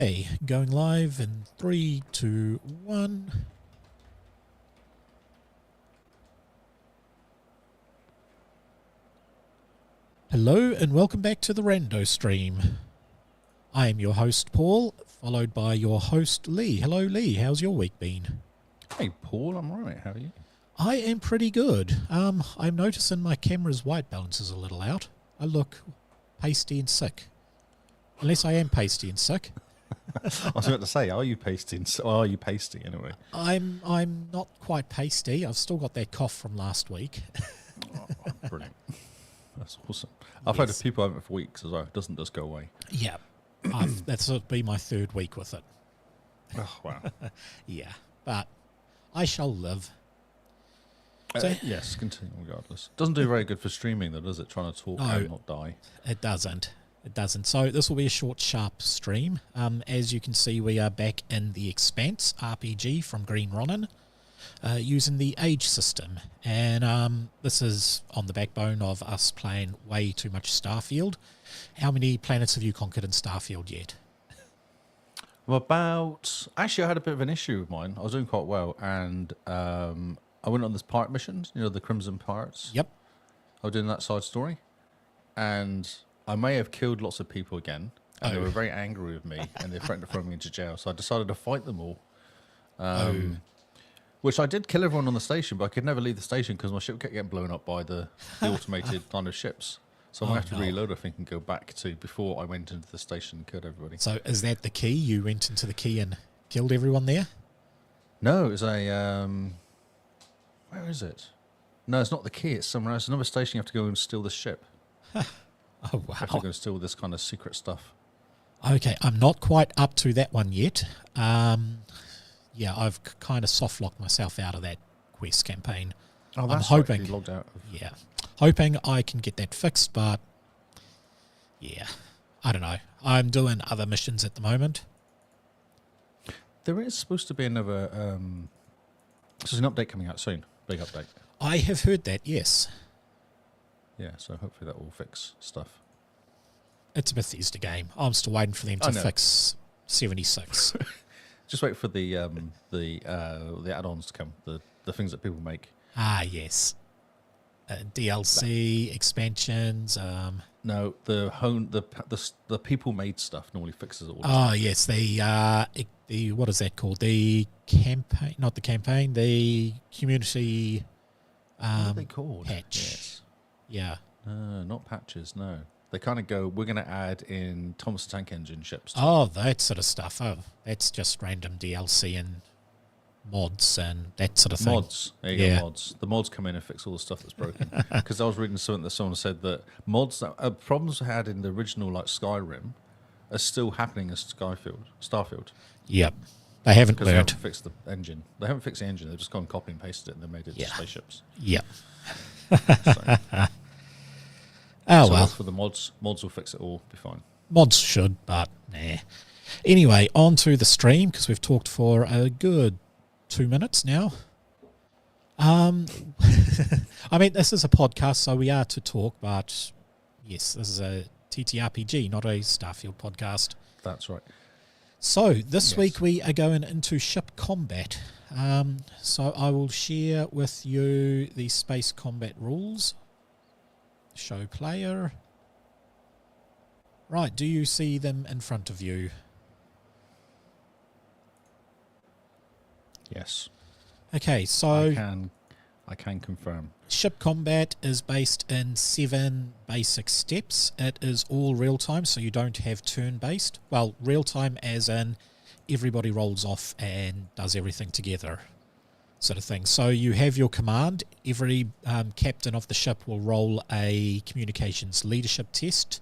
Hey, going live in 3, 2, 1. Hello and welcome back to the Rando stream. I am your host Paul, followed by your host Lee. Hello Lee, how's your week been? Hey Paul, I'm alright, how are you? I am pretty good. I'm noticing my camera's white balance is a little out. I look pasty and sick. Unless I am pasty and sick. I was about to say, are you pasty? Or are you pasty anyway? I'm not quite pasty. I've still got that cough from last week. Oh, brilliant. That's awesome. I've had a people over it for weeks as well. It doesn't just go away. Yeah. That's will be my third week with it. Oh, wow. Yeah. But I shall live. Yes, continue regardless. Doesn't do very good for streaming though, does it? Trying to talk and not die. It doesn't. It doesn't. So this will be a short, sharp stream. As you can see, we are back in the Expanse RPG from Green Ronin, using the age system. And this is on the backbone of us playing way too much Starfield. How many planets have you conquered in Starfield yet? Well, actually I had a bit of an issue with mine. I was doing quite well and I went on this pirate mission, you know, the Crimson Pirates. Yep. I was doing that side story and I may have killed lots of people again, and they were very angry with me, and they threatened to throw me into jail. So I decided to fight them all. Which I did kill everyone on the station, but I could never leave the station because my ship kept getting blown up by the automated kind of ships. So I'm going to have to reload, I think, and go back to before I went into the station and killed everybody. So is that the key? You went into the key and killed everyone there? No, it's a... where is it? No, it's not the key. It's somewhere else. Another station you have to go and steal the ship. Oh, wow. I have to go and steal this kind of secret stuff. Okay, I'm not quite up to that one yet. Yeah, I've kind of soft-locked myself out of that quest campaign. Oh, that's I'm hoping, right, you logged out. Yeah, hoping I can get that fixed, but yeah, I don't know. I'm doing other missions at the moment. There is supposed to be another... there's an update coming out soon. Big update. I have heard that, yes. Yeah, so hopefully that will fix stuff. It's a Bethesda game. I'm still waiting for them to fix 76. Just wait for the add-ons to come, the things that people make. Ah, yes. DLC, expansions. No, the people made stuff normally fixes it all. Oh, yes, the what is that called? The campaign, not the campaign, the community what are they called? patch. Yes. Yeah. No, not patches, no. They kind of go, we're going to add in Thomas the Tank Engine ships. Oh, that sort of stuff. Oh, that's just random DLC and mods and that sort of thing. Mods. There you go, mods. The mods come in and fix all the stuff that's broken. Because I was reading something that someone said that mods, that problems we had in the original like Skyrim are still happening in Starfield. Yep. They haven't Because they learned. haven't fixed the engine. They haven't fixed the engine. They've just gone copy and pasted it and they made it into spaceships. Yep. So, oh, so well. for the mods will fix it all, be fine. Mods should, but nah. Anyway, on to the stream, because we've talked for a good 2 minutes now. I mean, this is a podcast, so we are to talk, but yes, this is a TTRPG, not a Starfield podcast. That's right. So this week we are going into ship combat. So I will share with you the space combat rules. Show player. Right, do you see them in front of you? Yes. Okay, so I can confirm. ship combat is based in 7 basic steps. It is all real time, so you don't have turn based. Well, real time as in everybody rolls off and does everything together, sort of thing. So you have your command. Every captain of the ship will roll a communications leadership test.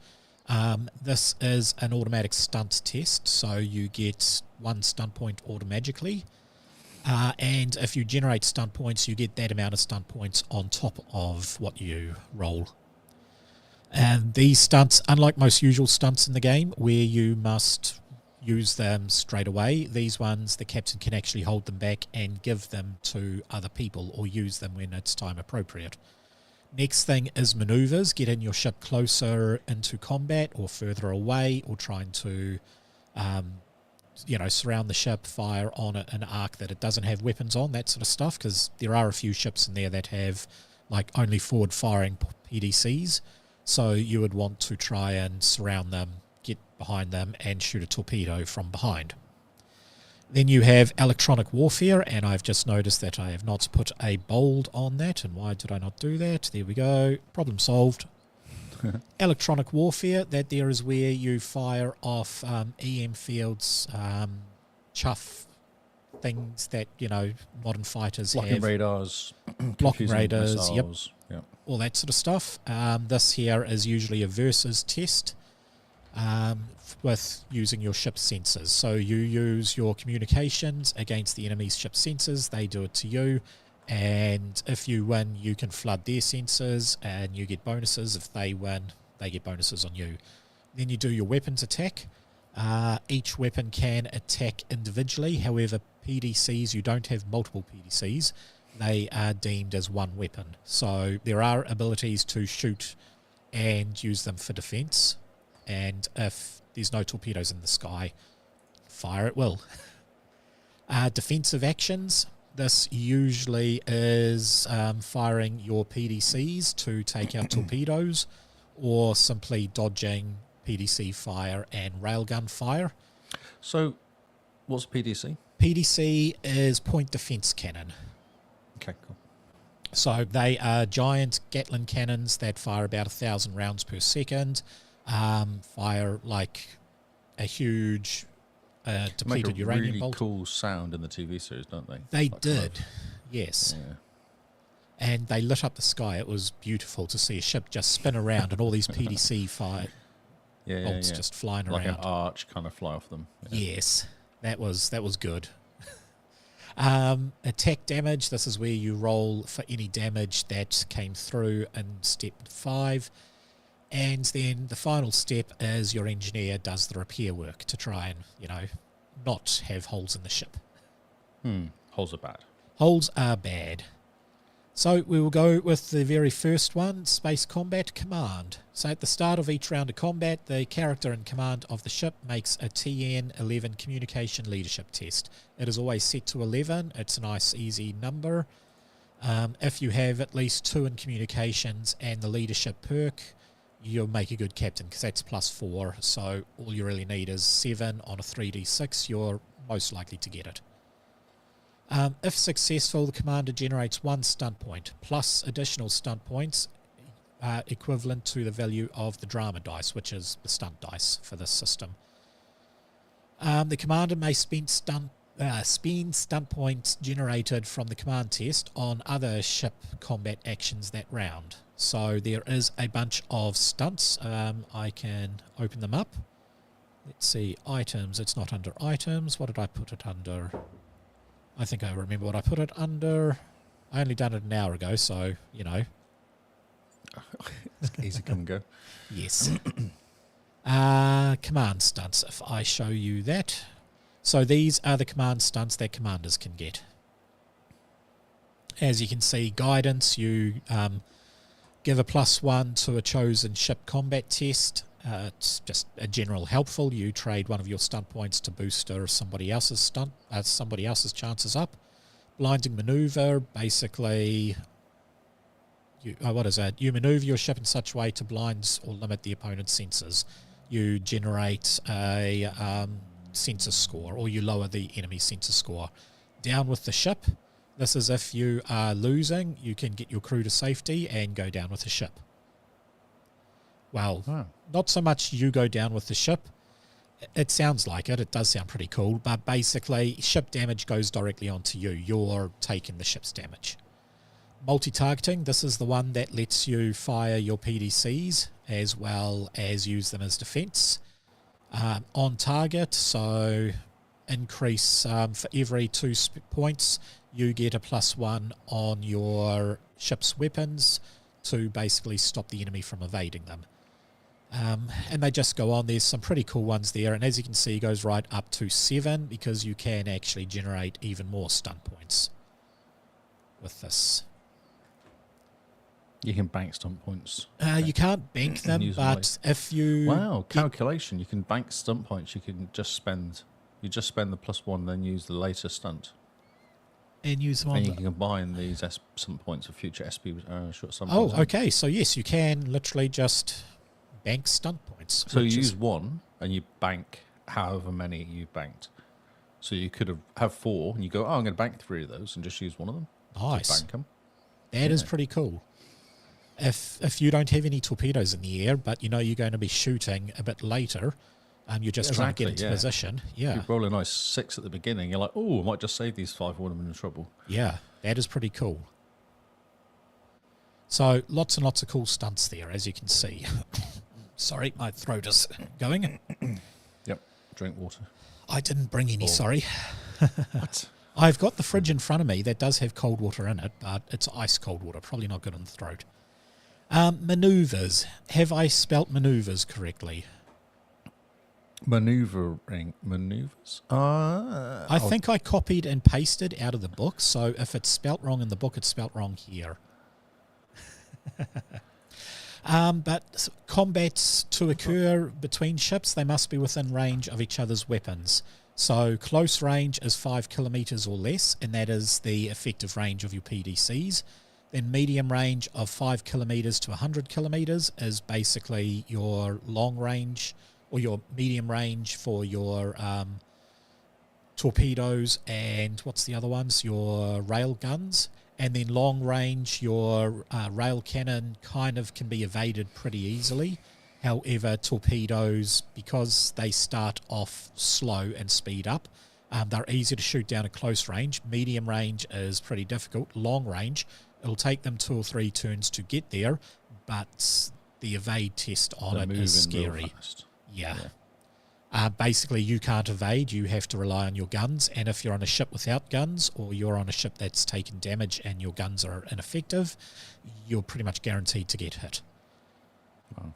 This is an automatic stunt test, so you get 1 stunt point automatically. And if you generate stunt points, you get that amount of stunt points on top of what you roll. And these stunts, unlike most usual stunts in the game, where you must use them straight away, these ones, the captain can actually hold them back and give them to other people or use them when it's time appropriate. Next thing is maneuvers, getting your ship closer into combat or further away, or trying to surround the ship, fire on an arc that it doesn't have weapons on, that sort of stuff, because there are a few ships in there that have like only forward firing PDCs, so you would want to try and surround them, get behind them and shoot a torpedo from behind. Then you have electronic warfare, and I've just noticed that I have not put a bold on that, and why did I not do that? There we go, problem solved. Electronic warfare, that there is where you fire off EM fields, chuff things that, modern fighters blocking have. radars, Blocking radars, missiles, yep. All that sort of stuff. This here is usually a versus test with using your ship sensors. So you use your communications against the enemy's ship sensors, they do it to you, and if you win, you can flood their sensors and you get bonuses. If they win, they get bonuses on you. Then you do your weapons attack. Each weapon can attack individually. However, PDCs, you don't have multiple PDCs. They are deemed as one weapon. So there are abilities to shoot and use them for defense. And if there's no torpedoes in the sky, fire at will. Defensive actions. This usually is firing your PDCs to take out torpedoes, or simply dodging PDC fire and railgun fire. So, what's PDC? PDC is point defense cannon. Okay, cool. So they are giant Gatling cannons that fire about 1,000 rounds per second, fire like a huge depleted uranium really bolt. Cool sound in the TV series, don't they? They like did, yes. Yeah. And they lit up the sky. It was beautiful to see a ship just spin around and all these PDC fire bolts just flying like around. Like an arch kind of fly off them. Yeah. Yes, that was good. Attack damage. This is where you roll for any damage that came through in step 5. And then the final step is your engineer does the repair work to try and, not have holes in the ship. Holes are bad. Holes are bad. So we will go with the very first one, Space Combat Command. So at the start of each round of combat, the character in command of the ship makes a TN11 communication leadership test. It is always set to 11. It's a nice, easy number. If you have at least 2 in communications and the leadership perk, you'll make a good captain, because that's +4. So all you really need is 7 on a 3d6. You're most likely to get it. If successful, the commander generates 1 stunt point, plus additional stunt points equivalent to the value of the drama dice, which is the stunt dice for this system. The commander may spend stunt points generated from the command test on other ship combat actions that round. So there is a bunch of stunts. I can open them up. Let's see, items. It's not under items. What did I put it under? I think I remember what I put it under. I only done it an hour ago, so, It's easy come and go. Yes. Command stunts, if I show you that. So these are the command stunts that commanders can get. As you can see, guidance, you give a +1 to a chosen ship combat test. It's just a general helpful. You trade one of your stunt points to booster somebody else's chances up. Blinding maneuver, basically, you maneuver your ship in such a way to blind or limit the opponent's sensors. You generate a sensor score, or you lower the enemy sensor score. Down with the ship. This is if you are losing, you can get your crew to safety and go down with the ship. Well, not so much you go down with the ship. It sounds like it. It does sound pretty cool. But basically, ship damage goes directly onto you. You're taking the ship's damage. Multi-targeting. This is the one that lets you fire your PDCs as well as use them as defense. On target, so increase for every 2 points, you get a +1 on your ship's weapons to basically stop the enemy from evading them. And they just go on. There's some pretty cool ones there, and as you can see, it goes right up to 7 because you can actually generate even more stunt points with this. You can bank stunt points. You can't bank them, but if you... Wow, calculation. You can bank stunt points. You can just spend You just spend the +1, then use the later stunt. And use them on And you can combine these some points of future SP short some Oh, points. okay. So, yes, you can literally just bank stunt points. So you use one and you bank however many you've banked. So you could have 4 and you go, I'm going to bank 3 of those and just use one of them. Nice. Just bank them. That is pretty cool. If you don't have any torpedoes in the air, but you know you're going to be shooting a bit later, you're just trying to get into position. Yeah. You roll a nice 6 at the beginning, you're like, oh, I might just save these 5 when I'm in trouble. Yeah, that is pretty cool. So lots and lots of cool stunts there, as you can see. Sorry, my throat is going. Yep, drink water. I didn't bring any, sorry. What? I've got the fridge in front of me that does have cold water in it, but it's ice cold water, probably not good on the throat. Maneuvers. Have I spelt maneuvers correctly? Maneuvers? I think I copied and pasted out of the book, so if it's spelt wrong in the book, it's spelt wrong here. But combats to occur between ships, they must be within range of each other's weapons. So close range is 5 kilometres or less, and that is the effective range of your PDCs. Then medium range of 5 kilometres to 100 kilometres is basically your long range, or your medium range for your torpedoes and what's the other ones? Your rail guns. And then long range, your rail cannon kind of can be evaded pretty easily. However, torpedoes, because they start off slow and speed up, they're easy to shoot down at close range. Medium range is pretty difficult. Long range, it'll take them 2 or 3 turns to get there, but the evade test on it is scary. Yeah. Basically, you can't evade. You have to rely on your guns. And if you're on a ship without guns, or you're on a ship that's taken damage and your guns are ineffective, you're pretty much guaranteed to get hit. Wow.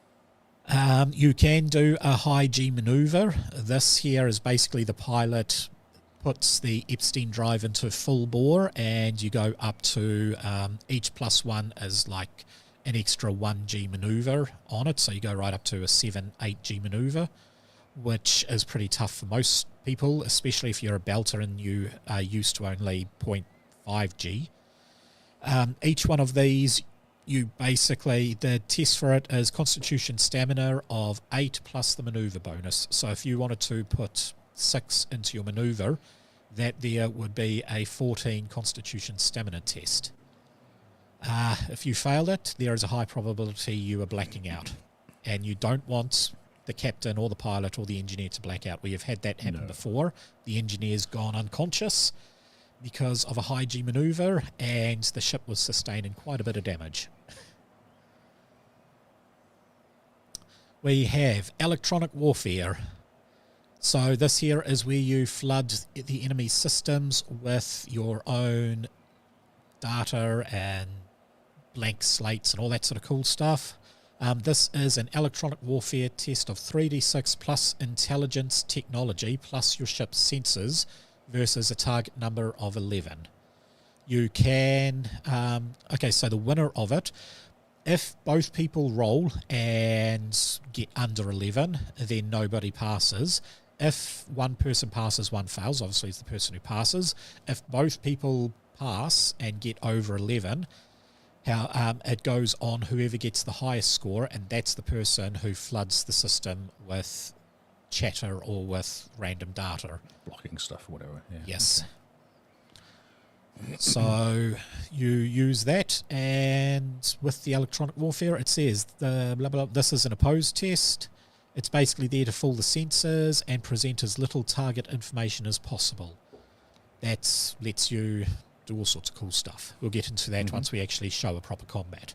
You can do a high G maneuver. This here is basically the pilot puts the Epstein drive into full bore, and you go up to each +1 is like an extra 1G maneuver on it. So you go right up to a 7-8G maneuver, which is pretty tough for most people, especially if you're a belter and you are used to only 0.5G. Each one of these, you basically, the test for it is constitution stamina of 8 plus the maneuver bonus. So if you wanted to put 6 into your maneuver, that there would be a 14 constitution stamina test. If you failed it, there is a high probability you are blacking out. And you don't want the captain or the pilot or the engineer to black out. We have had that happen before. The engineer's gone unconscious because of a high G maneuver, and the ship was sustaining quite a bit of damage. We have electronic warfare. So this here is where you flood the enemy's systems with your own data and blank slates and all that sort of cool stuff. This is an electronic warfare test of 3d6 plus intelligence technology plus your ship's sensors versus a target number of 11. You can... okay, so the winner of it, if both people roll and get under 11, then nobody passes. If one person passes, one fails. Obviously, it's the person who passes. If both people pass and get over 11... it goes on whoever gets the highest score, and that's the person who floods the system with chatter or with random data. Blocking stuff or whatever. Yeah. Yes. Okay. So you use that, and with the electronic warfare, it says the blah, blah, blah, this is an opposed test. It's basically there to fool the sensors and present as little target information as possible. That lets you do all sorts of cool stuff. We'll get into that once we actually show a proper combat.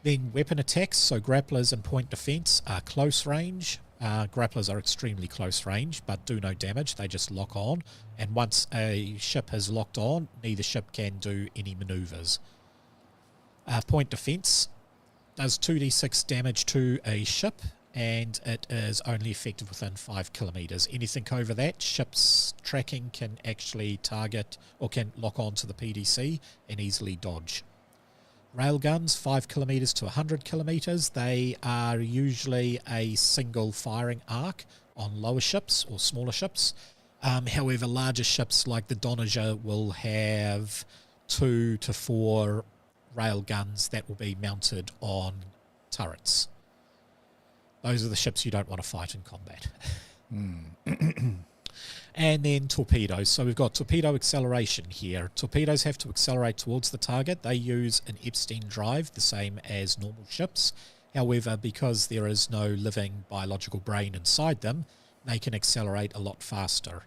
Then weapon attacks, so grapplers and point defense are close range. Grapplers are extremely close range, but do no damage. They just lock on. And once a ship has locked on, neither ship can do any maneuvers. Point defense does 2d6 damage to a ship, and it is only effective within 5 kilometres. Anything over that, ship's tracking can actually target or can lock on to the PDC and easily dodge. Railguns, 5 kilometres to 100 kilometres. They are usually a single firing arc on lower ships or smaller ships. However, larger ships like the Donager will have 2 to 4 rail guns that will be mounted on turrets. Those are the ships you don't want to fight in combat. And then torpedoes. So we've got torpedo acceleration here. Torpedoes have to accelerate towards the target. They use an Epstein drive, the same as normal ships. However, because there is no living biological brain inside them, they can accelerate a lot faster.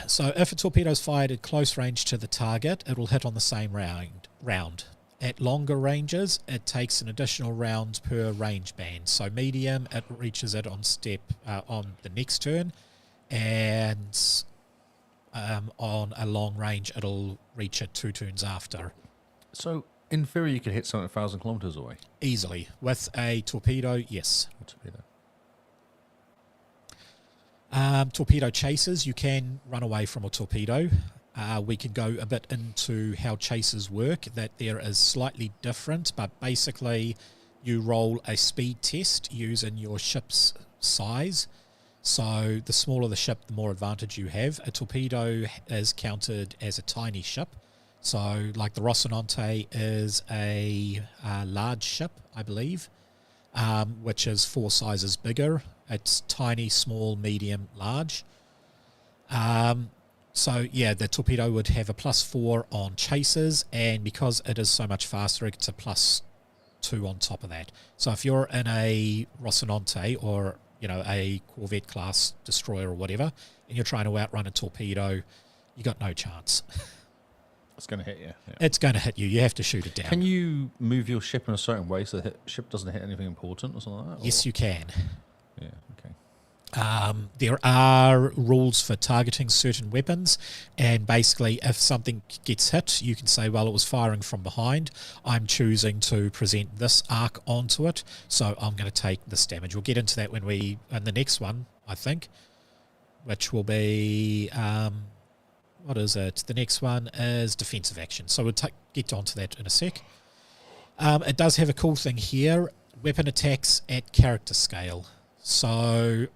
So if a torpedo is fired at close range to the target, it will hit on the same round. At longer ranges, it takes an additional round per range band. So medium, it reaches it on on the next turn, and on a long range, it'll reach it 2 turns after. So, in theory, you could hit something 1,000 kilometers away. Easily. With a torpedo, yes. A torpedo. Torpedo chasers, you can run away from a torpedo. We can go a bit into how chasers work, that there is slightly different, but basically you roll a speed test using your ship's size. So the smaller the ship, the more advantage you have. A torpedo is counted as a tiny ship. So like the Rocinante is a large ship, I believe, which is 4 sizes bigger. It's tiny, small, medium, large. So yeah, the torpedo would have a +4 on chasers, and because it is so much faster, it's a +2 on top of that. So if you're in a Rocinante or a Corvette class destroyer or whatever, and you're trying to outrun a torpedo, you got no chance. It's going to hit you. Yeah. It's going to hit you. You have to shoot it down. Can you move your ship in a certain way so the ship doesn't hit anything important or something like that? Yes, you can. Yeah, okay. There are rules for targeting certain weapons, and basically if something gets hit, you can say, well, it was firing from behind. I'm choosing to present this arc onto it, so I'm going to take this damage. We'll get into that when in the next one, I think, which will be... what is it? The next one is defensive action. So we'll get onto that in a sec. It does have a cool thing here. Weapon attacks at character scale. So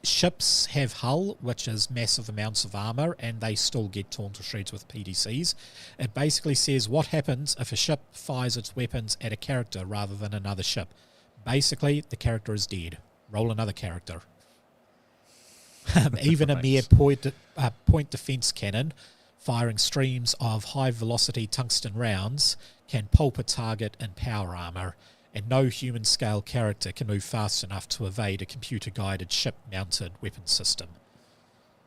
ships have hull, which is massive amounts of armor, and they still get torn to shreds with PDCs. It basically says what happens if a ship fires its weapons at a character rather than another ship. Basically, the character is dead. Roll another character. Even a mere point defense cannon firing streams of high velocity tungsten rounds can pulp a target in power armor, and no human scale character can move fast enough to evade a computer guided ship mounted weapon system.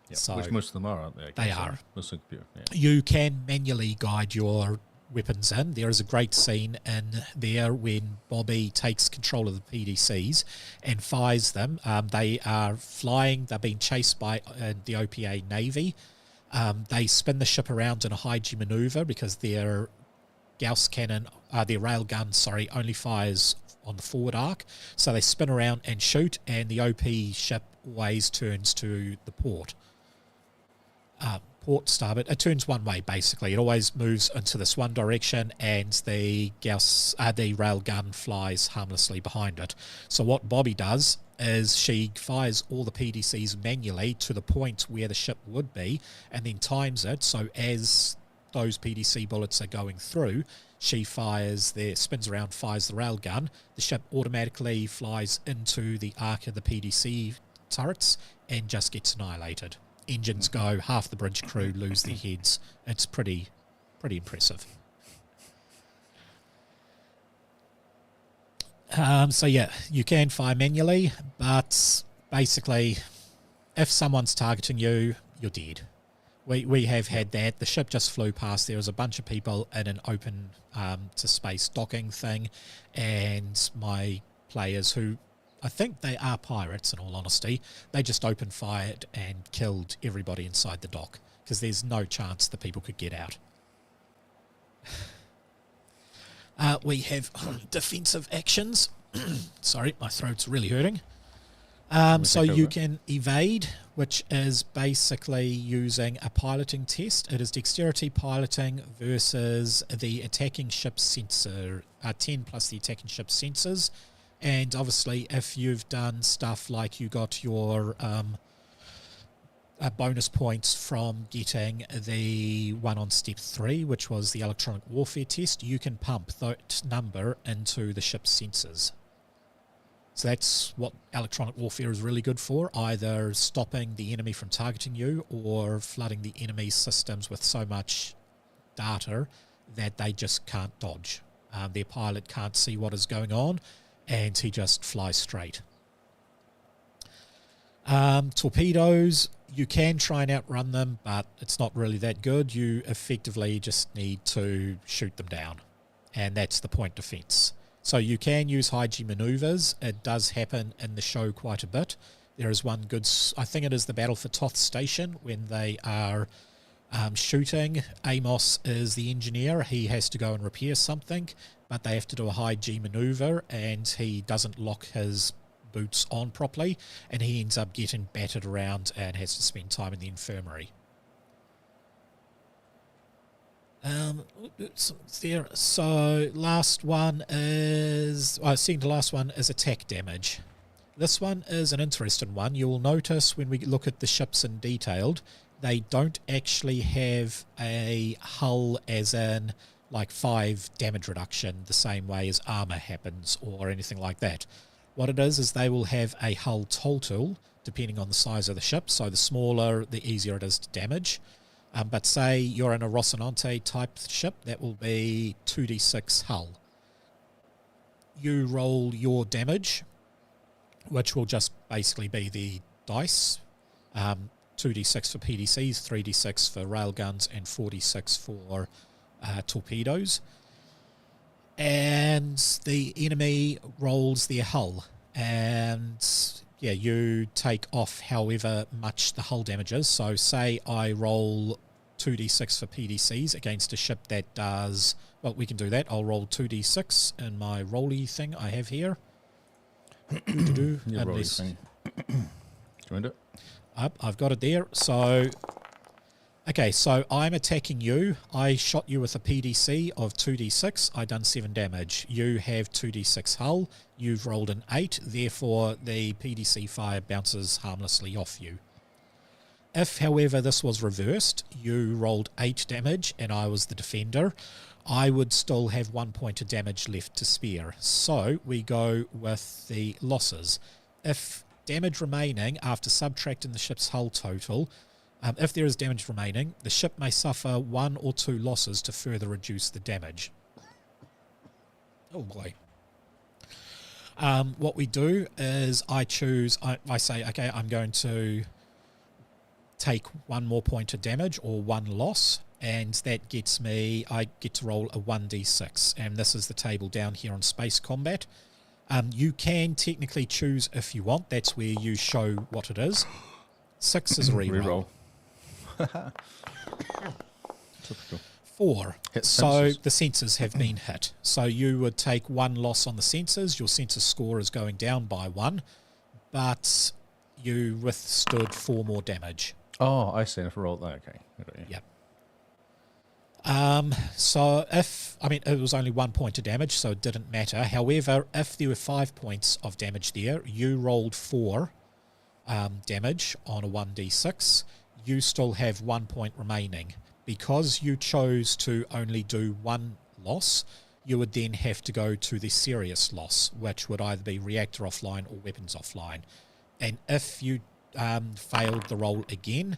Yep. So which most of them are, aren't they? They are. Most of the computer, yeah. You can manually guide your weapons in. There is a great scene in there when Bobby takes control of the PDCs and fires them. They are flying. They're being chased by the OPA Navy. They spin the ship around in a high G maneuver because their Gauss cannon, their rail gun, only fires on the forward arc. So they spin around and shoot, and the OP ship always turns to the port starboard. It turns one way, basically. It always moves into this one direction, and the rail gun flies harmlessly behind it. So what Bobby does is she fires all the PDCs manually to the point where the ship would be, and then times it, so as those PDC bullets are going through, she spins around, fires the rail gun. The ship automatically flies into the arc of the PDC turrets and just gets annihilated. Engines go, half the bridge crew lose their heads. It's pretty impressive. So yeah, you can fire manually, but basically, if someone's targeting you, you're dead. We have had that. The ship just flew past. There was a bunch of people in an open to space docking thing, and my players, who I think they are pirates in all honesty, they just opened fired and killed everybody inside the dock because there's no chance the people could get out. We have defensive actions. Sorry, my throat's really hurting. So you can evade, which is basically using a piloting test. It is dexterity piloting versus the attacking ship sensor, 10 plus the attacking ship sensors. And obviously, if you've done stuff like you got your bonus points from getting the one on step 3, which was the electronic warfare test. You can pump that number into the ship's sensors. So that's what electronic warfare is really good for, either stopping the enemy from targeting you or flooding the enemy's systems with so much data that they just can't dodge. Their pilot can't see what is going on, and he just flies straight. Torpedoes, you can try and outrun them, but it's not really that good. You effectively just need to shoot them down, and that's the point defense. So you can use high G maneuvers. It does happen in the show quite a bit. There is one good, I think it is the Battle for Toth Station, when they are shooting. Amos is the engineer. He has to go and repair something, but they have to do a high G maneuver, and he doesn't lock his boots on properly, and he ends up getting battered around and has to spend time in the infirmary. So last one is, second to last one is attack damage. This one is an interesting one. You will notice when we look at the ships in detailed, they don't actually have a hull as in like 5 damage reduction the same way as armor happens or anything like that. What it is they will have a hull total depending on the size of the ship. So the smaller, the easier it is to damage. But say you're in a Rocinante type ship, that will be 2d6 hull. You roll your damage, which will just basically be the dice. 2d6 for PDCs, 3d6 for railguns, and 4d6 for torpedoes. And the enemy rolls their hull. And yeah, you take off however much the hull damage is. So say I roll 2d6 for PDCs against a ship that does, well, we can do that. I'll roll 2d6 in my rolly thing I have here. Your rolly thing. Joined it. I've got it there. So, okay, so I'm attacking you. I shot you with a PDC of 2d6. I done 7 damage. You have 2d6 hull. You've rolled an 8. Therefore, the PDC fire bounces harmlessly off you. If, however, this was reversed, you rolled 8 damage and I was the defender, I would still have 1 point of damage left to spare. So we go with the losses. If damage remaining after subtracting the ship's hull total, if there is damage remaining, the ship may suffer 1 or 2 losses to further reduce the damage. Oh boy. What we do is I say, okay, I'm going to take 1 more point of damage or 1 loss, and that gets me, I get to roll a 1d6, and this is the table down here on Space Combat. You can technically choose if you want, that's where you show what it is. 6 is a reroll. Typical. 4. Hit so sensors. the sensors have been hit. So you would take 1 loss on the sensors. Your sensor score is going down by 1, but you withstood 4 more damage. Oh, I see. If I rolled that, okay. Yep. So if, I mean, it was only 1 point of damage, so it didn't matter. However, if there were 5 points of damage there, you rolled 4 damage on a 1d6. You still have 1 point remaining. Because you chose to only do 1 loss, you would then have to go to the serious loss, which would either be reactor offline or weapons offline. And if you failed the roll again,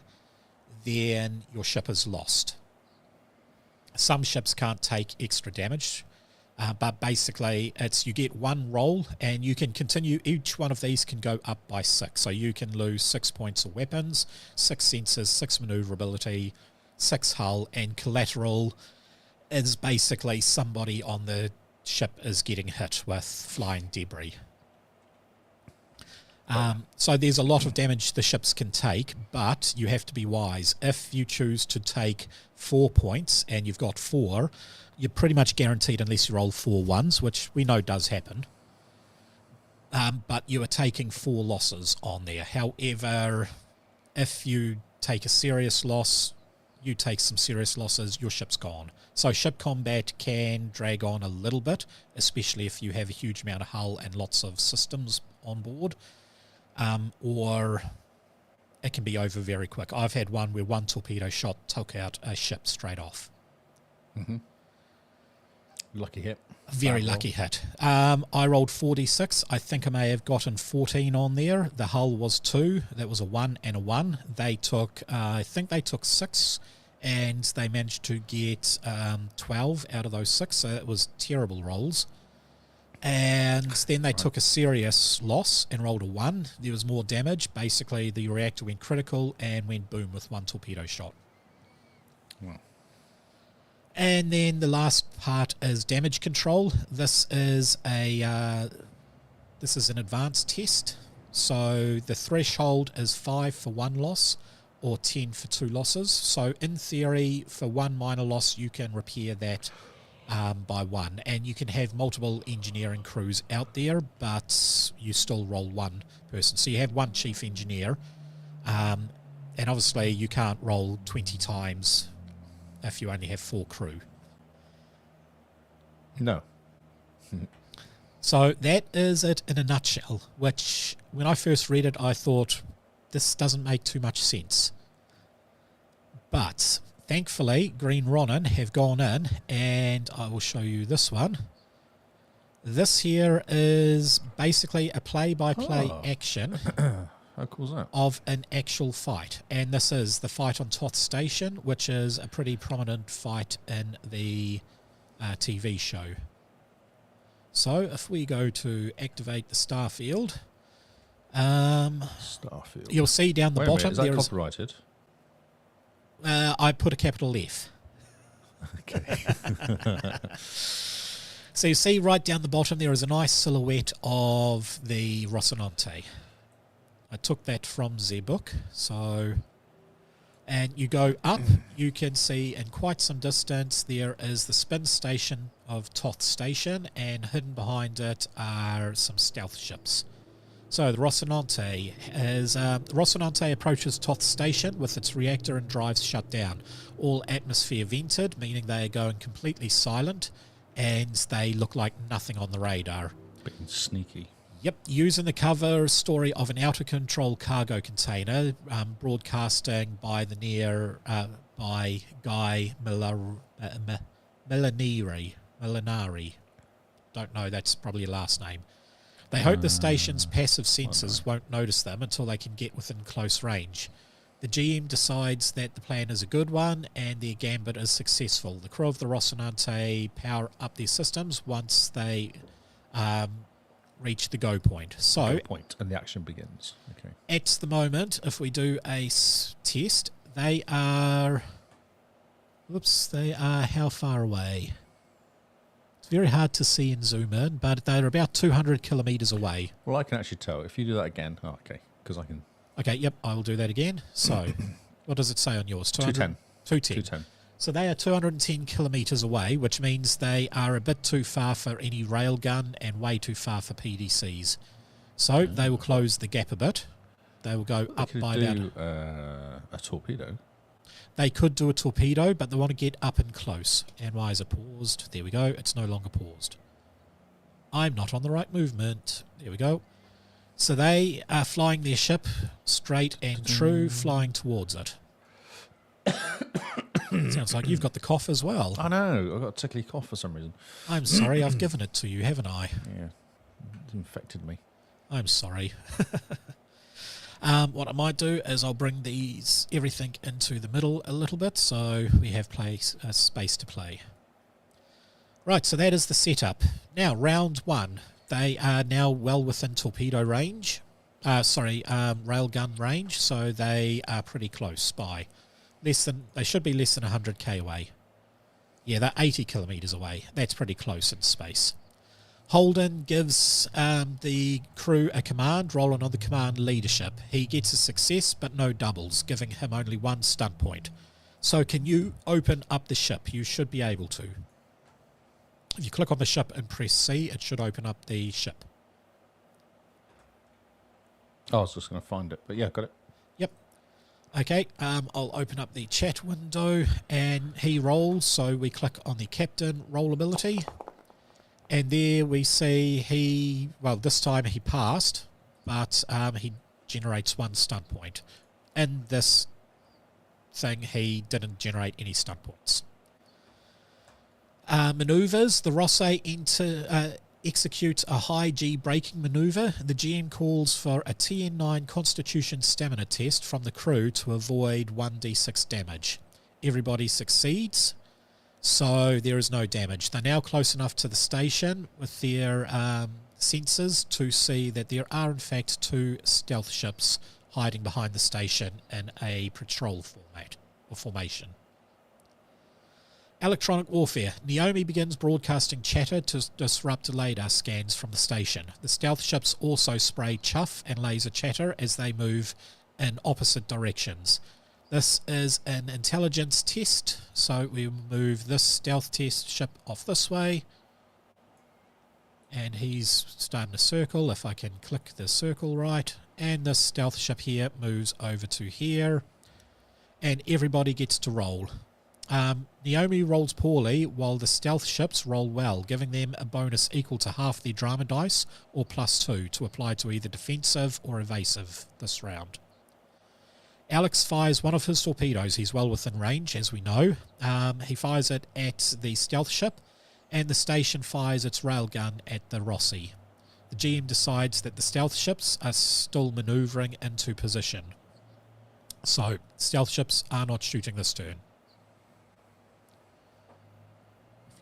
then your ship is lost. Some ships can't take extra damage, but basically it's you get 1 roll and you can continue. Each one of these can go up by 6. So you can lose 6 points of weapons, 6 sensors, 6 maneuverability, 6 hull, and collateral is basically somebody on the ship is getting hit with flying debris. So there's a lot of damage the ships can take, but you have to be wise. If you choose to take 4 points and you've got 4, you're pretty much guaranteed unless you roll 4 ones, which we know does happen. But you are taking 4 losses on there. However, if you take a serious loss, you take some serious losses, your ship's gone. So ship combat can drag on a little bit, especially if you have a huge amount of hull and lots of systems on board. Or it can be over very quick. I've had one where one torpedo shot took out a ship straight off. Mm-hmm. Lucky hit. Very lucky hit. I rolled 4d6. I think I may have gotten 14 on there. The hull was 2. That was a 1 and a 1. They took, I think they took 6, and they managed to get 12 out of those 6. So it was terrible rolls. And then they took a serious loss and rolled a 1. There was more damage. Basically, the reactor went critical and went boom with one torpedo shot. Wow. And then the last part is damage control. This is an advanced test. So the threshold is 5 for 1 loss or 10 for 2 losses. So in theory, for 1 minor loss, you can repair that by 1. And you can have multiple engineering crews out there, but you still roll 1 person. So you have 1 chief engineer. And obviously you can't roll 20 times if you only have 4 crew. No. So that is it in a nutshell, which when I first read it, I thought this doesn't make too much sense. But thankfully, Green Ronin have gone in, and I will show you this one. This here is basically a play-by-play action How cool is that? of an actual fight. And this is the fight on Toth Station, which is a pretty prominent fight in the TV show. So if we go to activate the Starfield, Starfield. you'll see down the Wait a minute, bottom is that there is... copyrighted? I put a capital F. Okay. So you see right down the bottom there is a nice silhouette of the Rocinante. I took that from the book. So, and you go up, you can see in quite some distance there is the spin station of Toth Station, and hidden behind it are some stealth ships. So the Rocinante approaches Toth Station with its reactor and drives shut down. All atmosphere vented, meaning they are going completely silent, and they look like nothing on the radar. Being sneaky. Yep, using the cover story of an out-of-control cargo container, broadcasting by the by Guy Molinari. Don't know, that's probably a last name. They hope the station's passive sensors won't notice them until they can get within close range. The GM decides that the plan is a good one and their gambit is successful. The crew of the Rocinante power up their systems once they reach the go point. So, Go point, and the action begins. Okay. at the moment, if we do a test, they are how far away? It's very hard to see and zoom in, but they're about 200 kilometres away. Well, I can actually tell. If you do that again, okay, because I can. Okay, yep, I will do that again. So, what does it say on yours? 210. 210. 210. So they are 210 kilometres away, which means they are a bit too far for any railgun and way too far for PDCs. So they will close the gap a bit. They will go up by about... a torpedo. They could do a torpedo, but they want to get up and close. And why is it paused? There we go. It's no longer paused. I'm not on the right movement. There we go. So they are flying their ship straight and true, flying towards it. Sounds like you've got the cough as well. I know. I've got a tickly cough for some reason. I'm sorry. I've given it to you, haven't I? Yeah. It infected me. I'm sorry. What I might do is I'll bring everything into the middle a little bit so we have space to play. Right, so that is the setup. Now, round 1. They are now well within torpedo range. Railgun range, so they are pretty close by. They should be less than 100k away. Yeah, they're 80 kilometres away. That's pretty close in space. Holden gives the crew a command, rolling on the command leadership. He gets a success, but no doubles, giving him only 1 stun point. So can you open up the ship? You should be able to. If you click on the ship and press C, it should open up the ship. Oh, I was just going to find it, but yeah, got it. Yep. Okay, I'll open up the chat window, and he rolls, so we click on the captain roll ability. And there we see this time he passed, but he generates 1 stun point. in this thing, he didn't generate any stun points. Maneuvers. The Rossi executes a high G braking maneuver. The GM calls for a TN9 Constitution stamina test from the crew to avoid 1d6 damage. Everybody succeeds, so there is no damage. They're now close enough to the station with their sensors to see that there are in fact 2 stealth ships hiding behind the station in a patrol formation. Electronic warfare. Naomi begins broadcasting chatter to disrupt radar scans from the station. The stealth ships also spray chuff and laser chatter as they move in opposite directions. This is an intelligence test, so we move this stealth test ship off this way. And he's starting to circle, if I can click the circle right. And this stealth ship here moves over to here. And everybody gets to roll. Naomi rolls poorly, while the stealth ships roll well, giving them a bonus equal to half their drama dice, or +2, to apply to either defensive or evasive this round. Alex fires one of his torpedoes. He's well within range, as we know. He fires it at the stealth ship, and the station fires its railgun at the Rossi. The GM decides that the stealth ships are still manoeuvring into position. So, stealth ships are not shooting this turn.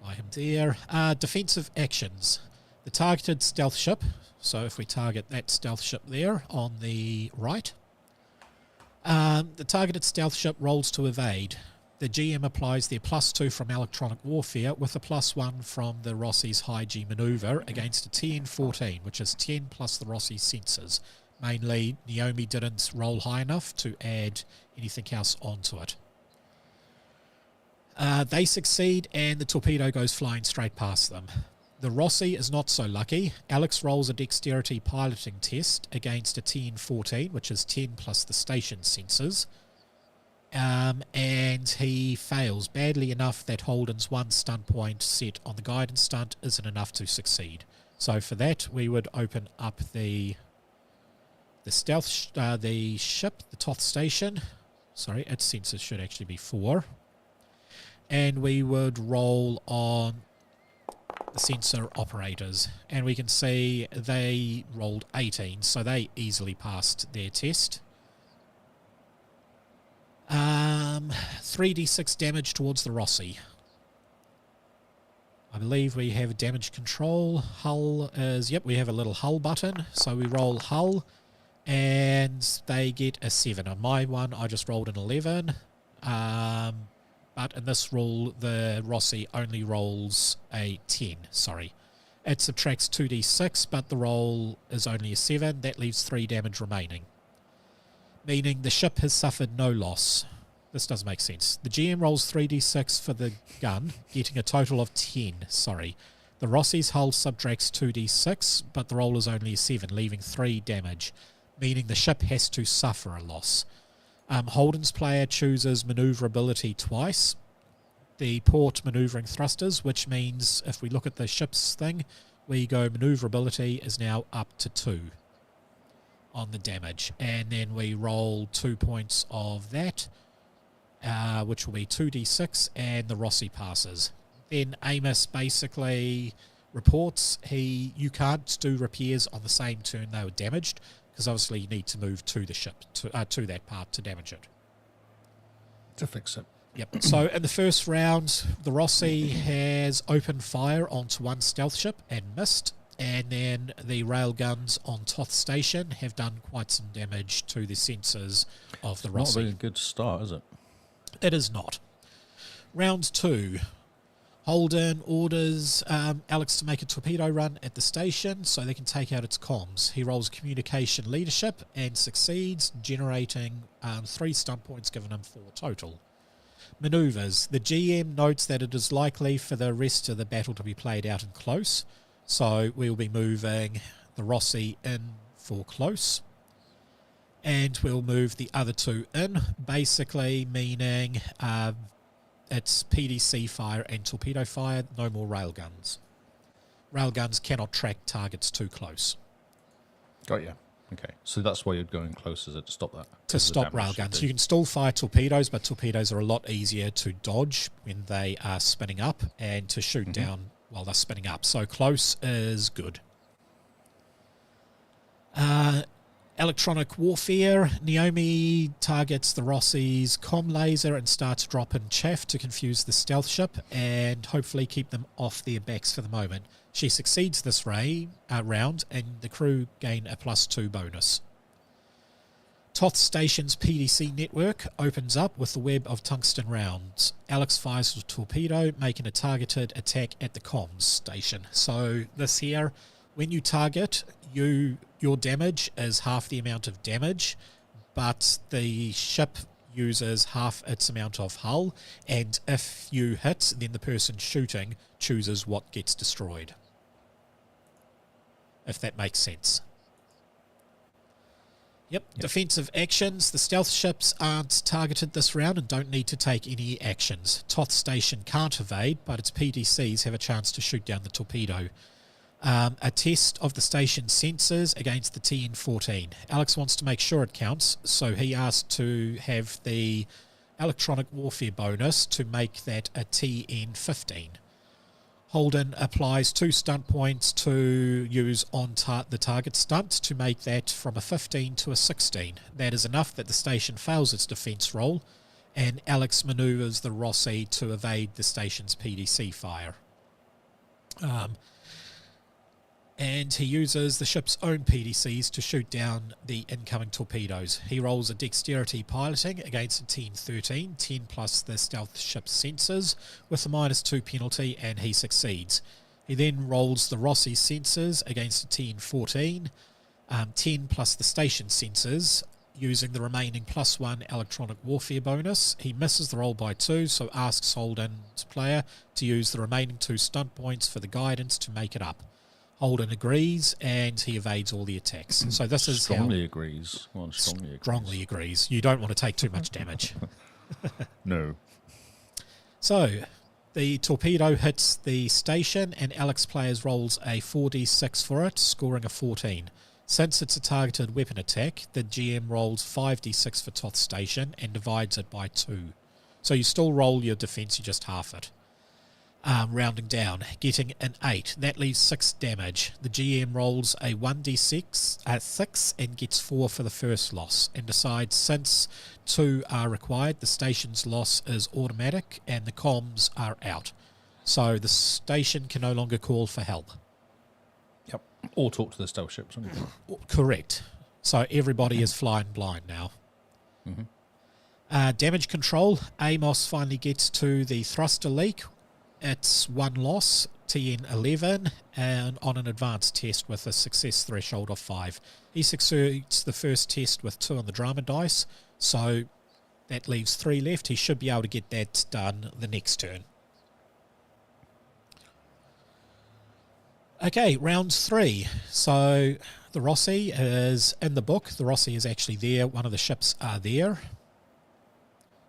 Fly him there. Defensive actions. The targeted stealth ship, so if we target that stealth ship there on the right, the targeted stealth ship rolls to evade. The GM applies their +2 from electronic warfare with a +1 from the Rossi's high G maneuver against a TN14, which is 10 plus the Rossi's sensors. Mainly, Naomi didn't roll high enough to add anything else onto it. They succeed, and the torpedo goes flying straight past them. The Rossi is not so lucky. Alex rolls a dexterity piloting test against a TN14, which is 10 plus the station sensors. And he fails badly enough that Holden's 1 stun point set on the guidance stunt isn't enough to succeed. So for that, we would open up the stealth, the ship, the Toth station. Sorry, its sensors should actually be 4. And we would roll on the sensor operators. And we can see they rolled 18, so they easily passed their test. 3d6 damage towards the Rossi. I believe we have damage control. Hull is, yep, we have a little hull button. So we roll hull, and they get a 7. On my one, I just rolled an 11. But in this rule, the Rossi only rolls a 10, sorry. It subtracts 2d6, but the roll is only a 7. That leaves 3 damage remaining, meaning the ship has suffered no loss. This does make sense. The GM rolls 3d6 for the gun, getting a total of 10, sorry. The Rossi's hull subtracts 2d6, but the roll is only a 7, leaving 3 damage, meaning the ship has to suffer a loss. Holden's player chooses maneuverability twice. The port maneuvering thrusters, which means if we look at the ship's thing, we go maneuverability is now up to 2 on the damage. And then we roll 2 points of that, which will be 2d6, and the Rossi passes. Then Amos basically reports you can't do repairs on the same turn they were damaged, because obviously you need to move to the ship, to that part to damage it. To fix it. Yep. So in the first round, the Rossi has opened fire onto one stealth ship and missed, and then the railguns on Toth Station have done quite some damage to the sensors of the Rossi. Not really a good start, is it? It is not. Round 2. Holden orders Alex to make a torpedo run at the station so they can take out its comms. He rolls communication leadership and succeeds, generating 3 stun points, giving him 4 total. Maneuvers. The GM notes that it is likely for the rest of the battle to be played out in close, so we'll be moving the Rossi in for close, and we'll move the other 2 in, basically meaning it's PDC fire and torpedo fire, no more railguns. Railguns cannot track targets too close. Got you. Okay, so that's why you're going closer to stop that. To stop railguns. You can still fire torpedoes, but torpedoes are a lot easier to dodge when they are spinning up and to shoot down while they're spinning up. So close is good. Electronic warfare. Naomi targets the Rossi's comm laser and starts dropping chaff to confuse the stealth ship and hopefully keep them off their backs for the moment. She succeeds this round, and the crew gain a +2 bonus. Toth Station's PDC network opens up with the web of tungsten rounds. Alex fires a torpedo, making a targeted attack at the comms station. So this here, when you target, your damage is half the amount of damage, but the ship uses half its amount of hull, and if you hit, then the person shooting chooses what gets destroyed. If that makes sense. Yep. Defensive actions. The stealth ships aren't targeted this round and don't need to take any actions. Toth Station can't evade, but its PDCs have a chance to shoot down the torpedo. A test of the station's sensors against the TN-14. Alex wants to make sure it counts, so he asked to have the electronic warfare bonus to make that a TN-15. Holden applies 2 stunt points to use on the target stunt to make that from a 15 to a 16. That is enough that the station fails its defence roll, and Alex manoeuvres the Rossi to evade the station's PDC fire. And he uses the ship's own PDCs to shoot down the incoming torpedoes. He rolls a dexterity piloting against a TN-13, 10 plus the stealth ship's sensors, with a -2 penalty, and he succeeds. He then rolls the Rossi's sensors against a TN-14, 10 plus the station sensors, using the remaining +1 electronic warfare bonus. He misses the roll by 2, so asks Holden's player to use the remaining 2 stunt points for the guidance to make it up. Holden agrees, and he evades all the attacks. So this is strongly agrees. Well, strongly agrees. You don't want to take too much damage. No. So the torpedo hits the station, and Alex players rolls a 4d6 for it, scoring a 14. Since it's a targeted weapon attack, the GM rolls 5d6 for Toth Station and divides it by 2. So you still roll your defense, you just half it. Rounding down, getting an 8. That leaves 6 damage. The GM rolls a 1d6 6 and gets 4 for the first loss, and decides since 2 are required, the station's loss is automatic and the comms are out. So the station can no longer call for help. Yep. Or talk to the stealth ships. Correct. So everybody is flying blind now. Damage control. Amos finally gets to the thruster leak. It's 1 loss, TN-11, and on an advanced test with a success threshold of 5. He succeeds the first test with 2 on the drama dice, so that leaves 3 left. He should be able to get that done the next turn. Okay, round 3. So the Rossi is in the book. The Rossi is actually there. One of the ships are there.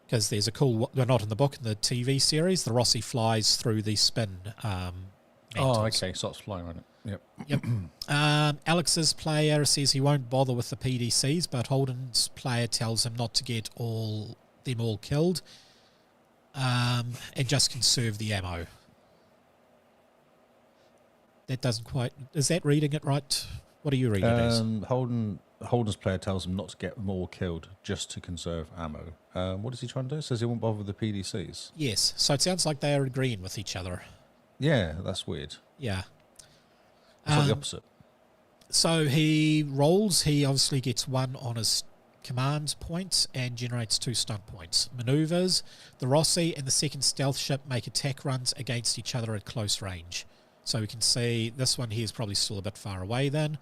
Because there's a cool... They're not in the book, in the TV series. The Rossi flies through the spin mantles. Oh, okay. So it's flying around it. Yep. Alex's player says he won't bother with the PDCs, but Holden's player tells him not to get them all killed and just conserve the ammo. That doesn't quite... Is that reading it right? What are you reading as? Holden's player tells him not to get them all killed, just to conserve ammo. What is he trying to do? Says he won't bother with the PDCs. Yes, so it sounds like they are agreeing with each other. Yeah, that's weird. Yeah. It's like the opposite. So he rolls. He obviously gets 1 on his command points and generates 2 stunt points. Maneuvers. The Rossi and the second stealth ship make attack runs against each other at close range. So we can see this one here is probably still a bit far away then.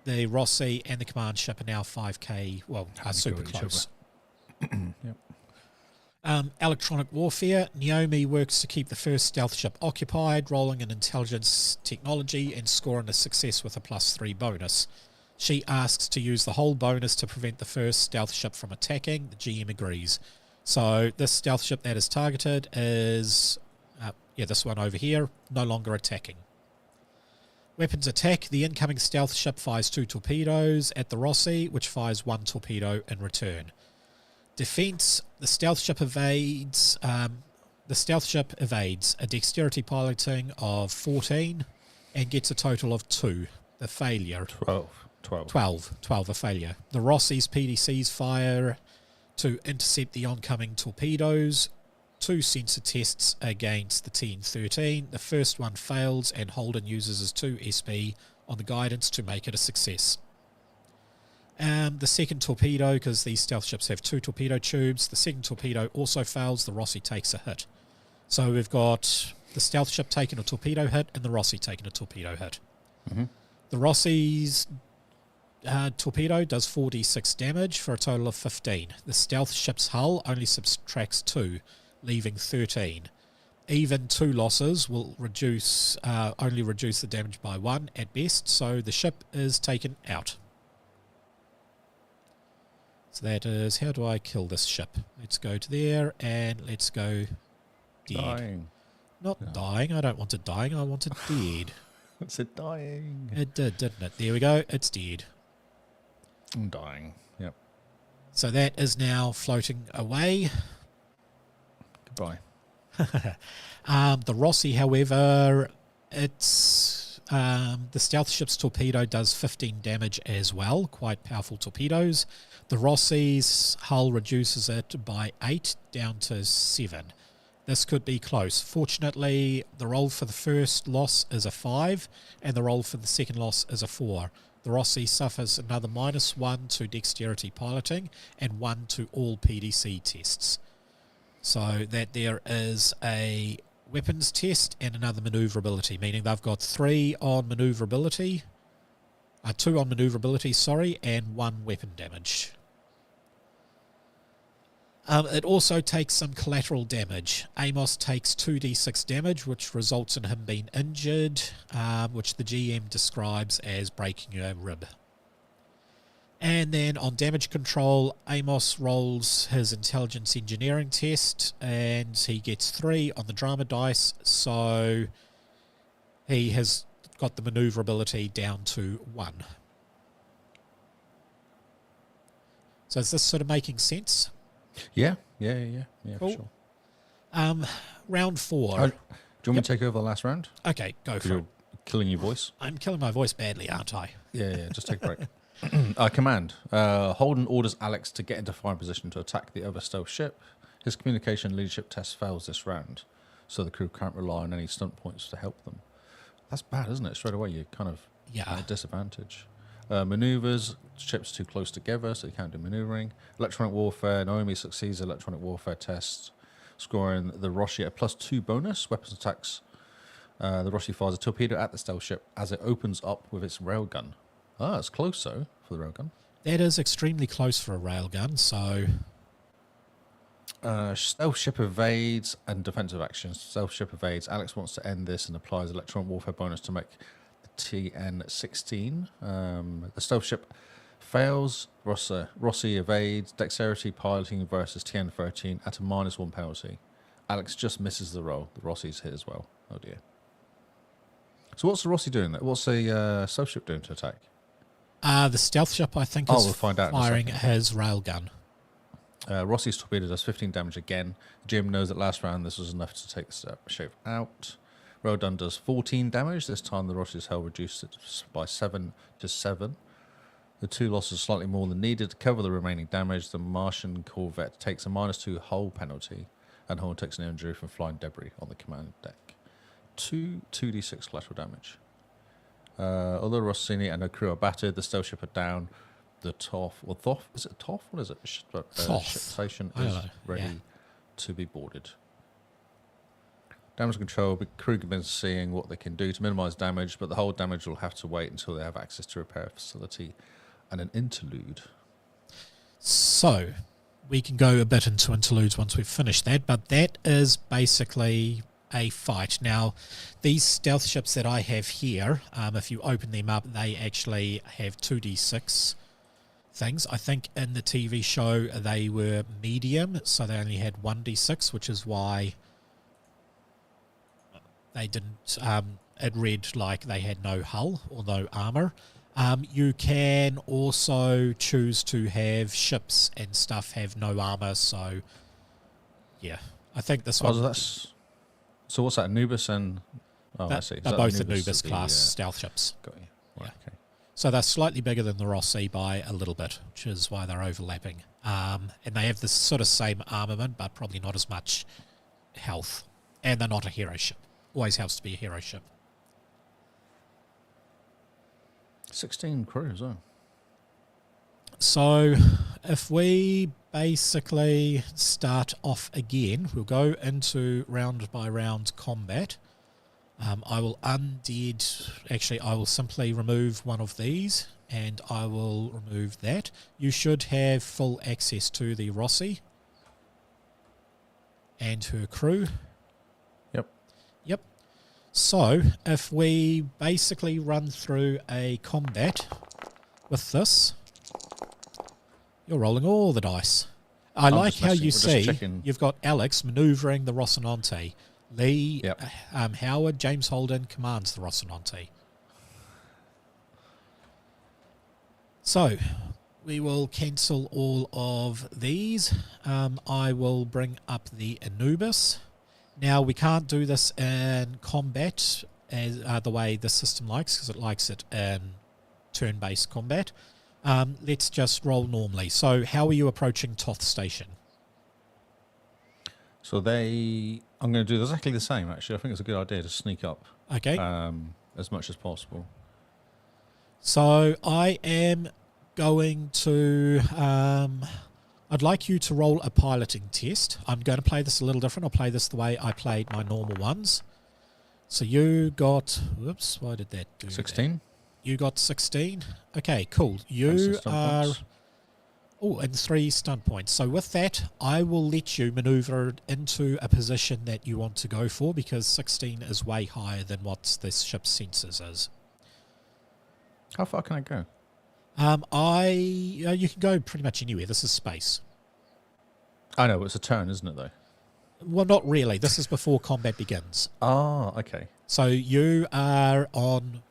The Rossi and the command ship are now 5k, are super close. Yep. Electronic warfare. Naomi works to keep the first stealth ship occupied, rolling an intelligence technology and scoring a success with a +3 bonus. She asks to use the whole bonus to prevent the first stealth ship from attacking. The GM agrees. So this stealth ship that is targeted is, this one over here, no longer attacking. Weapons attack. The incoming stealth ship fires 2 torpedoes at the Rossi, which fires 1 torpedo in return. Defense. The stealth ship evades. A dexterity piloting of 14 and gets a total of 2. The failure. 12 a failure. The Rossi's PDCs fire to intercept the oncoming torpedoes. 2 sensor tests against the TN-13. The first one fails and Holden uses his 2 SP on the guidance to make it a success. The second torpedo, because these stealth ships have 2 torpedo tubes, the second torpedo also fails. The Rossi takes a hit. So we've got the stealth ship taking a torpedo hit and the Rossi taking a torpedo hit. Mm-hmm. The Rossi's torpedo does 4d6 damage for a total of 15. The stealth ship's hull only subtracts 2, leaving 13. Even 2 losses will only reduce the damage by 1 at best, so the ship is taken out. So that is, how do I kill this ship? Let's go to there and let's go dead. Dying. Not dying, I don't want it dying, I want it dead. It's it dying. It did, didn't it? There we go, it's dead. I'm dying. Yep. So that is now floating away. Goodbye. The Rossi, however, it's the stealth ship's torpedo does 15 damage as well. Quite powerful torpedoes. The Rossi's hull reduces it by 8 down to 7. This could be close. Fortunately, the roll for the first loss is a 5, and the roll for the second loss is a 4. The Rossi suffers another -1 to dexterity piloting and 1 to all PDC tests. So that there is a weapons test and another maneuverability, meaning they've got 3 on maneuverability, 2 on maneuverability, sorry, and 1 weapon damage. It also takes some collateral damage. Amos takes 2d6 damage, which results in him being injured, which the GM describes as breaking a rib. And then on damage control, Amos rolls his intelligence engineering test, and he gets 3 on the drama dice, so he has got the maneuverability down to 1. So is this sort of making sense? Yeah, Cool. for sure. Round 4. Do you want me to take over the last round? Okay, go for You're it. killing your voice. I'm killing my voice badly, aren't I? Yeah, just take a break. Command. Holden orders Alex to get into firing position to attack the other stealth ship. His communication leadership test fails this round, so the crew can't rely on any stunt points to help them. That's bad, isn't it? Straight away, you're kind of at a disadvantage. Maneuvers, ships too close together, so you can't do maneuvering. Electronic warfare, Naomi succeeds electronic warfare test, scoring the Rossi a +2 bonus. Weapons attacks. The Rossi fires a torpedo at the stealth ship as it opens up with its railgun. It's close, though, for the railgun. That is extremely close for a railgun, so... Stealth ship evades and defensive actions. Stealth ship evades. Alex wants to end this and applies electronic warfare bonus to make the TN-16. The stealth ship fails. Rossi evades. Dexterity piloting versus TN-13 at a -1 penalty. Alex just misses the roll. The Rossi's hit as well. Oh dear. So what's the Rossi doing? What's the stealth ship doing to attack? The stealth ship, I think, is we'll find out in a firing second. his railgun. Rossi's torpedo does 15 damage again. Jim knows that last round this was enough to take the ship out. Railgun does 14 damage. This time the Rossi's hull reduced it by 7 to 7. The 2 losses slightly more than needed to cover the remaining damage. The Martian corvette takes a -2 hull penalty, and Horn takes an injury from flying debris on the command deck. 2d6 collateral damage. Although Rossini and her crew are battered, the stealth ship are down. The Toff, or Thoth, is it Toff? What is it? Thoth. Ship station I don't is know. ready to be boarded. Damage control, the crew begins seeing what they can do to minimise damage, but the whole damage will have to wait until they have access to repair facility and an interlude. So, we can go a bit into interludes once we've finished that, but that is basically a fight. Now, these stealth ships that I have here, if you open them up, they actually have 2d6 things. I think in the TV show they were medium, so they only had 1d6, which is why they didn't it read like they had no hull or no armor. You can also choose to have ships and stuff have no armor. So, yeah, I think this one. So what's that? Anubis and I see. They're both Anubis class stealth ships. Got you. Right, Yeah. okay. So they're slightly bigger than the Rossi by a little bit, which is why they're overlapping. And they have this sort of same armament, but probably not as much health. And they're not a hero ship. Always helps to be a hero ship. 16 crews, oh. So if we basically start off again, we'll go into round by round combat. I will I will simply remove one of these and I will remove that. You should have full access to the Rossi and her crew. Yep. So if we basically run through a combat with this, you're rolling all the dice. I like how you see you've got Alex manoeuvring the Rocinante. Lee, Howard, James Holden commands the Rocinante. So we will cancel all of these. I will bring up the Anubis. Now we can't do this in combat as the way the system likes, because it likes it in turn-based combat. Let's just roll normally. So how are you approaching Toth Station? So I'm going to do exactly the same, actually. I think it's a good idea to sneak up as much as possible. So I am going to... I'd like you to roll a piloting test. I'm going to play this a little different. I'll play this the way I played my normal ones. So you got... Whoops, why did that do 16. That? You got 16. Okay, cool. You are... Points. Oh, and 3 stun points. So with that, I will let you maneuver into a position that you want to go for, because 16 is way higher than what this ship's sensors is. How far can I go? You can go pretty much anywhere. This is space. I know, it's a turn, isn't it, though? Well, not really. This is before combat begins. Ah, okay. So you are on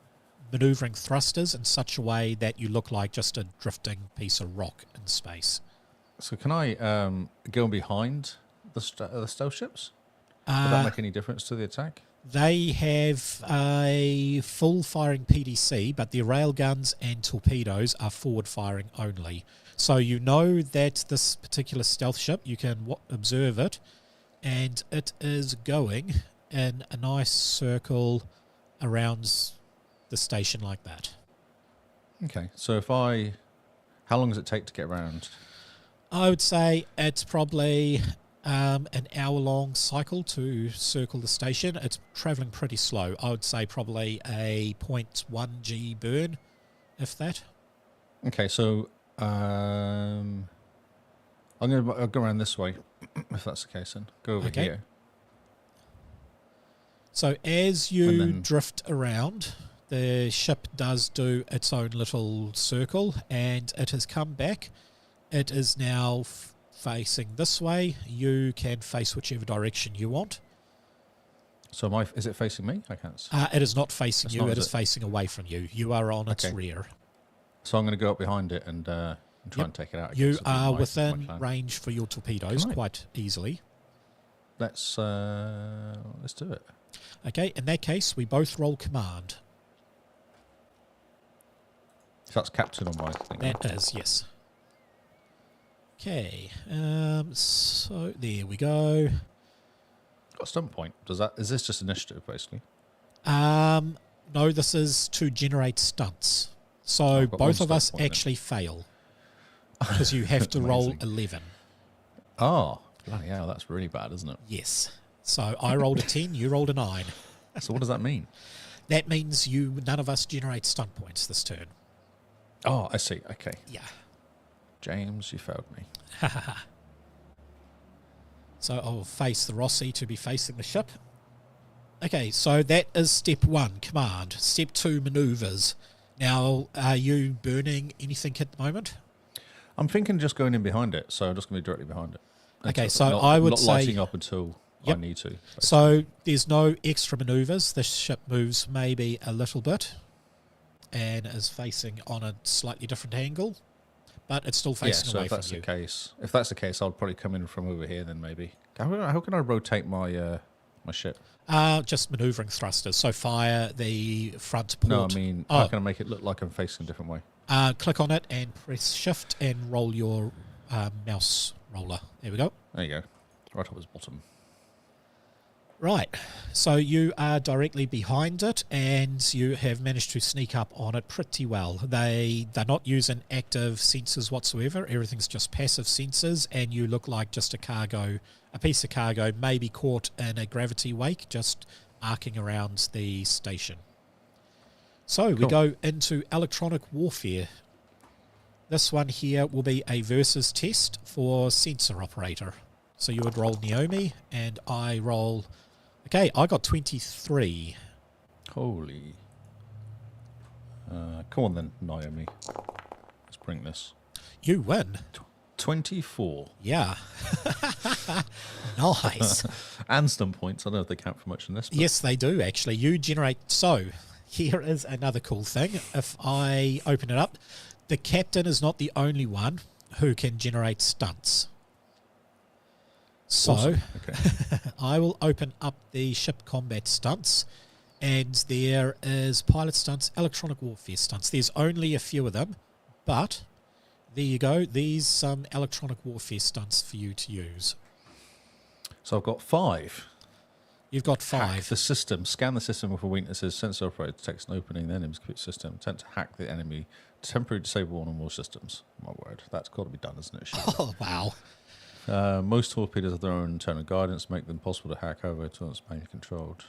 maneuvering thrusters in such a way that you look like just a drifting piece of rock in space. So can I go behind the stealth ships? Would that make any difference to the attack? They have a full-firing PDC, but their railguns and torpedoes are forward-firing only. So you know that this particular stealth ship, you can observe it, and it is going in a nice circle around the station like that. Okay, so how long does it take to get around? I would say it's probably an hour-long cycle to circle the station. It's travelling pretty slow. I would say probably a 0.1 G burn, if that. Okay, so I'm going to go around this way, if that's the case, then. Go over here. So as you drift around, the ship does do its own little circle, and it has come back. It is now facing this way. You can face whichever direction you want. So is it facing me? I can't. It is not facing you. It is facing away from you. You are on its rear. So I'm going to go up behind it and try and take it out. You are within range for your torpedoes quite easily. Let's do it. Okay, in that case, we both roll command. So that's captain on my thing. That is, yes. Okay, so there we go. Got a stun point. Is this just initiative, basically? No, this is to generate stunts. So both of us actually fail. Because you have to roll 11. Oh, bloody hell, that's really bad, isn't it? Yes. So I rolled a 10, you rolled a 9. So what does that mean? That means none of us generate stunt points this turn. Oh, I see. Okay. Yeah. James, you failed me. So I'll face the Rossi to be facing the ship. Okay, so that is step 1, command. Step 2, manoeuvres. Now, are you burning anything at the moment? I'm thinking just going in behind it, so I'm just going to be directly behind it. Okay, so I would not say... lighting up until Yep. I need to. Basically. So there's no extra manoeuvres. The ship moves maybe a little bit and is facing on a slightly different angle, but it's still facing away from you. If that's the case, I'll probably come in from over here then maybe. How can I rotate my my ship? Just manoeuvring thrusters. So fire the front port. No, I mean, how can I make it look like I'm facing a different way? Click on it and press shift and roll your mouse roller. There we go. There you go. Right up his bottom. Right, so you are directly behind it and you have managed to sneak up on it pretty well. They're not using active sensors whatsoever. Everything's just passive sensors, and you look like just a piece of cargo, maybe caught in a gravity wake, just arcing around the station. So we go into electronic warfare. This one here will be a versus test for sensor operator. So you would roll Naomi, and I roll... Okay, I got 23. Holy. Come on then, Naomi. Let's bring this. You win. 24. Yeah. Nice. And some points. I don't know if they count for much in this. But Yes, they do, actually. You generate... So, here is another cool thing. If I open it up, the captain is not the only one who can generate stunts. So, awesome. Okay. I will open up the ship combat stunts, and there is pilot stunts, electronic warfare stunts. There's only a few of them, but there you go. These some electronic warfare stunts for you to use. So I've got 5. You've got 5. Hack the system. Scan the system for weaknesses. Sensor operator detects an opening in the enemy's computer system. Attempt to hack the enemy. Temporarily disable one or more systems. My word. That's got to be done, isn't it? Oh, wow. Most torpedoes have their own internal guidance, make them possible to hack over until it's manually controlled.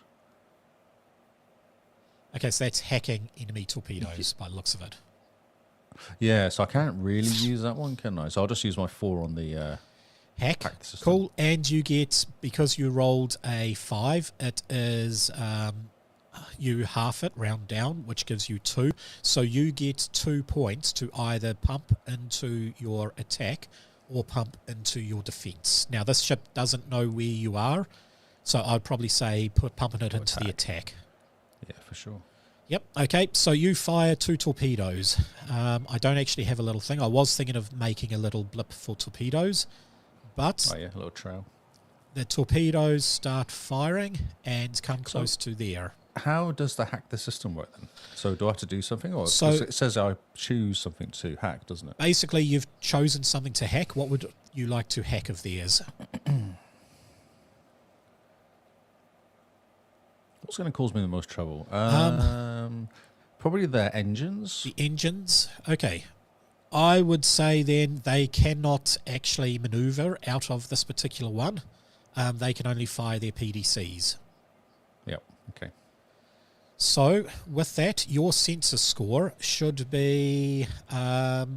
Okay, so that's hacking enemy torpedoes by the looks of it. Yeah, so I can't really use that one, can I? So I'll just use my 4 on the hack the system. Cool. And you get, because you rolled a 5, it is you half it, round down, which gives you 2. So you get 2 points to either pump into your attack or pump into your defense. Now, this ship doesn't know where you are, so I'd probably say pumping it into the attack. Yeah, for sure. Yep. Okay, so you fire 2 torpedoes. I don't actually have a little thing. I was thinking of making a little blip for torpedoes, but Oh yeah, a little trail. the torpedoes start firing and come close to there. How does the hack the system work then? So do I have to do something, or So- it says I choose something to hack, doesn't it? Basically, you've chosen something to hack. What would you like to hack of theirs? What's going to cause me the most trouble? Probably their engines. The engines? Okay. I would say then they cannot actually maneuver out of this particular one. They can only fire their PDCs. Yep. Okay. So, with that, your sensor score should be... what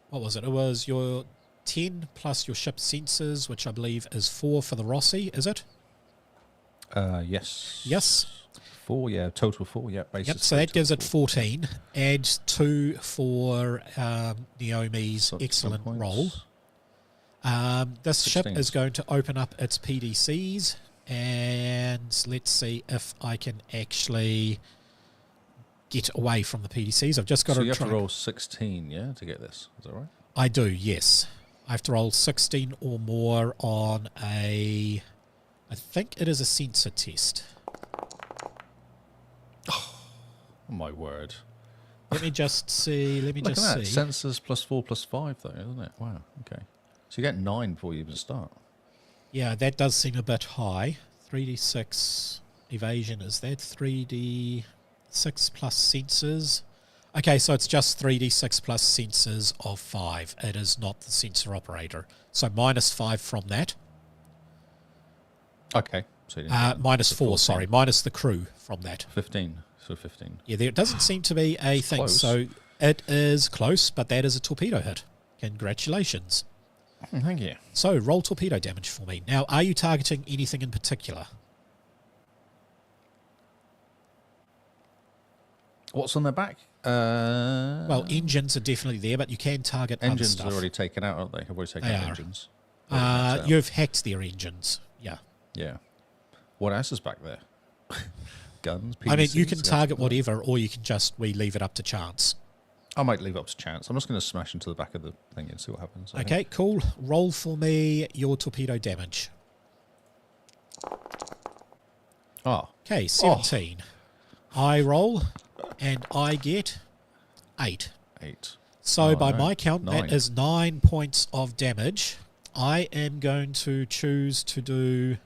was it? It was your 10 plus your ship sensors, which I believe is 4 for the Rossi, is it? Yes. Yes. 4, yeah. Total 4, yeah. Yep, so that gives it 14. Add 2 for Naomi's So excellent 10 points. roll. This 16. ship is going to open up its PDCs, and let's see if I can actually get away from the PDCs. I've just got So to you have try. to roll 16, yeah, to get this. Is that right? I do, yes. I have to roll 16 or more on a... I think it is a sensor test. Oh, my word. Let me just see. Let me Look just at that. see. Sensors plus 4 plus 5, though, isn't it? Wow. Okay. So you get 9 before you even start. Yeah, that does seem a bit high. 3d6 evasion, is that 3d6 plus sensors? Okay, so it's just 3d6 plus sensors of 5. It is not the sensor operator. So minus 5 from that. Okay. So you didn't get Minus the 4, 14. sorry. Minus the crew from that. 15. So 15. Yeah, there doesn't seem to be a thing. close. So it is close, but that is a torpedo hit. Congratulations. Thank you. So roll torpedo damage for me. Now, are you targeting anything in particular? What's on their back? Well, engines are definitely there, but you can target engines other are stuff. already taken out, aren't they? I've already taken They out are. engines. You've hacked their engines. Yeah. What else is back there? Guns, PDCs? I mean, you can target Yeah. whatever, or you can we leave it up to chance. I might leave it up to chance. I'm just going to smash into the back of the thing and see what happens. I Okay, think. cool. Roll for me your torpedo damage. Oh. Okay, 17. I roll, and I get 8. 8. So Oh, by no. my count, 9. that is 9 points of damage. I am going to choose to do...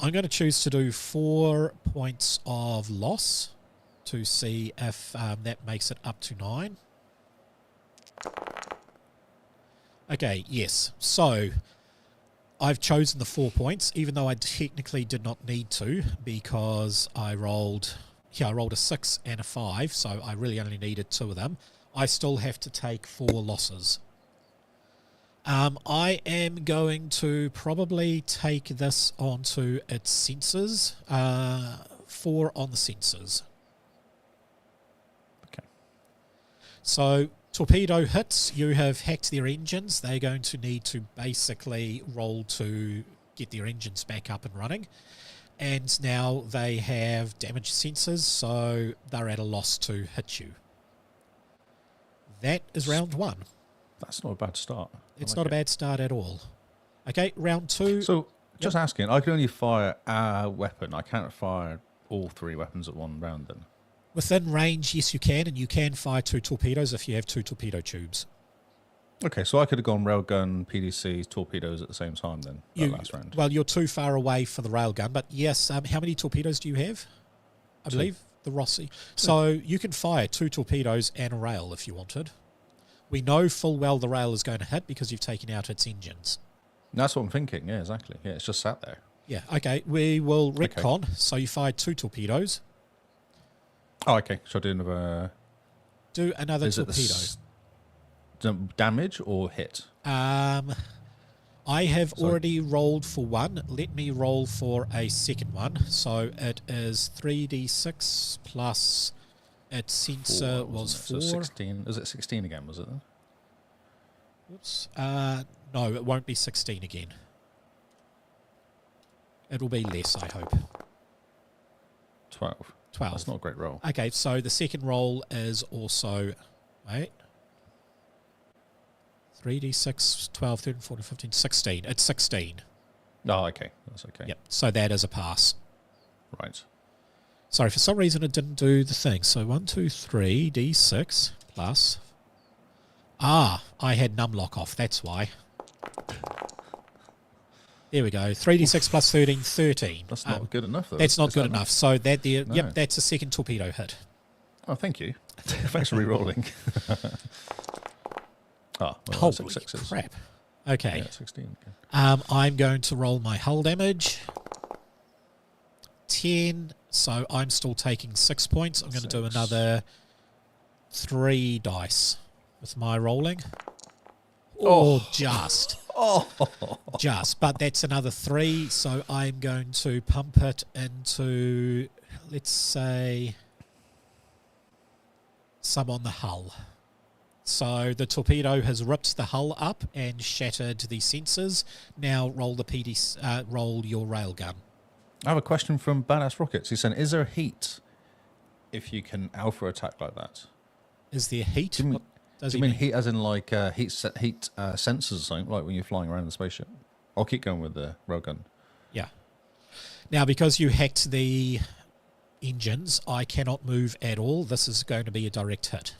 I'm going to choose to do 4 points of loss to see if that makes it up to 9. Okay, yes. So I've chosen the 4 points, even though I technically did not need to, because I rolled a 6 and a 5, so I really only needed 2 of them. I still have to take 4 losses. I am going to probably take this onto its sensors. 4 on the sensors. Okay. So torpedo hits, you have hacked their engines. They're going to need to basically roll to get their engines back up and running. And now they have damaged sensors, so they're at a loss to hit you. That is round 1. That's not a bad start. It's not a bad start at all. Okay, round 2. So, just asking, I can only fire a weapon. I can't fire all 3 weapons at one round then? Within range, yes you can, and you can fire 2 torpedoes if you have 2 torpedo tubes. Okay, so I could have gone railgun, PDCs, torpedoes at the same time then, that last round. Well, you're too far away for the railgun, but yes, how many torpedoes do you have? I 2. believe the Rossi. So you can fire 2 torpedoes and a rail if you wanted. We know full well the rail is going to hit because you've taken out its engines. That's what I'm thinking, yeah, exactly. Yeah, it's just sat there. Yeah, okay, we will retcon. Okay. So you fired 2 torpedoes. Oh, okay. Shall I do another... Do another torpedo. Damage or hit? I have already rolled for 1. Let me roll for a second one. So it is 3d6 plus its sensor 4, was 4. So 16. Is it 16 again, was it then? Oops. No, it won't be 16 again. It'll be less, I hope. 12. 12. That's not a great roll. Okay, so the second roll is also... Wait. 3d6, 12, 13, 14, 15, 16. It's 16. Oh, okay. That's okay. Yep, so that is a pass. Right. Sorry, for some reason it didn't do the thing. So 1, 2, 3, d6 plus... I had numlock off, that's why. There we go. 3d6 plus 13, 13. That's not good enough, though. That's not good enough. So that there, No. Yep, that's a second torpedo hit. Oh, thank you. Thanks for re-rolling. Well, Holy 6 sixes. crap. Okay. Yeah, 16. Okay. I'm going to roll my hull damage. 10. So I'm still taking 6 points. I'm going to do 6. another 3 dice with my rolling. Oh. Just. Oh. Just. But that's another 3. So I'm going to pump it into, let's say, some on the hull. So the torpedo has ripped the hull up and shattered the sensors. Now roll the roll your railgun. I have a question from Badass Rockets. He's saying, is there heat if you can alpha attack like that? Is there heat? Do you mean, What does do he you mean mean? heat as in like heat sensors or something, like when you're flying around in the spaceship? I'll keep going with the railgun. Yeah. Now, because you hacked the engines, I cannot move at all. This is going to be a direct hit.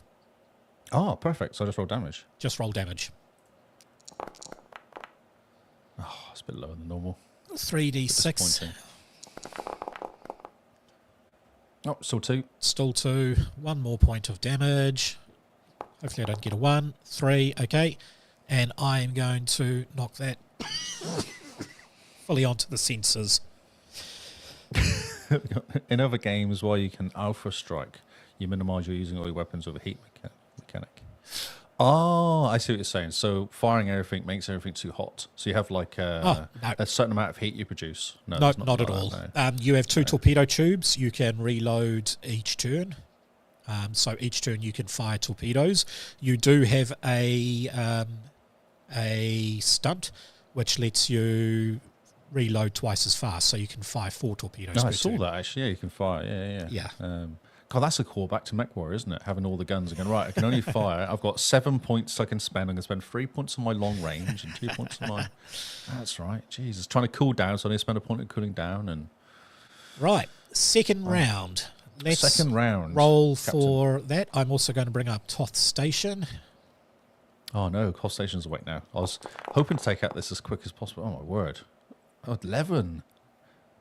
Oh, perfect. So I just roll damage. Just roll damage. Oh, it's a bit lower than normal. 3d6. Disappointing. Oh, still 2. Still 2. 1 more point of damage. Hopefully I don't get a 1. 3. Okay. And I am going to knock that fully onto the sensors. In other games, while you can alpha strike, you minimise your using all your weapons with a heat mechanic. Oh, I see what you're saying. So firing everything makes everything too hot. So you have like No. a certain amount of heat you produce. No, No, there's not at like all. that, no. You have 2 torpedo tubes. You can reload each turn. So each turn you can fire torpedoes. You do have a stunt which lets you reload twice as fast, so you can fire 4 torpedoes. No, I per saw turn. that actually. Yeah, you can fire. Yeah. God, that's a callback to MechWarrior, isn't it? Having all the guns again. Right, I can only fire. I've got 7 points I can spend. I'm going to spend 3 points on my long range and 2 points on my. That's right. Jesus, trying to cool down, so I need to spend a point on cooling down. And Right, second round. Let's second round. roll Captain. for that. I'm also going to bring up Toth Station. Oh no, Cost Station's awake now. I was hoping to take out this as quick as possible. Oh my word. Oh, 11.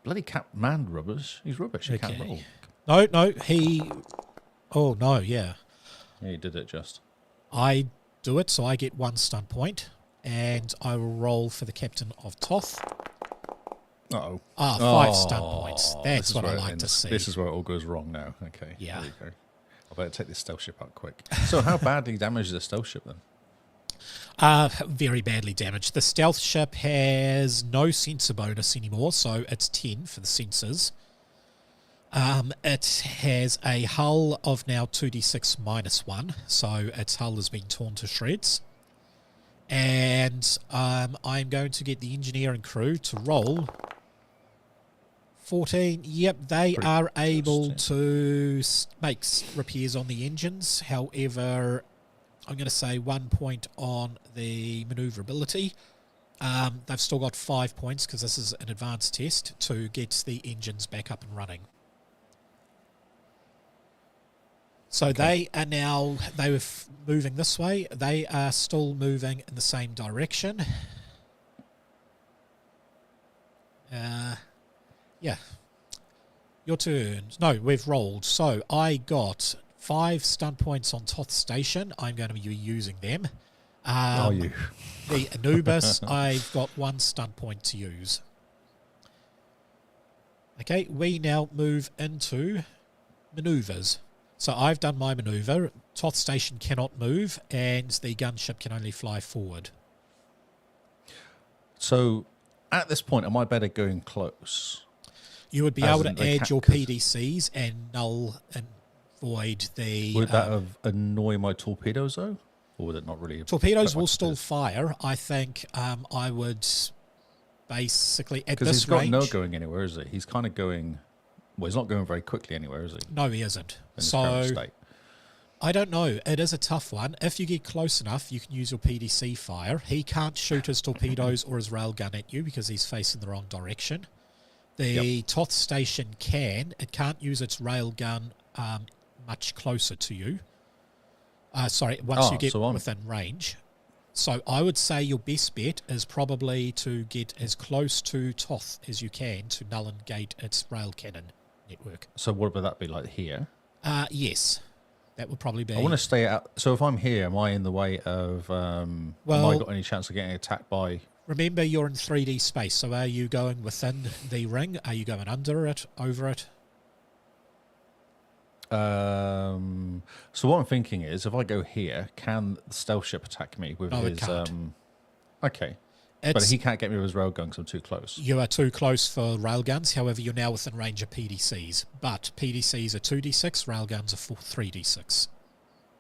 Bloody man rubbish. He's rubbish. He can't roll. No, he... Oh, no, yeah. Yeah, he did it just. I do it, so I get 1 stun point, and I will roll for the captain of Toth. Uh-oh. 5 stun points. That's what I like ends. to see. This is where it all goes wrong now. Okay. Yeah. There you go. I better take this stealth ship out quick. So how badly damaged is the stealth ship then? Very badly damaged. The stealth ship has no sensor bonus anymore, so it's 10 for the sensors. It has a hull of now 2d6 minus 1, so its hull has been torn to shreds. And I'm going to get the engineer and crew to roll 14. Yep, they are able to make repairs on the engines. However, I'm going to say 1 point on the manoeuvrability. They've still got 5 points because this is an advanced test to get the engines back up and running. So they are now, they were moving this way. They are still moving in the same direction. Yeah. Your turn. No, we've rolled. So I got 5 stun points on Toth Station. I'm going to be using them. Are you? The Anubis, I've got 1 stun point to use. Okay, we now move into manoeuvres. So I've done my manoeuvre. Toth Station cannot move, and the gunship can only fly forward. So at this point, am I better going close? You would be able to add your PDCs and null and void the... Would that annoy my torpedoes, though? Or would it not really... Torpedoes will still fire. I think I would basically, at this range... Because he's got no going anywhere, is he? He's kind of going... Well, he's not going very quickly anywhere, is he? No, he isn't. In his current state. I don't know. It is a tough one. If you get close enough, you can use your PDC fire. He can't shoot his torpedoes or his railgun at you because he's facing the wrong direction. The Toth Station can. It can't use its railgun much closer to you. Once you get within range. So I would say your best bet is probably to get as close to Toth as you can to null and gate its rail cannon network. So what would that be like here? Yes. That would probably be... I want to stay out... So if I'm here, am I in the way of... have I got any chance of getting attacked by... Remember, you're in 3D space, so are you going within the ring? Are you going under it, over it? So what I'm thinking is, if I go here, can the stealth ship attack me with his... it can't. Okay. But he can't get me with his railgun because I'm too close. You are too close for railguns. However, you're now within range of PDCs. But PDCs are 2d6, railguns are 3d6.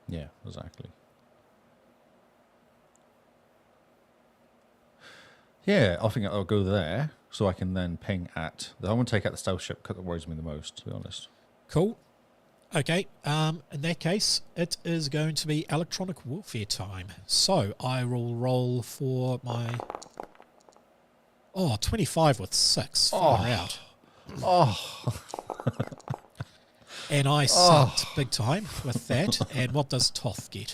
Yeah, exactly. Yeah, I think I'll go there so I can then ping at... I want to take out the stealth ship because it worries me the most, to be honest. Cool. Okay, in that case, it is going to be electronic warfare time. So I will roll for my... 25 with 6. Far out. And I sucked big time with that. And what does Toth get?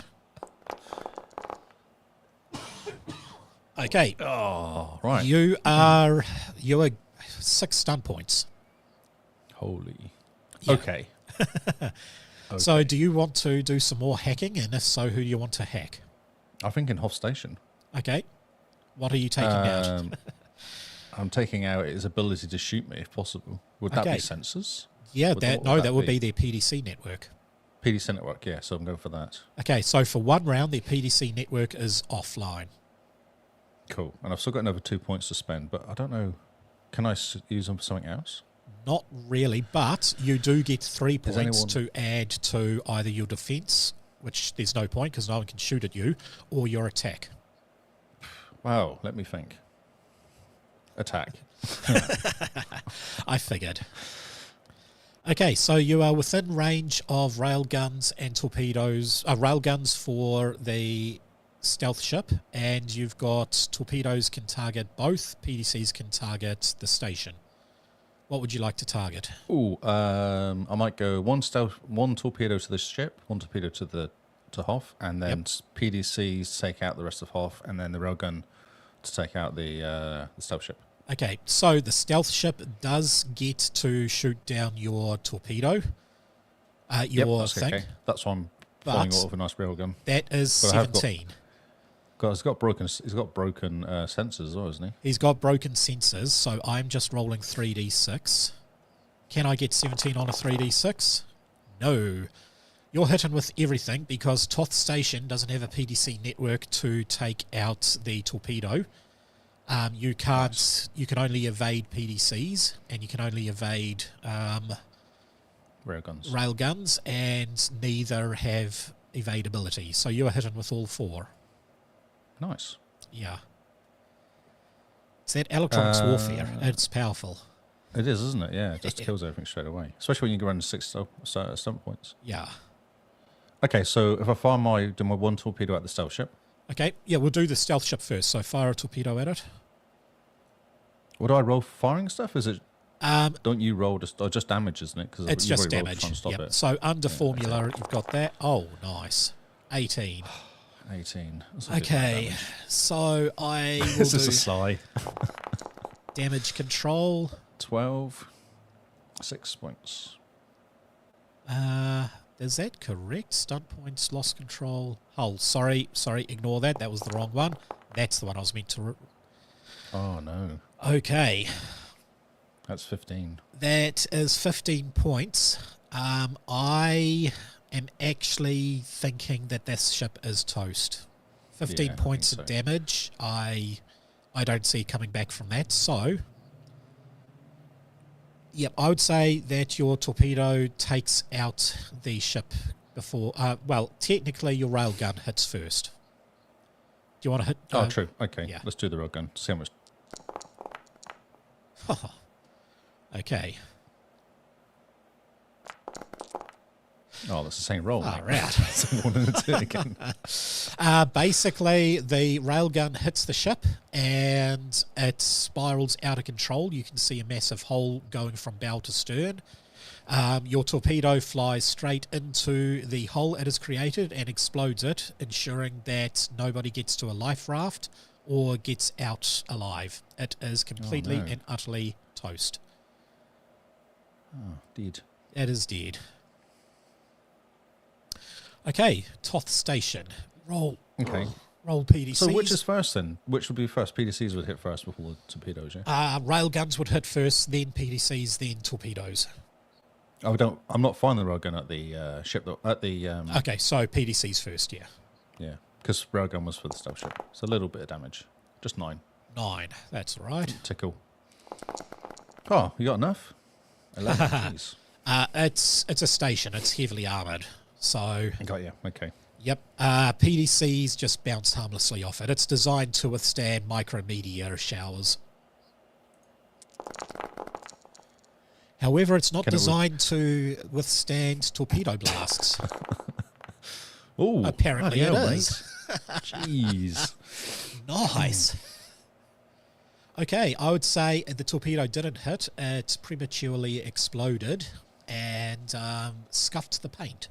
Okay. Oh, right. You are 6 stun points. Holy. Yeah. Okay. So do you want to do some more hacking? And if so, who do you want to hack? I think in Hoth Station. Okay. What are you taking out? I'm taking out his ability to shoot me if possible. Would that be sensors? Yeah, that would be their PDC network. PDC network, yeah, so I'm going for that. Okay, so for 1 round, their PDC network is offline. Cool. And I've still got another 2 points to spend, but I don't know. Can I use them for something else? Not really, but you do get 3 points to add to either your defense, which there's no point because no one can shoot at you, or your attack. Wow, let me think. attack. I figured. Okay, so you are within range of railguns and torpedoes. Railguns for the stealth ship, and you've got torpedoes can target both. PDCs can target the station. What would you like to target? Ooh, I might go one torpedo to the ship, one torpedo to Hoth, and then PDCs take out the rest of Hoth, and then the railgun to take out the stealth ship. Okay, so the stealth ship does get to shoot down your torpedo, That's thing. okay. That's why I'm flying out of a nice railgun. That is 17. He's got broken sensors as well, isn't he? He's got broken sensors, so I'm just rolling 3d6. Can I get 17 on a 3d6? No. You're hitting with everything because Toth Station doesn't have a PDC network to take out the torpedo. You can't. Nice. You can only evade PDCs, and you can only evade railguns, and neither have evadability. So you're hitting with all four. Nice. Yeah. It's that electronics warfare. It's powerful. It is, isn't it? Yeah, it just kills everything straight away. Especially when you go around 6 stump points. Yeah. Okay, so if I fire do my one torpedo at the stealth ship. Okay, yeah, we'll do the stealth ship first. So fire a torpedo at it. What do I roll for firing stuff? Is it? Don't you roll just damage, isn't it? Because It's just damage. Trying to stop it. So under formula, you've got that. Oh, nice. 18. 18. Okay, so I will This do is a sigh. damage control. 12. 6 points. Is that correct? Stunt points, lost control. Oh, sorry, ignore that. That was the wrong one. That's the one I was meant to... Oh, no. Okay. That's 15. That is 15 points. I am actually thinking that this ship is toast. 15 Yeah, points I of think so. damage. I don't see coming back from that. So, yep, I would say that your torpedo takes out the ship before... well, technically your railgun hits first. Do you want to hit... Oh, true. Okay, yeah. let's do the railgun. See how much... Okay. Oh, that's the same roll. All mate. right. So I wanted to do it again. Basically, the railgun hits the ship and it spirals out of control. You can see a massive hole going from bow to stern. Your torpedo flies straight into the hole it has created and explodes it, ensuring that nobody gets to a life raft or gets out alive. It is completely no. and utterly toast. Oh, deed. It is dead. Okay, Toth Station. Roll. Okay. Roll PDCs. So which is first then? Which would be first? PDCs would hit first before the torpedoes, yeah? Railguns would hit first, then PDCs, then torpedoes. I'm not firing the railgun at the ship though. At the Okay, so PDCs first, yeah. yeah, because railgun was for the stealth ship. It's a little bit of damage, just 9. 9, that's all right. Tickle. Oh, you got enough? 11. Jeez. It's a station. It's heavily armoured. So, Got you. Okay. yep. PDCs just bounce harmlessly off it. It's designed to withstand micrometeor showers. However, it's not designed to withstand torpedo blasts. Oh, Apparently it is. Jeez. Nice. Okay, I would say the torpedo didn't hit. It prematurely exploded and scuffed the paint.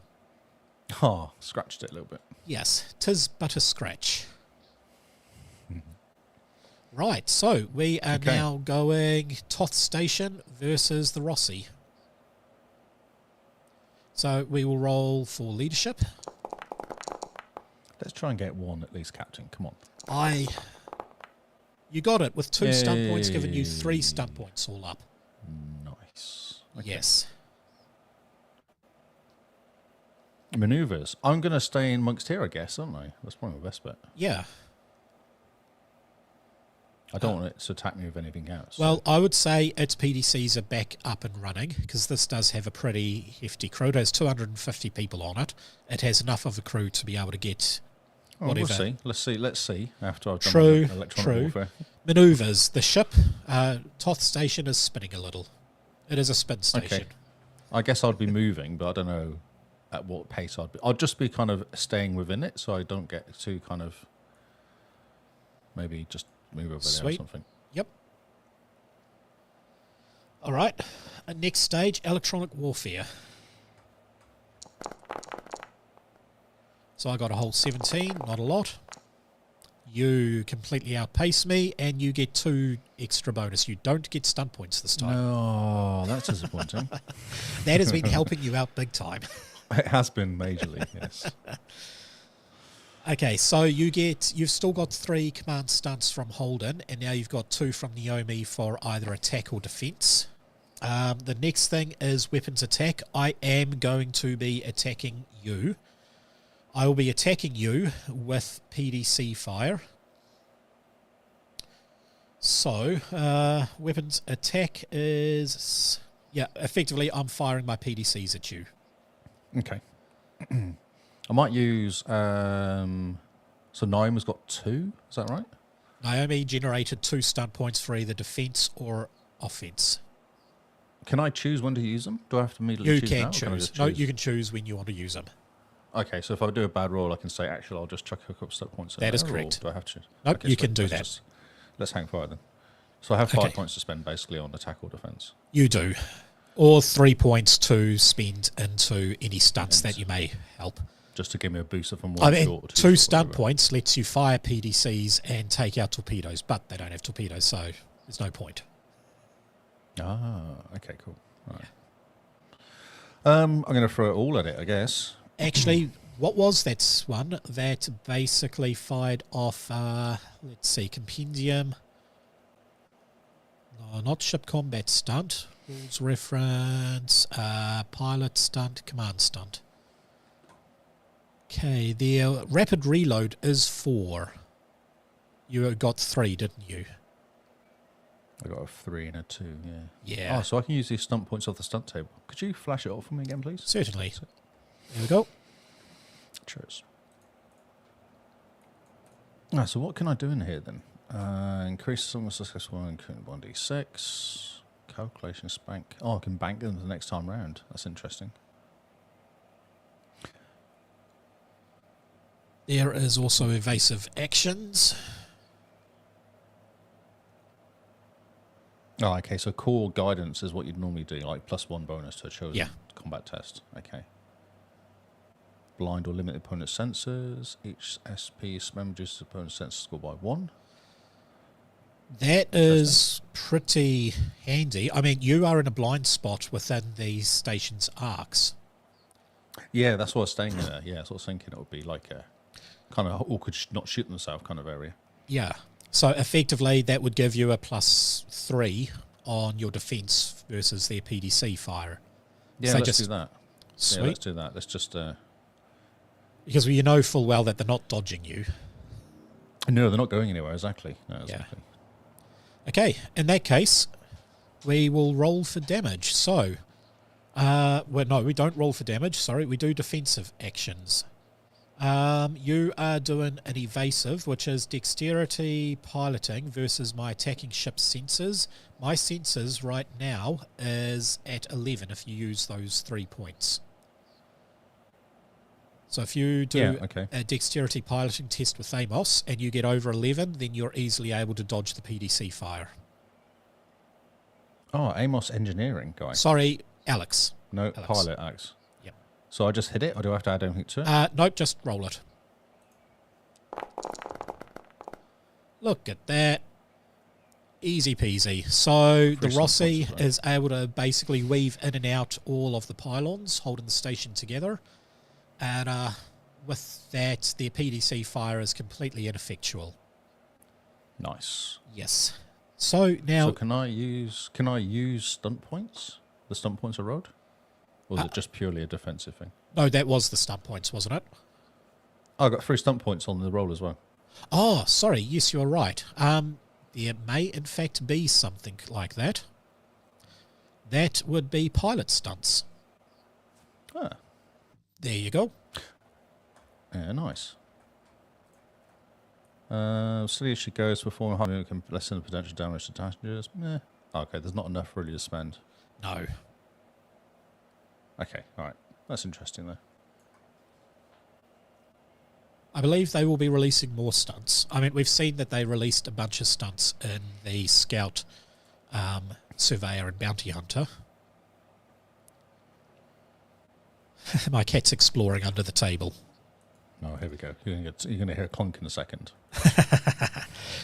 Oh, scratched it a little bit. Yes, 'tis but a scratch. Right, so we are now going Toth Station versus the Rossi. So we will roll for leadership. Let's try and get one at least, Captain. Come on. You got it, with 2 stunt points, giving you 3 Yay. stunt points all up. Nice. Okay. Yes. Maneuvers. I'm going to stay in amongst here, I guess, aren't I? That's probably my best bet. Yeah. I don't want it to attack me with anything else. Well, I would say its PDCs are back up and running, because this does have a pretty hefty crew. It has 250 people on it. It has enough of a crew to be able to get Oh, whatever. we'll see. Let's see after I've done True, my electronic true. warfare. Maneuvers. The ship, Toth station is spinning a little. It is a spin station. Okay. I guess I'd be moving, but I don't know at what pace I'd be. I'd just be kind of staying within it, so I don't get too kind of maybe just move over there or Sweet. something. Yep. All right. Next stage, electronic warfare. So I got a whole 17, not a lot. You completely outpace me, and you get 2 extra bonus. You don't get stunt points this time. No, that's disappointing. That has been helping you out big time. It has been majorly, yes. Okay, so you've still got 3 command stunts from Holden, and now you've got 2 from Naomi for either attack or defense. The next thing is weapons attack. I am going to be attacking you. I will be attacking you with PDC fire. So, weapons attack is... Yeah, effectively I'm firing my PDCs at you. Okay. I might use... so Naomi's got 2, is that right? Naomi generated 2 stunt points for either defense or offense. Can I choose when to use them? Do I have to immediately You choose can now, or I choose. just No, choose? you can choose when you want to use them. Okay, so if I do a bad roll, I can say, actually, I'll just chuck a couple of stunt points in That is there, or correct. do I have to? Nope, Okay, you so can do let's that. let's hang fire then. So I have 5 Okay. points to spend, basically, on attack or defense. You do. Or 3 points to spend into any stunts that you may help. Just to give me a booster from I one mean, short. 2 stunt points lets you fire PDCs and take out torpedoes, but they don't have torpedoes, so there's no point. Ah, okay, cool. All right. I'm going to throw it all at it, I guess. Actually, what was that one that basically fired off, let's see, compendium, no, not ship combat stunt, rules reference, pilot stunt, command stunt. Okay, the rapid reload is 4. You got 3, didn't you? I got a 3 and a 2, yeah. Yeah. Oh, so I can use these stunt points off the stunt table. Could you flash it off for me again, please? Certainly. There we go. Cheers. Ah, so what can I do in here then? Increase some of successful including 1d6. Calculation spank. Oh, I can bank them the next time round. That's interesting. There is also evasive actions. Oh, okay. So core guidance is what you'd normally do, like +1 bonus to a chosen combat test. Okay. Blind or limit opponent sensors. Each SP spam reduces opponent's sensor score by 1. That is pretty handy. I mean, you are in a blind spot within the station's arcs. Yeah, that's what I was saying there. Yeah, that's what I was thinking. It would be like a kind of awkward not shoot themselves kind of area. Yeah. So effectively, that would give you a +3 on your defense versus their PDC fire. Yeah, So let's just- do that. Sweet. Yeah, let's do that. Let's just... Because you know full well that they're not dodging you. No, they're not going anywhere, exactly. No, Yeah. exactly. Okay, in that case, we will roll for damage. So, well, no, we don't roll for damage. Sorry, we do defensive actions. You are doing an evasive, which is dexterity piloting versus my attacking ship sensors. My sensors right now is at 11 if you use those 3 points. So if you do a dexterity piloting test with Amos and you get over 11, then you're easily able to dodge the PDC fire. Oh, Amos engineering guy. Sorry, Alex. No, Alex. pilot Alex. Yep. So I just hit it, or do I have to add anything to it? Nope, just roll it. Look at that. Easy peasy. So the Three Rossi stunt points, right. is able to basically weave in and out all of the pylons, holding the station together. And with that, their PDC fire is completely ineffectual. Nice. Yes. So now... So can I use stunt points? The stunt points are rolled? Or is it just purely a defensive thing? No, that was the stunt points, wasn't it? Oh, I got 3 stunt points on the roll as well. Oh, sorry. Yes, you're right. There may, in fact, be something like that. That would be pilot stunts. Ah, There you go. yeah, nice. City as she goes, perform harming can lessen the potential damage to passengers. Okay, there's not enough really to spend. No. Okay, alright. That's interesting though. I believe they will be releasing more stunts. I mean, we've seen that they released a bunch of stunts in the Scout, Surveyor and Bounty Hunter. My cat's exploring under the table. Oh, here we go. You're going to hear a clunk in a second.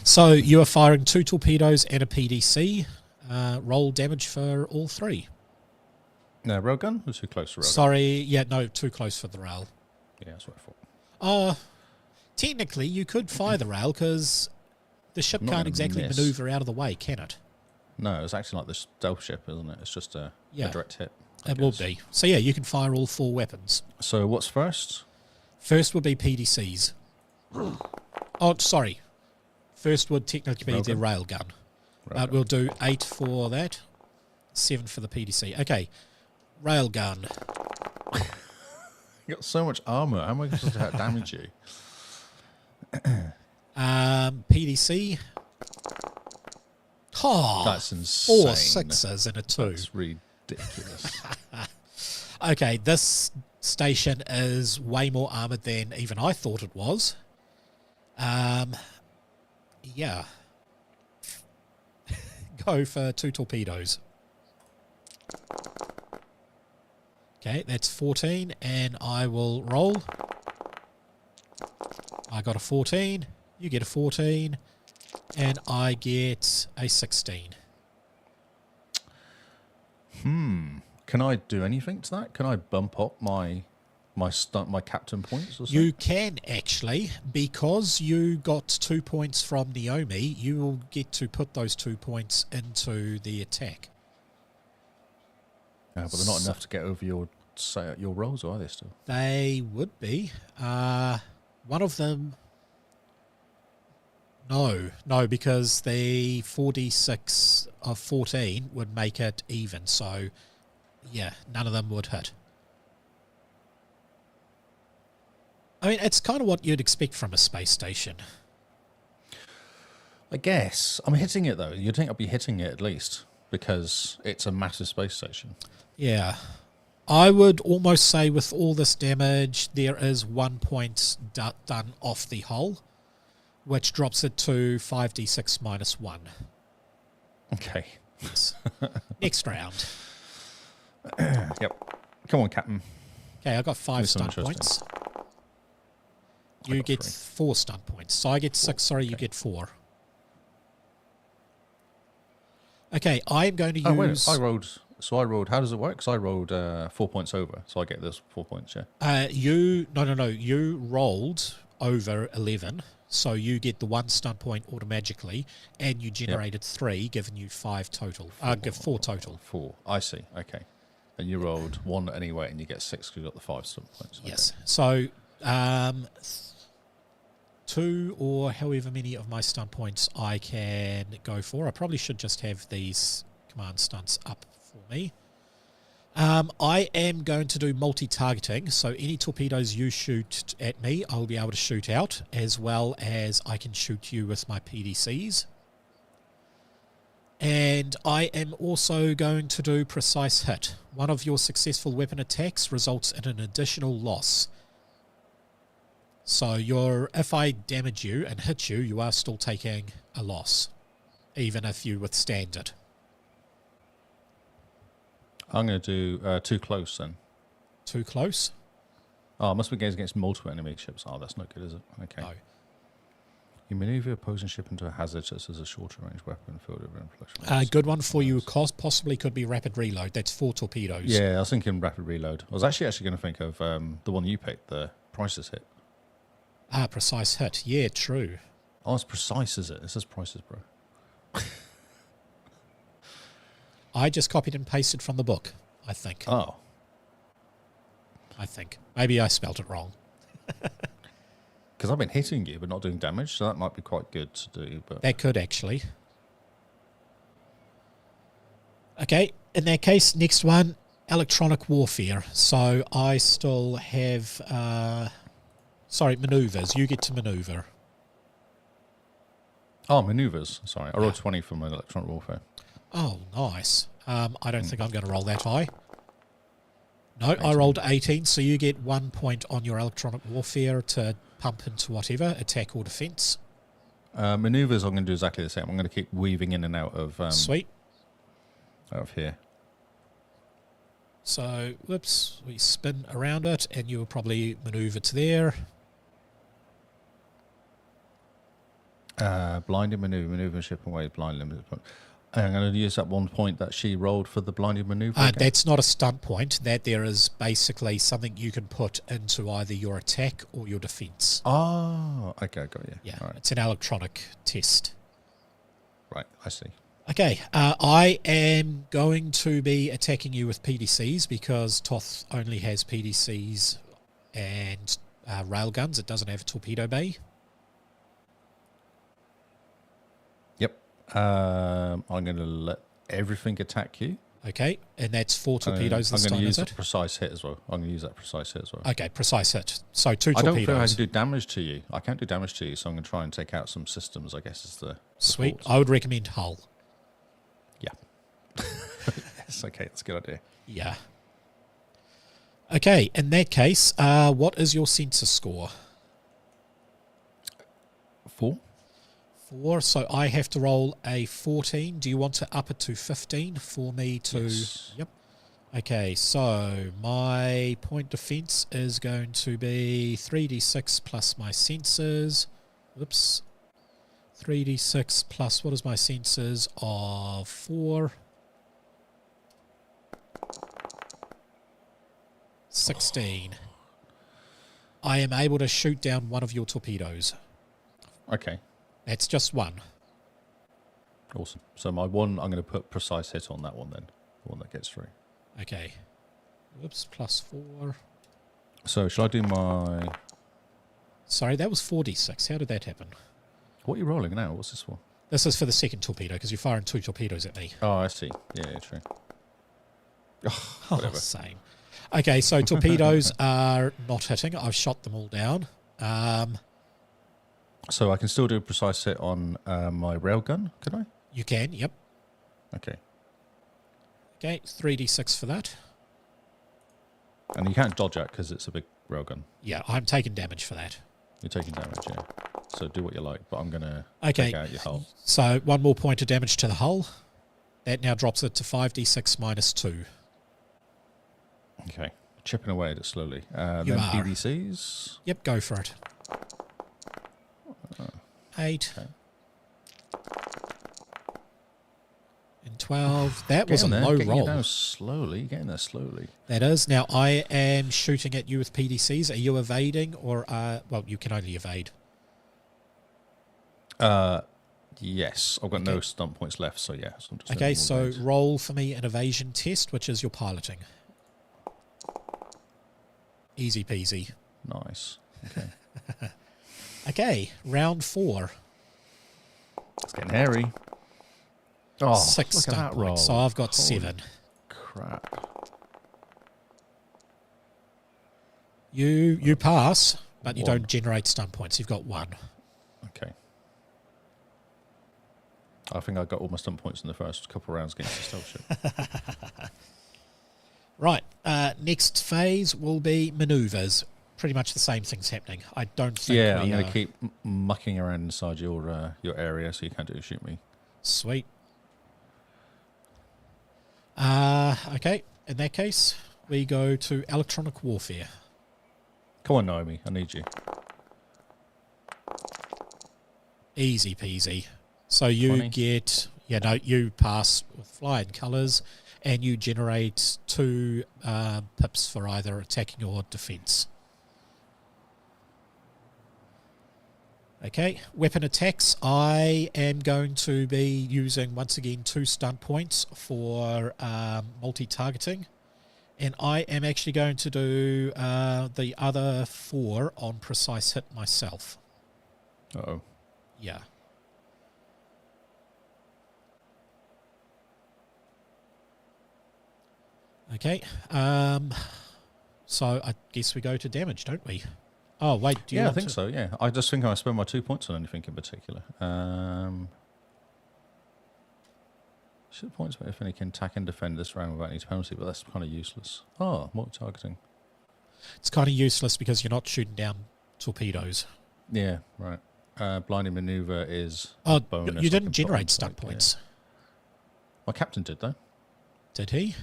So you are firing 2 torpedoes and a PDC. Roll damage for all 3. No, railgun? Or too close to railgun? Sorry, yeah, no, too close for the rail. Yeah, that's what I thought. Technically, you could fire the rail because the ship Not can't gonna exactly miss. maneuver out of the way, can it? No, it's actually like the stealth ship, isn't it? It's just a direct hit. It will be. So yeah, you can fire all 4 weapons. So what's first? First would be PDCs. Oh, sorry. First would technically be the railgun. But we'll do 8 for that, 7 for the PDC. Okay, railgun. You got so much armor. How am I supposed to damage you? PDC. Oh, That's insane. 4 6s and a 2. That's ridiculous. Okay, this station is way more armoured than even I thought it was. Yeah. Go for 2 torpedoes. Okay, that's 14, and I will roll. I got a 14, you get a 14, and I get a 16. Can I do anything to that? Can I bump up my captain points or something? You can actually, because you got 2 points from Naomi, you will get to put those 2 points into the attack. But they're not enough to get over your rolls, or are they still? They would be. One of them... No, because the 4d6 of 14 would make it even, so yeah, none of them would hit. I mean, it's kind of what you'd expect from a space station. I guess. I'm hitting it, though. You'd think I'd be hitting it at least, because it's a massive space station. Yeah. I would almost say with all this damage, there is 1 point done off the hull, which drops it to 5d6 minus 1. Okay. Yes. Next round. Yep. Come on, Captain. Okay, I got 5 This is stunt points. You get 3. 4 stunt points. So I get 6, sorry, you get 4. Okay, I'm going to use... Oh, wait, I rolled, how does it work? So I rolled 4 points over, so I get those 4 points, yeah? No, you rolled over 11, so you get the 1 stunt point automatically, and you generated 3, giving you 5 total. 4 total. 4, I see, okay. And you rolled 1 anyway, and you get 6 because you got the 5 stunt points. Okay. Yes, so 2 or however many of my stunt points I can go for. I probably should just have these command stunts up for me. I am going to do multi-targeting, so any torpedoes you shoot at me, I'll be able to shoot out, as well as I can shoot you with my PDCs. And I am also going to do precise hit. One of your successful weapon attacks results in an additional loss. So if I damage you and hit you, you are still taking a loss, even if you withstand it. I'm going to do too close then. Too close? Oh, it must be against multiple enemy ships. Oh, that's not good, is it? Okay. No. You maneuver opposing ship into a hazard such as a shorter range weapon filled with inflection. Good one for you possibly could be rapid reload. That's 4 torpedoes. Yeah, I was thinking rapid reload. I was actually going to think of the one you picked, the prices hit. Precise hit. Yeah, true. Oh, it's precise, is it? It says prices, bro. I just copied and pasted from the book, I think. Oh. I think. Maybe I spelt it wrong. Because I've been hitting you but not doing damage, so that might be quite good to do. But That could actually. Okay, in that case, next one, electronic warfare. So I still have... maneuvers. You get to maneuver. Oh, maneuvers. Sorry, I rolled 20 for my electronic warfare. Oh, nice. I don't think I'm going to roll that high. No, 18. I rolled 18, so you get 1 point on your electronic warfare to pump into whatever, attack or defense. Maneuvers, I'm going to do exactly the same. I'm going to keep weaving in and out of Sweet. out of here. So, whoops, we spin around it, and you'll probably maneuver to there. Blinding maneuver, maneuver ship away, blind limited. I'm going to use that 1 point that she rolled for the blinding maneuver. Again. That's not a stunt point. That there is basically something you can put into either your attack or your defense. Oh, okay, I got you. Yeah, All right. it's an electronic test. Right, I see. Okay, I am going to be attacking you with PDCs because Toth only has PDCs and railguns. It doesn't have a torpedo bay. Yep. I'm going to let everything attack you. Okay, and that's 4 torpedoes this I'm time, going to is use it? a precise hit as well. I'm going to use that precise hit as well. Okay, precise hit. So 2 I don't torpedoes. feel I can do damage to you. I can't do damage to you, so I'm going to try and take out some systems, I guess, is the Sweet. thought. I would recommend hull. Yeah. Yes, okay, that's a good idea. Yeah. Okay, in that case, what is your sensor score? 4? 4, so I have to roll a 14. Do you want to up it to 15 for me to... Yes. Yep. Okay, so my point defense is going to be 3d6 plus my sensors. Whoops. 3d6 plus, what is my sensors of 4? 16. I am able to shoot down one of your torpedoes. Okay, That's just one. awesome. So my one, I'm going to put precise hit on that one then. The one that gets through. Okay. Whoops, plus 4. So shall I do my... Sorry, that was 4d6. How did that happen? What are you rolling now? What's this for? This is for the second torpedo because you're firing 2 torpedoes at me. Oh, I see. Yeah, true. Oh, Whatever. same. Okay, so torpedoes are not hitting. I've shot them all down. So I can still do a precise hit on my railgun, could I? You can, yep. Okay. Okay, 3d6 for that. And you can't dodge it because it's a big railgun. Yeah, I'm taking damage for that. You're taking damage, yeah. So do what you like, but I'm going to Okay. take out your hull. So 1 more point of damage to the hull. That now drops it to 5d6 minus 2. Okay. Chipping away at it slowly. You Then are. PDCs. Yep, go for it. 8. Okay. And 12. That was a Getting there, low getting roll. there slowly, getting there slowly. That is. Now, I am shooting at you with PDCs. Are you evading or... well, you can only evade. Yes. I've got no stunt points left, so yeah. So I'm just Okay, doing so normal range. roll for me an evasion test, which is your piloting. Easy peasy. Nice. Okay. Okay, round 4. It's getting hairy. Oh, 6 look at stunt that roll. points. So I've got Holy 7. crap. You pass, but you 1. don't generate stunt points. You've got 1. Okay. I think I got all my stunt points in the first couple of rounds against the Starship. Right, next phase will be manoeuvres. Pretty much the same thing's happening. I don't think Yeah, we I'm going are- to keep mucking around inside your area so you can't do shoot me. Sweet. Okay, in that case, we go to electronic warfare. Come on, Naomi. I need you. Easy peasy. So you 20. get, you pass with flying colours and you generate 2 pips for either attacking or defence. Okay, weapon attacks. I am going to be using, once again, 2 stunt points for multi-targeting. And I am actually going to do the other 4 on precise hit myself. Uh-oh. Yeah. Okay. So I guess we go to damage, don't we? Oh, wait, do you Yeah, I want think to? so. Yeah, I just think I spend my 2 points on anything in particular. Should points if any can attack and defend this round without any penalty, but that's kind of useless. Oh, more targeting. It's kind of useless because you're not shooting down torpedoes. Yeah, right. Blinding maneuver is Oh, a bonus. you I didn't can put generate on stunt yeah. points. My captain did though. Did he?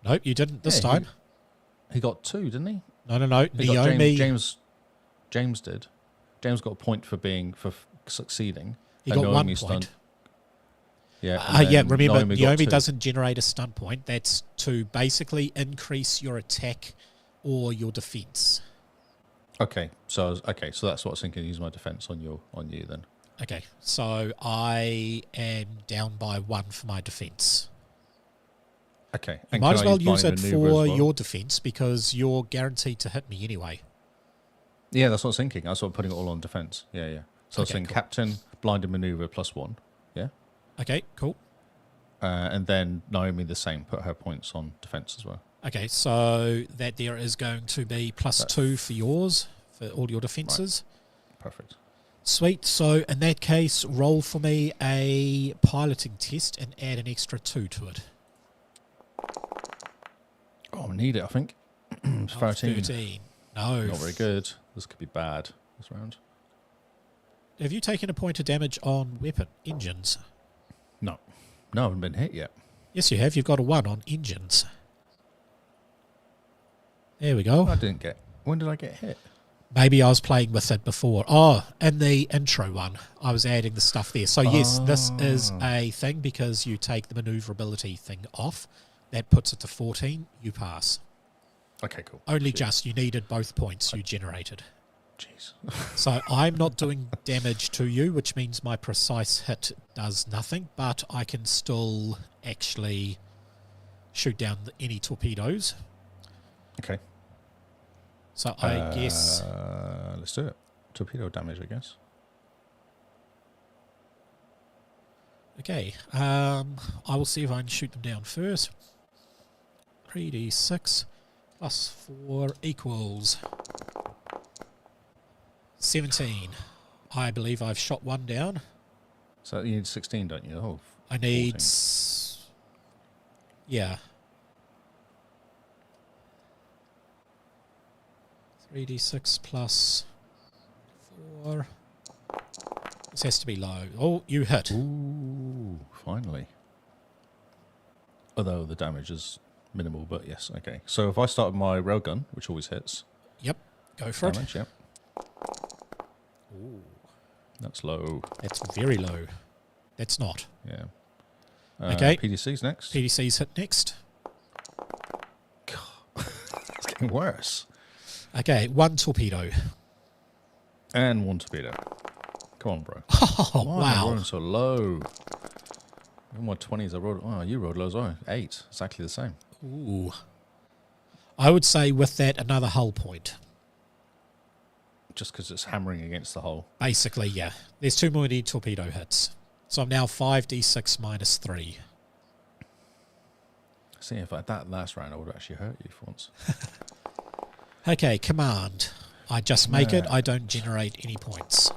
Nope, you didn't this Yeah, time. He got 2, didn't he? No. He got Naomi. James did. James got a point for succeeding. He and got Naomi 1 point. Yeah. Yeah, remember, Naomi Naomi got 2. doesn't generate a stunt point. That's to basically increase your attack or your defense. Okay, so that's what I was thinking. Use my defense on you then. Okay, so I am down by 1 for my defense. Okay, You and might can as I well use use it blinding maneuver as for well? your defense because you're guaranteed to hit me anyway. Yeah, that's what I was thinking. I was sort of putting it all on defense. Yeah. So I was Okay, saying cool. captain, blinded maneuver +1. Yeah. Okay, cool. And then Naomi the same. Put her points on defense as well. Okay, so that there is going to be +2 for yours, for all your defences. Right. Perfect. Sweet. So in that case, roll for me a piloting test and add an extra 2 to it. Oh, I need it, I think. It's 13. 13. No. Not very good. This could be bad this round. Have you taken a point of damage on weapon engines? No, I haven't been hit yet. Yes, you have. You've got a 1 on engines. There we go. I didn't get... When did I get hit? Maybe I was playing with it before. Oh, in the intro one, I was adding the stuff there. So yes, this is a thing because you take the maneuverability thing off. That puts it to 14. You pass. Okay, cool. Only just. You needed both points you generated. Jeez. So I'm not doing damage to you, which means my precise hit does nothing, but I can still actually shoot down any torpedoes. Okay. So I guess... Let's do it. Torpedo damage, I guess. Okay. I will see if I can shoot them down first. 3d6 plus 4 equals 17. I believe I've shot 1 down. So you need 16, don't you? Oh, I need... 14. Yeah. 3d6 plus 4. This has to be low. Oh, you hit. Ooh, finally. Although the damage is minimal, but yes, okay. So if I start with my railgun, which always hits. Yep. Go for Damage, yep. Ooh, That's low. that's very low. That's not. Yeah. Okay. PDC's next. PDC's hit next. It's getting worse. Okay, 1 torpedo. And 1 torpedo. Come on, bro. Oh, Why am I wow. rolling so low? In my 20s, I rolled... Oh, you rolled low as well. 8. Exactly the same. Ooh. I would say with that, another hull point. Just because it's hammering against the hull. Basically, yeah. There's 2 more torpedo hits. So I'm now 5d6 minus 3. See, if I, that last round, I would have actually hurt you for once. Okay, command. I just make it. I don't generate any points.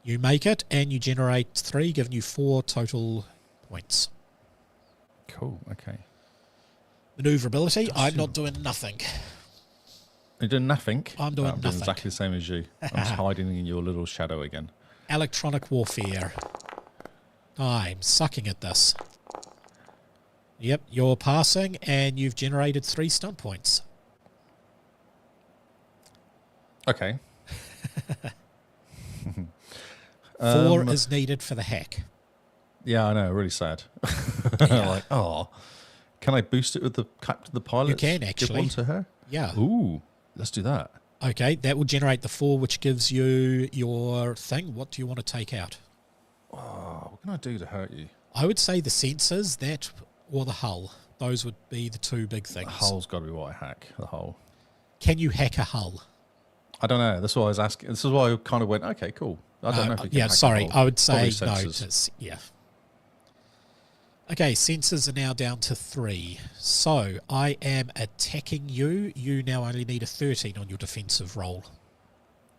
You make it, and you generate 3, giving you 4 total points. Cool, okay. Maneuverability, I'm not doing nothing. You're doing nothing? I'm doing nothing. Exactly the same as you. I'm just hiding in your little shadow again. Electronic warfare. I'm sucking at this. Yep, you're passing, and you've generated 3 stunt points. Okay. 4 is needed for the hack. Yeah, I know. Really sad. Yeah. Like, oh, can I boost it with the captain, the pilot? You can, Give actually. one to her. Yeah. Ooh, let's do that. Okay, that will generate the 4, which gives you your thing. What do you want to take out? Oh, what can I do to hurt you? I would say the sensors, that, or the hull. Those would be the 2 big things. The hull's got to be what I hack. The hull. Can you hack a hull? I don't know. That's why I was asking. This is why I kind of went, okay, cool. I don't know if you can Yeah, hack the sorry. hull. I would say Probably no. sensors. Yeah. Okay, sensors are now down to 3. So I am attacking you. You now only need a 13 on your defensive roll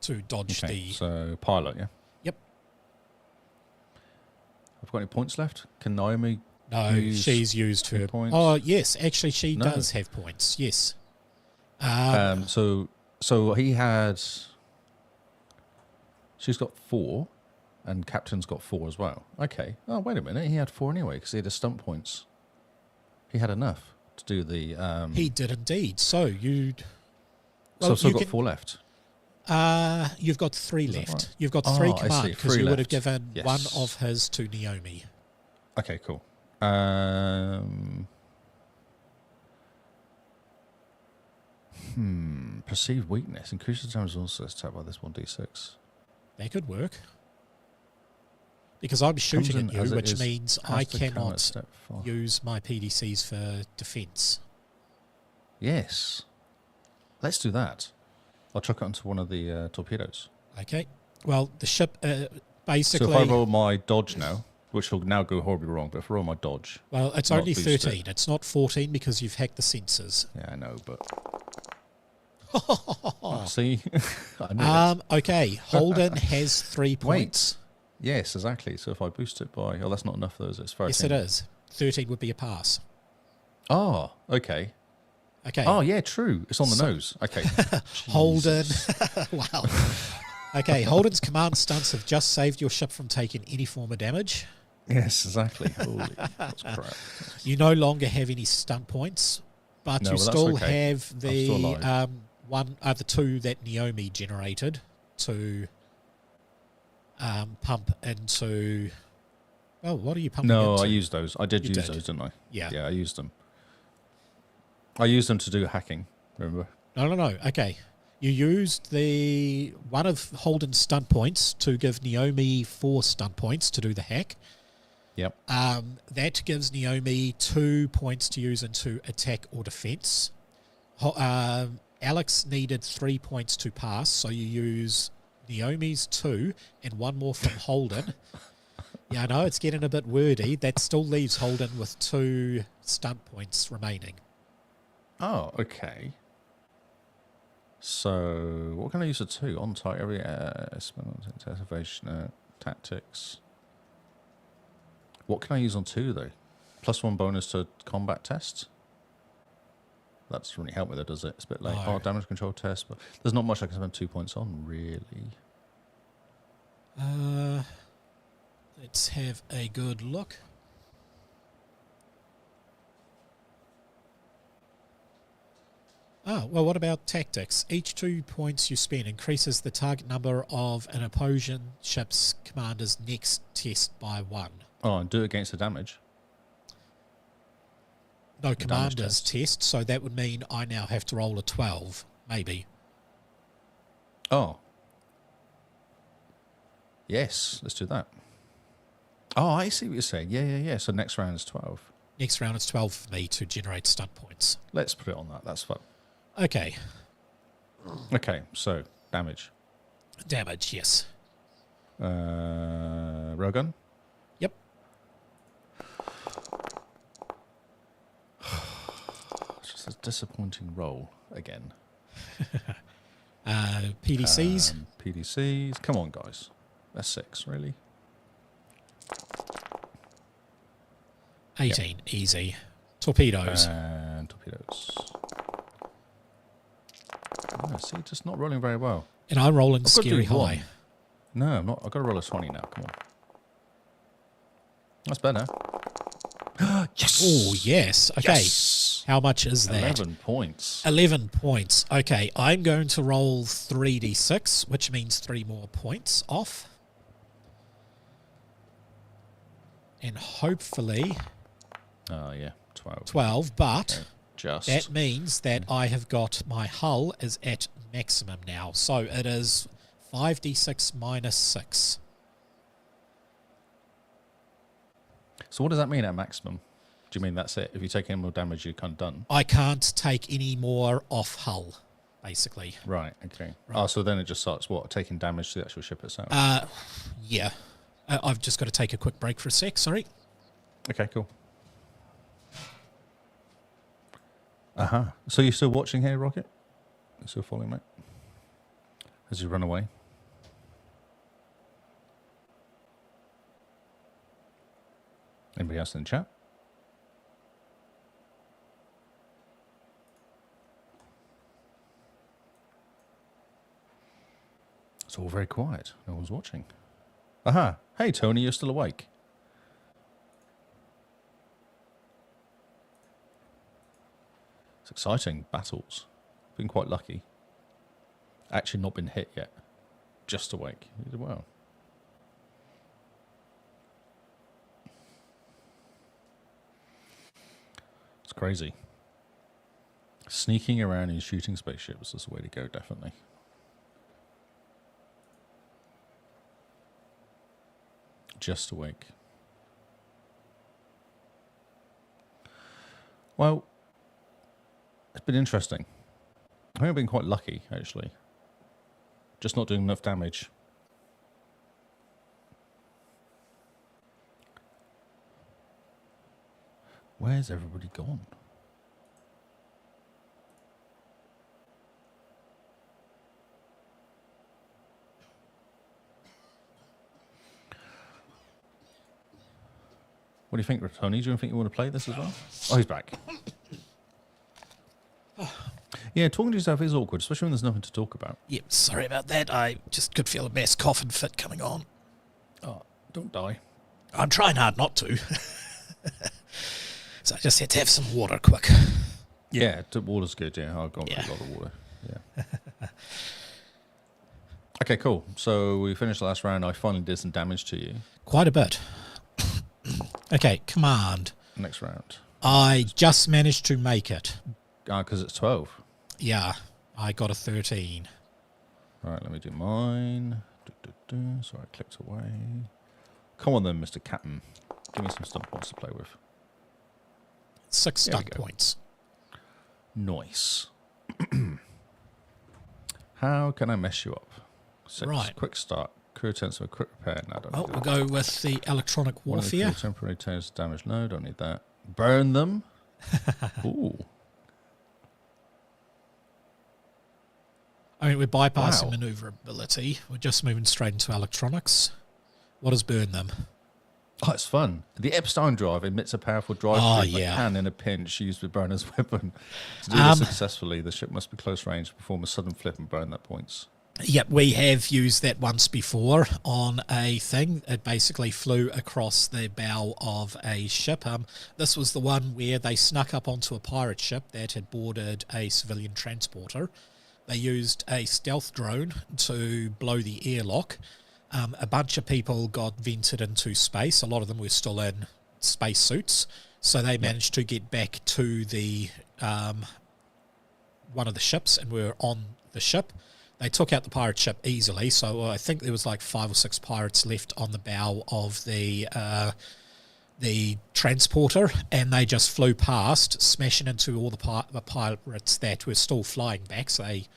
to dodge Okay, the... so pilot, yeah? Yep. I've got any points left? Can Naomi No, use she's used her... points? Oh, yes, actually she No. does have points, yes. So he had... She's got 4, and Captain's got 4 as well. Okay. Oh, wait a minute. He had 4 anyway, because he had his stunt points. He had enough to do the... He did indeed. So you'd... so I've still got 4 left. You've got 3 left. Right? You've got 3 I see. command, because 3 you would have left. given Yes. one of his to Naomi. Okay, cool. Perceived weakness. Increases the damage also attacked by this 1d6. That could work. Because I'm shooting in at you, as it which is, means has I to come at cannot step 5. use my PDCs for defense. Yes. Let's do that. I'll chuck it onto one of the torpedoes. Okay. Well, the ship basically... So if I roll my dodge now, which will now go horribly wrong, but if I roll my dodge... Well, it's not only boost it. 13. It's not 14 because you've hacked the sensors. Yeah, I know, but... See? I knew it. Okay, Holden has 3 points. Yes, exactly. So if I boost it by... Oh, that's not enough, though, is it? It's 13. Yes, it is. 13 would be a pass. Oh, okay. Okay. Oh, yeah, true. It's on the nose. Okay. Holden. Wow. Okay, Holden's command stunts have just saved your ship from taking any form of damage. Yes, exactly. Holy, that's crap. You no longer have any stunt points, but No, you well, that's still okay. have still the alive. the 2 that Naomi generated to pump into... Oh, what are you pumping No, into? I used those. I did You use did. those, didn't I? Yeah. Yeah, I used them. I used them to do hacking, remember? No. Okay. You used the one of Holden's stunt points to give Naomi 4 stunt points to do the hack. Yep. That gives Naomi 2 points to use into attack or defense. Alex needed 3 points to pass, so you use Naomi's 2 and 1 more from Holden. Yeah, I know, it's getting a bit wordy. That still leaves Holden with 2 stunt points remaining. Oh, okay. So, what can I use the 2? On target area, activation, tactics. What can I use on 2, though? +1 bonus to combat test? That doesn't really help with it, does it? It's a bit like, No. damage control test, but there's not much I can spend 2 points on, really. Let's have a good look. Well, what about tactics? Each 2 points you spend increases the target number of an opposing ship's commander's next test by 1. Oh, and do it against the damage. No damage commander's test. test, so that would mean I now have to roll a 12, maybe. Oh. Yes, let's do that. Oh, I see what you're saying. Yeah. So next round is 12. Next round it's 12 for me to generate stunt points. Let's put it on that. That's fun. Okay, Okay, so damage. damage, yes. Railgun? Yep. It's just a disappointing roll again. PDCs, PDCs. Come on, guys. That's 6, really? 18, easy. Torpedoes. And torpedoes. Oh, see, just not rolling very well. And I'm rolling I've got to do scary one. high. No, I'm not. I've got to roll a 20 now. Come on. That's better. Yes! Oh, yes. Okay. Yes! How much is that? 11 points. 11 points. Okay, I'm going to roll 3d6, which means 3 more points off. And hopefully Oh, yeah. 12. 12, but Okay, just. that means that I have got my hull is at maximum now. So it is 5d6 minus 6. So what does that mean at maximum? Do you mean that's it? If you take any more damage, you're kind of done? I can't take any more off hull, basically. Right, okay. Right. Oh, so then it just starts, what, taking damage to the actual ship itself? Yeah. I've just got to take a quick break for a sec, sorry. Okay, cool. So you're still watching here, Rocket? You're still following, mate? As you run away? Anybody else in the chat? It's all very quiet. No one's watching. Aha. Hey, Tony, you're still awake. It's exciting. Battles. Been quite lucky. Actually not been hit yet. Just awake. You did well. It's crazy. Sneaking around and shooting spaceships is the way to go, definitely. Just awake. Well, it's been interesting. I think I've been quite lucky, actually. Just not doing enough damage. Where's everybody gone? What do you think, Tony? Do you think you want to play this as well? Oh, he's back. Yeah, talking to yourself is awkward, especially when there's nothing to talk about. Yep, sorry about that. I just could feel a mass cough and fit coming on. Oh, don't die. I'm trying hard not to. So I just had to have some water quick. Yeah, the water's good, yeah. I've got a lot of water. Yeah. Okay, cool. So we finished the last round. I finally did some damage to you. Quite a bit. Okay, command. Next round. I just managed to make it. Because it's 12. Yeah, I got a 13. All right, let me do mine. Sorry, I clicked away. Come on then, Mr. Captain. Give me some stunt points to play with. 6 stunt points. Nice. How can I mess you up? 6. Right. Quick start. Crew attempts a quick repair. No, don't Well, need we'll that. go with the electronic One of the warfare. crew temporary turns damage. No, don't need that. Burn them. Ooh. I mean, we're bypassing Wow. maneuverability. We're just moving straight into electronics. What does burn them? Oh, it's fun. The Epstein drive emits a powerful drive that can, in a pinch, used with burner's weapon. To do this successfully, the ship must be close range, perform a sudden flip and burn that points. Yep, we have used that once before on a thing. It basically flew across the bow of a ship. This was the one where they snuck up onto a pirate ship that had boarded a civilian transporter. They used a stealth drone to blow the airlock. A bunch of people got vented into space. A lot of them were still in space suits. So they managed to get back to the one of the ships and were on the ship. They took out the pirate ship easily. So I think there was like 5 or 6 pirates left on the bow of the transporter, and they just flew past, smashing into all the pirates that were still flying back. So they,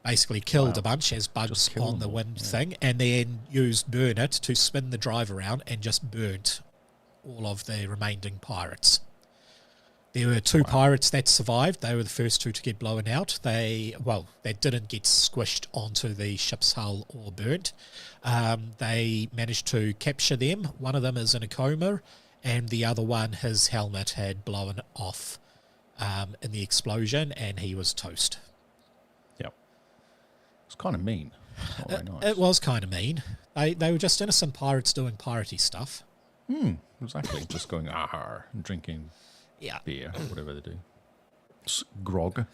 basically killed a bunch as bugs on the wind thing, and then used Burn It to spin the drive around and just burnt all of the remaining pirates. There were 2 pirates that survived. They were the first 2 to get blown out. They didn't get squished onto the ship's hull or burnt. They managed to capture them. One of them is in a coma, and the other one, his helmet had blown off in the explosion, and he was toast. Yep. It's kind of mean. Not very nice. It was kind of mean. They were just innocent pirates doing piratey stuff. Exactly. Just going ahar and drinking beer or whatever they do. Grog.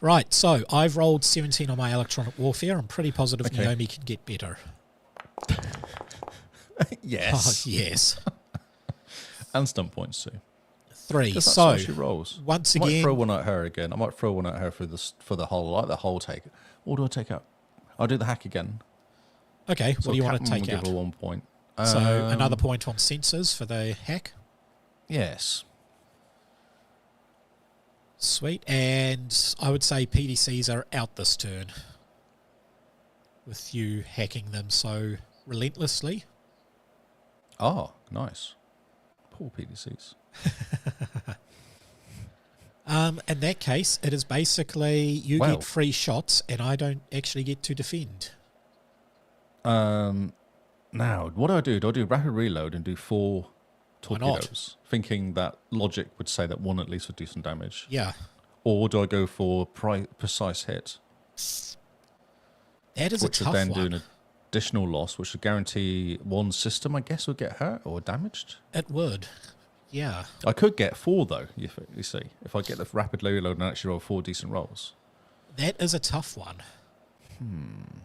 Right, so I've rolled 17 on my electronic warfare. I'm pretty positive Naomi can get better. Yes. Oh, yes. And stunt points too. 3. That's So how she rolls. once I might again, throw one at her again. I might throw one at her for the whole, like the whole take. What do I take out? I'll do the hack again. okay. So What do you want to Captain take will out? Give her 1 point. So another point on sensors for the hack. Yes. Sweet. And I would say PDCs are out this turn with you hacking them so relentlessly. Oh, nice. Poor PDCs. In that case, it is basically you Well. get free shots and I don't actually get to defend. Now, what do I do? Do I do rapid reload and do 4 Why not? torpedoes? Thinking that logic would say that 1 at least would do some damage. Yeah. Or do I go for precise hit? That is Which a would tough then do one. an additional loss, which would guarantee 1 system, I guess, would get hurt or damaged. It would. Yeah. I could get 4, though, you see. If I get the rapid reload and actually roll 4 decent rolls. That is a tough one. I'm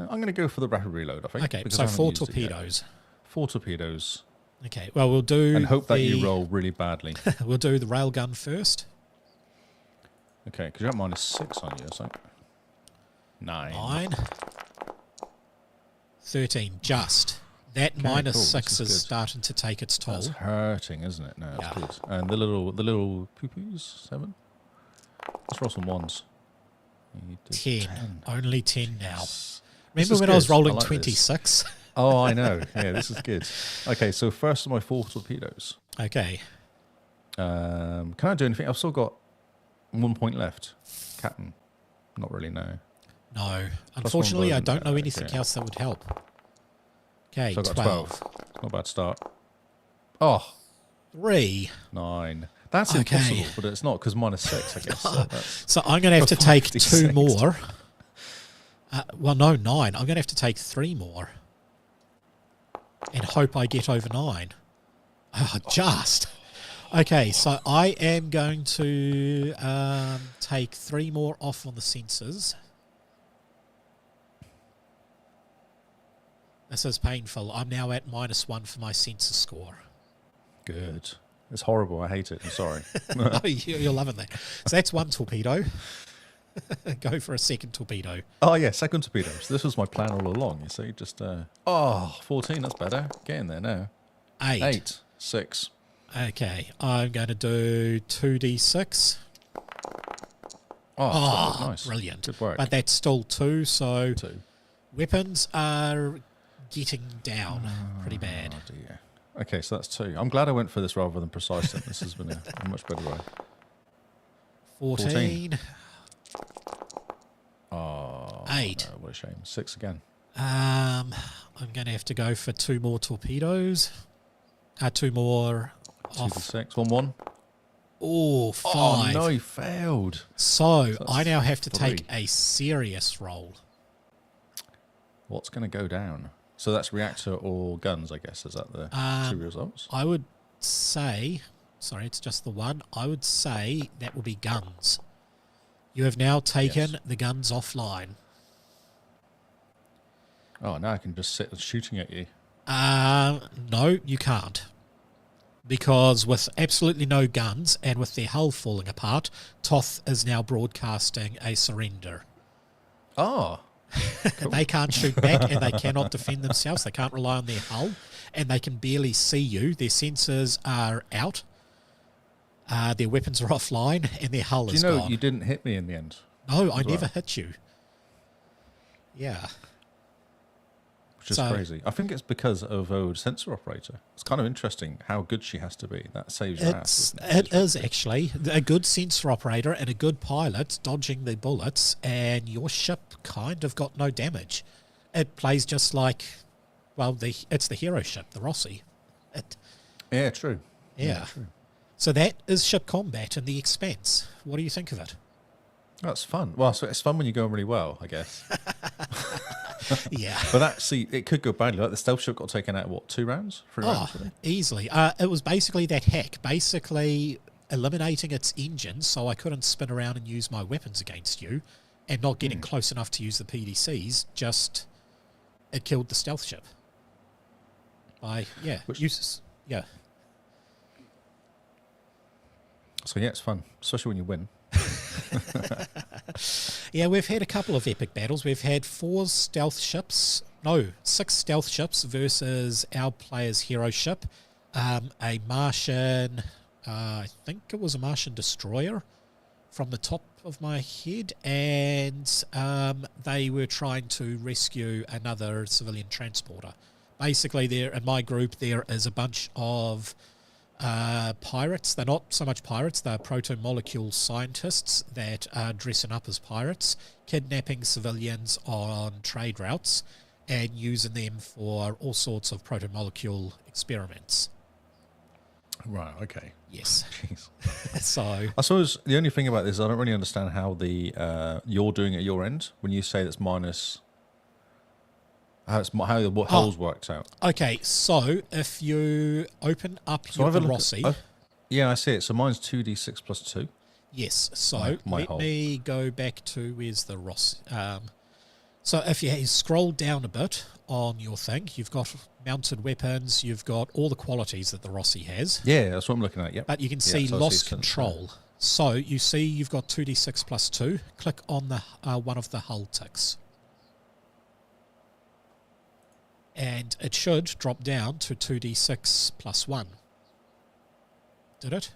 going to go for the rapid reload, I think. Okay, because so I haven't 4 used it yet. torpedoes. 4 torpedoes. Okay, well, we'll do And hope that you roll really badly. We'll do the railgun first. Okay, because you're at -6 on you, so 9. 9. 13, just. That Okay, minus cool, 6 this is is good. starting to take its toll. That's hurting, isn't it? No, that's Yeah. good. And the little poo-poos, 7. Let's roll some 1s. You did 10. Only 10 now. This Remember is when I was good. rolling like this. 26? Oh, I know. Yeah, this is good. Okay, so first of my 4 torpedoes. Okay. Can I do anything? I've still got 1 point left. Captain. Not really, no. No. Unfortunately, I bonus. don't know anything Okay. else that would help. Okay, So I've got 12. 12. Not a bad start. Oh, 3. 9. That's Okay. impossible, but it's not because -6, I guess. So that's So I'm going to have to For take 2 56. more. Well, no, 9. I'm going to have to take 3 more. And hope I get over 9. Oh, just. Okay, so I am going to take 3 more off on the sensors. This is painful. I'm now at -1 for my sensor score. good. It's horrible. I hate it. I'm sorry. Oh, you're loving that. So that's 1 torpedo. Go for a second torpedo. Oh, yeah, second torpedoes. This was my plan all along, you see. Just, 14, that's better. Get in there now. 8. 6. Okay, I'm going to do 2d6. Oh, nice. Brilliant. Good work. But that's still 2, so 2. weapons are getting down pretty bad. Oh, dear. Okay, so that's 2. I'm glad I went for this rather than precise. Then. This has been a much better way. 14. Oh, 8. no, what a shame. 6 again. I'm going to have to go for 2 more torpedoes. 2 more off. 2d6. 1-1. Oh, 5. Oh, no, he failed. So that's I now have to 3. take a serious roll. What's going to go down? So that's reactor or guns, I guess. Is that the 2 results? I would say, sorry, it's just the 1. I would say that will be guns. You have now taken Yes. the guns offline. Oh, now I can just sit shooting at you. No, you can't. Because with absolutely no guns and with their hull falling apart, Toth is now broadcasting a surrender. Oh, cool. They can't shoot back and they cannot defend themselves. They can't rely on their hull and they can barely see you. Their sensors are out. Their weapons are offline and their hull Do you is know gone. you didn't hit me in the end? No, I as never well? hit you. Yeah. Which is So- crazy. I think it's because of a sensor operator. It's kind of interesting how good she has to be. That saves your ass. It is actually a good sensor operator and a good pilot dodging the bullets, and your ship kind of got no damage. It plays just like, well, it's the hero ship, the Rossi. Yeah, true. Yeah. True. So that is ship combat in the Expanse. What do you think of it? That's fun. Well, so it's fun when you're going really well, I guess. Yeah. But it could go badly. Like the stealth ship got taken out, what, 2 rounds? 3 rounds? Oh, easily. It was basically that hack, basically eliminating its engine so I couldn't spin around and use my weapons against you and not getting close enough to use the PDCs, just it killed the stealth ship. Yeah. Yeah. So, yeah, it's fun, especially when you win. Yeah, we've had a couple of epic battles. We've had 6 stealth ships versus our player's hero ship. A Martian, I think it was a Martian destroyer from the top of my head, and they were trying to rescue another civilian transporter. Basically, in my group, there is a bunch of pirates. They're not so much pirates, they're proto-molecule scientists that are dressing up as pirates, kidnapping civilians on trade routes and using them for all sorts of proto-molecule experiments. Right, okay. Yes. Jeez. So I suppose the only thing about this is I don't really understand how the you're doing at your end when you say that's minus. How the holes worked out. okay, so if you open up your Rossi, yeah, I see it. So mine's 2d6 plus 2. yes. So my let hole. me go back to where's the Rossi. So if you scroll down a bit on your thing, you've got mounted weapons, you've got all the qualities that the Rossi has. Yeah, that's what I'm looking at. Yep. But you can see lost control. So you see you've got 2d6 plus 2. Click on the one of the hull ticks. And it should drop down to 2d6 plus 1. Did it?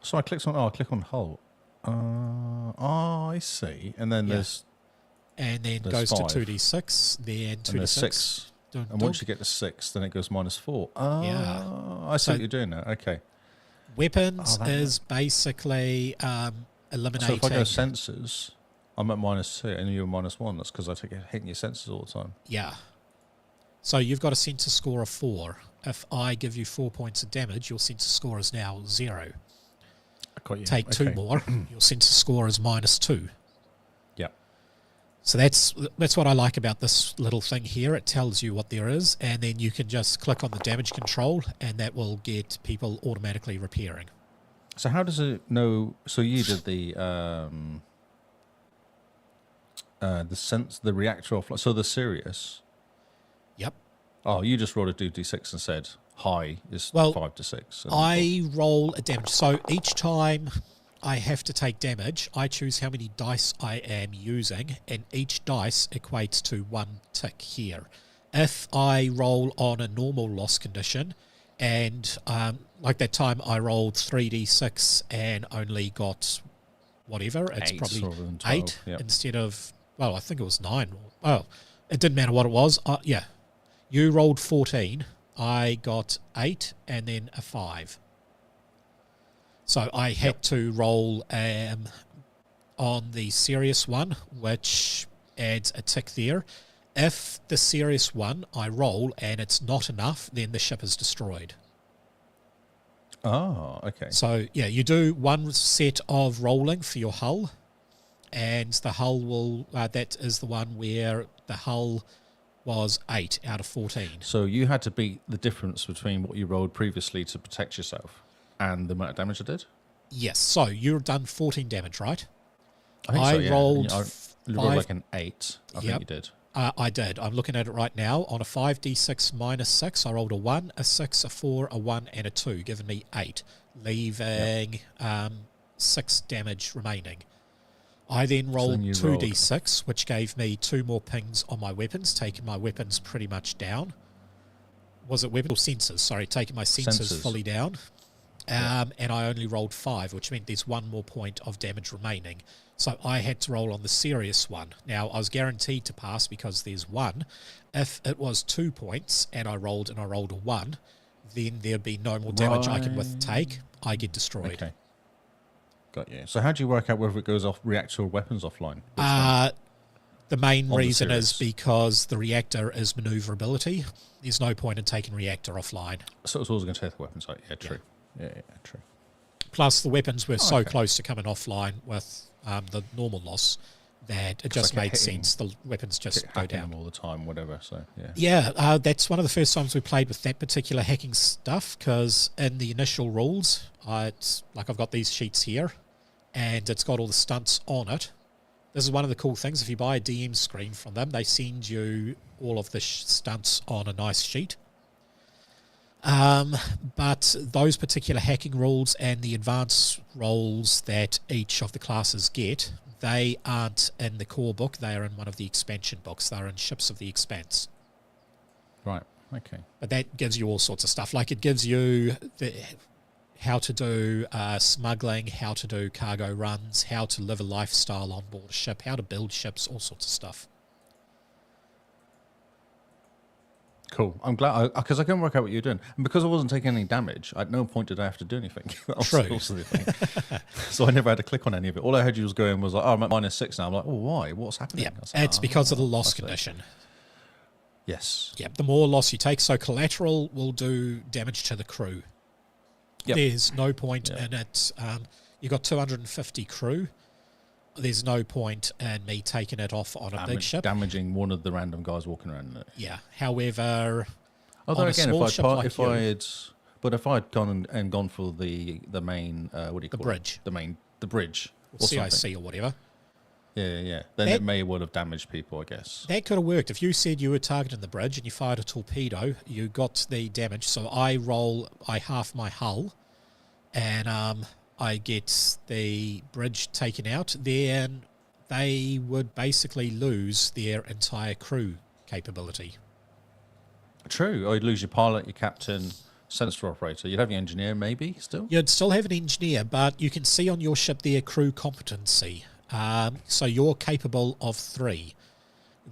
So I click on hull. I see. And then there's goes 5. to 2d6, then 2d6. 6. Dun, And once you get to 6, then it goes minus 4. Yeah. I see what you're doing now. Okay. Weapons is basically eliminating... So if I go sensors, I'm at minus 2 and you're minus 1. That's because I take hitting your sensors all the time. Yeah. So you've got a sensor score of 4. If I give you 4 points of damage, your sensor score is now 0. Take 2 more, your sensor score is minus 2. Yeah. So that's what I like about this little thing here. It tells you what there is, and then you can just click on the damage control, and that will get people automatically repairing. So how does it know? So you did the reactor offline. So the Sirius. Yep. Oh, you just rolled a 2d6 and said high is 5 to 6. I roll a damage. So each time I have to take damage, I choose how many dice I am using, and each dice equates to 1 tick here. If I roll on a normal loss condition, and like that time I rolled 3d6 and only got whatever, it's probably 8 instead of, well, I think it was 9. Oh, it didn't matter what it was. Yeah. You rolled 14. I got 8 and then a 5. So I had to roll on the serious one, which adds a tick there. If the serious one I roll and it's not enough, then the ship is destroyed. Oh, okay. So, yeah, you do one set of rolling for your hull, and the hull will, that is the one where the hull was 8 out of 14. So you had to beat the difference between what you rolled previously to protect yourself and the amount of damage it did? Yes. So you've done 14 damage, right? I think so, yeah. Rolled you rolled like an 8. I think you did. I did. I'm looking at it right now. On a 5d6 minus 6, I rolled a 1, a 6, a 4, a 1, and a 2, giving me 8, leaving 6 damage remaining. I then rolled 2d6, which gave me 2 more pings on my weapons, taking my weapons pretty much down. Was it weapons or sensors? Sorry, taking my sensors fully down. And I only rolled 5, which meant there's 1 more point of damage remaining. So I had to roll on the serious one. Now, I was guaranteed to pass because there's 1. If it was 2 points and I rolled a 1, then there'd be no more damage I can take. I get destroyed. Okay. Got you. So how do you work out whether it goes off reactor or weapons offline? The main reason is because the reactor is maneuverability. There's no point in taking reactor offline. So it's always going to take the weapons side. Yeah, true. Yeah, true. Plus, the weapons were so close to coming offline with the normal loss that it just made sense. The weapons just go down all the time, whatever. So that's one of the first times we played with that particular hacking stuff, because in the initial rules, it's like I've got these sheets here, and it's got all the stunts on it. This is one of the cool things. If you buy a DM screen from them, they send you all of the stunts on a nice sheet. But those particular hacking rules and the advanced roles that each of the classes get, they aren't in the core book. They are in one of the expansion books. They're in Ships of the Expanse. Right, okay. But that gives you all sorts of stuff. Like it gives you how to do smuggling, how to do cargo runs, how to live a lifestyle on board a ship, how to build ships, all sorts of stuff. Cool. I'm glad because I couldn't work out what you were doing, and because I wasn't taking any damage, at no point did I have to do anything. That was True. also the thing. So I never had to click on any of it. All I heard you was going was like, "Oh, I'm at -6 now." I'm like, "Oh, why? What's happening?" Yeah, I was like, it's because of the "Oh, loss that's it." condition. Yes. Yeah, the more loss you take, so collateral will do damage to the crew. Yep. There's no point in it. You've got 250 crew. There's no point in me taking it off on a big ship. Damaging one of the random guys walking around in it. Yeah. However, Although on a again, small ship like if you, I had, but if I'd gone and gone for the main, what do you call bridge. it? The bridge, or CIC something. or whatever, Yeah. Then That- it may well have damaged people, I guess. that could have worked. If you said you were targeting the bridge and you fired a torpedo, you got the damage. So I half my hull, and I get the bridge taken out. Then they would basically lose their entire crew capability. True. Or you'd lose your pilot, your captain, sensor operator. You'd have your engineer, maybe still. You'd still have an engineer, but you can see on your ship their crew competency. So you're capable of 3.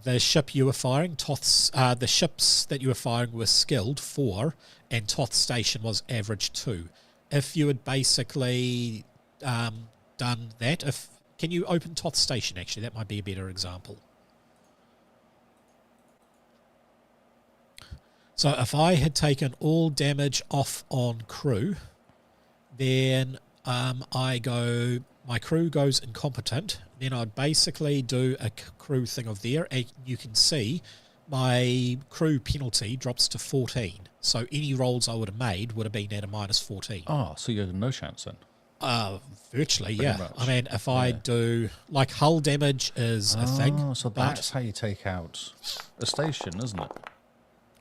The ship you were firing, the ships that you were firing were skilled 4, and Toth Station was average 2. If you had basically done that, can you open Toth Station? Actually, that might be a better example. So if I had taken all damage off on crew, then my crew goes incompetent. Then I'd basically do a crew thing of there, and you can see my crew penalty drops to 14. So any rolls I would have made would have been at a -14. Oh, so you had no chance then. Virtually, Pretty yeah. much. I mean, if I do, like, hull damage is a thing. So but that's how you take out a station, isn't it?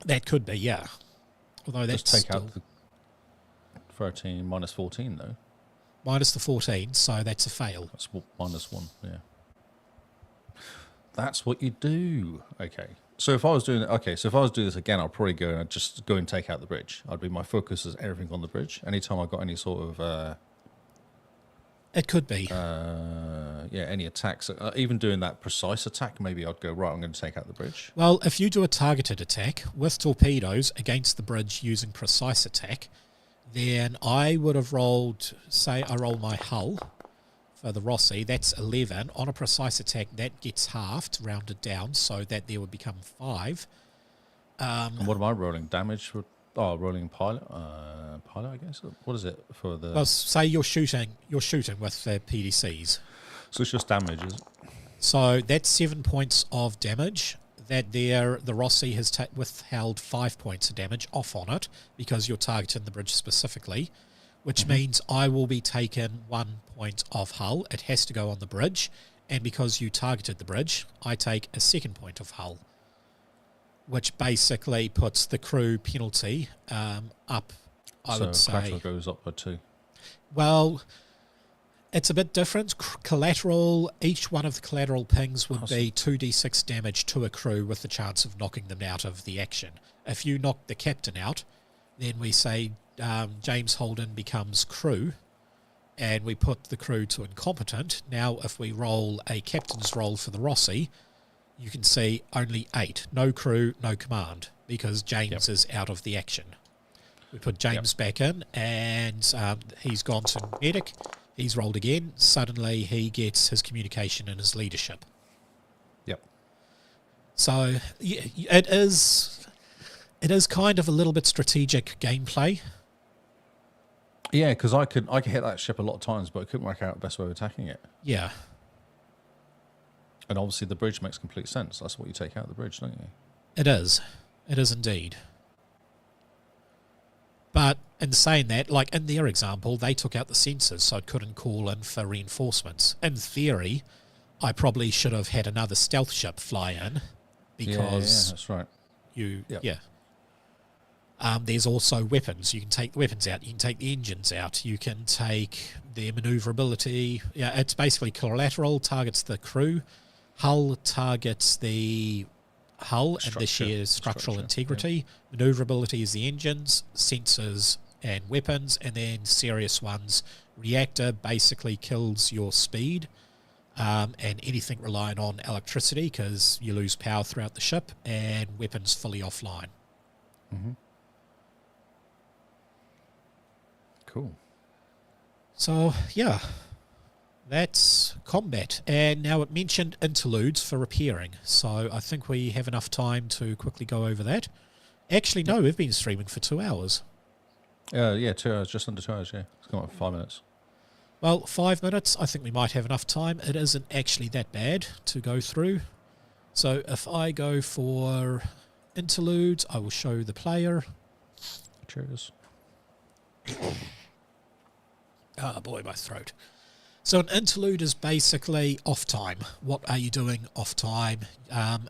that could be, yeah. Although that's Just take still out the 13 -14 though. minus the 14, so that's a fail. That's -1. Yeah. That's what you do. Okay. So if I was doing this again, I'd probably go and I'd just go and take out the bridge. My focus is everything on the bridge. Anytime I got any sort of It could be. any attacks, even doing that precise attack, maybe I'd go, right, I'm going to take out the bridge. Well, if you do a targeted attack with torpedoes against the bridge using precise attack, then I would have rolled, say I roll my hull for the Rossi, that's 11. On a precise attack, that gets halved, rounded down, so that there would become 5. And what am I rolling? Damage for... Oh, rolling pilot, I guess. What is it for the? Well, say you're shooting with the PDCs. So it's just damage, is it? So that's 7 points of damage. That the Rossi has withheld 5 points of damage off on it because you're targeting the bridge specifically, which means I will be taking 1 point of hull. It has to go on the bridge, and because you targeted the bridge, I take a 2nd point of hull, which basically puts the crew penalty up, I would say. Collateral goes up by 2. Well, it's a bit different. Collateral, each one of the collateral pings would be 2d6 damage to a crew with the chance of knocking them out of the action. If you knock the captain out, then we say James Holden becomes crew, and we put the crew to incompetent. Now, if we roll a captain's roll for the Rossi, you can see only 8. No crew, no command, because James is out of the action. We put James back in, and he's gone to medic. He's rolled again. Suddenly, he gets his communication and his leadership. Yep. So it is kind of a little bit strategic gameplay. Yeah, because I could hit that ship a lot of times, but I couldn't work out the best way of attacking it. Yeah. And obviously the bridge makes complete sense. That's what you take out of the bridge, don't you? It is. It is indeed. But in saying that, like in their example, they took out the sensors, so it couldn't call in for reinforcements. In theory, I probably should have had another stealth ship fly in because that's right. There's also weapons. You can take the weapons out. You can take the engines out. You can take their maneuverability. Yeah, it's basically collateral targets the crew. Hull targets the hull and the sheer structural integrity. Yeah. Maneuverability is the engines, sensors and weapons, and then serious ones. Reactor basically kills your speed and anything relying on electricity because you lose power throughout the ship, and weapons fully offline. Cool. So, yeah, that's combat. And now it mentioned interludes for repairing. So I think we have enough time to quickly go over that. Actually, no, we've been streaming for 2 hours. Yeah, 2 hours, just under 2 hours, yeah. It's gone 5 minutes. Well, 5 minutes, I think we might have enough time. It isn't actually that bad to go through. So if I go for interludes, I will show the player. Cheers. Oh boy, my throat. So an interlude is basically off time. What are you doing off time?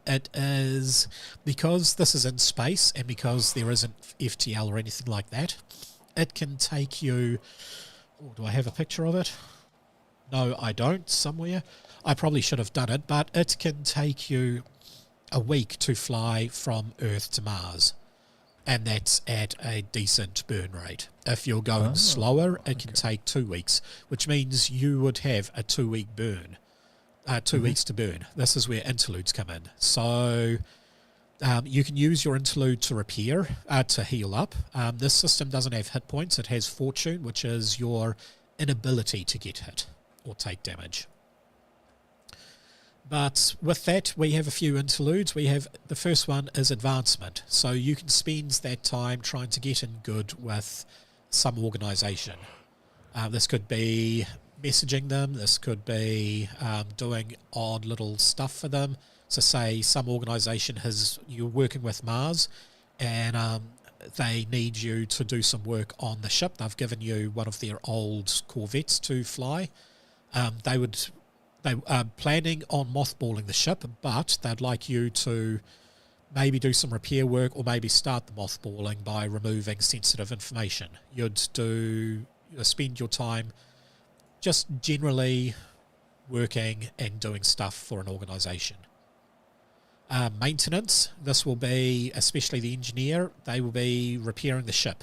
It is, because this is in space and because there isn't FTL or anything like that, it can take you... Oh, do I have a picture of it? No, I don't, somewhere. I probably should have done it, but it can take you a week to fly from Earth to Mars. And that's at a decent burn rate. If you're going slower, it can take 2 weeks, which means you would have a 2-week burn, 2 weeks to burn. This is where interludes come in. So you can use your interlude to repair, to heal up. This system doesn't have hit points. It has fortune, which is your inability to get hit or take damage. But with that, we have a few interludes. We have, the first one is advancement. So you can spend that time trying to get in good with some organisation. This could be messaging them. This could be doing odd little stuff for them. So say some organisation you're working with Mars and they need you to do some work on the ship. They've given you one of their old Corvettes to fly. They are planning on mothballing the ship, but they'd like you to maybe do some repair work or maybe start the mothballing by removing sensitive information. You'd spend your time just generally working and doing stuff for an organisation. Maintenance, this will be, especially the engineer, they will be repairing the ship,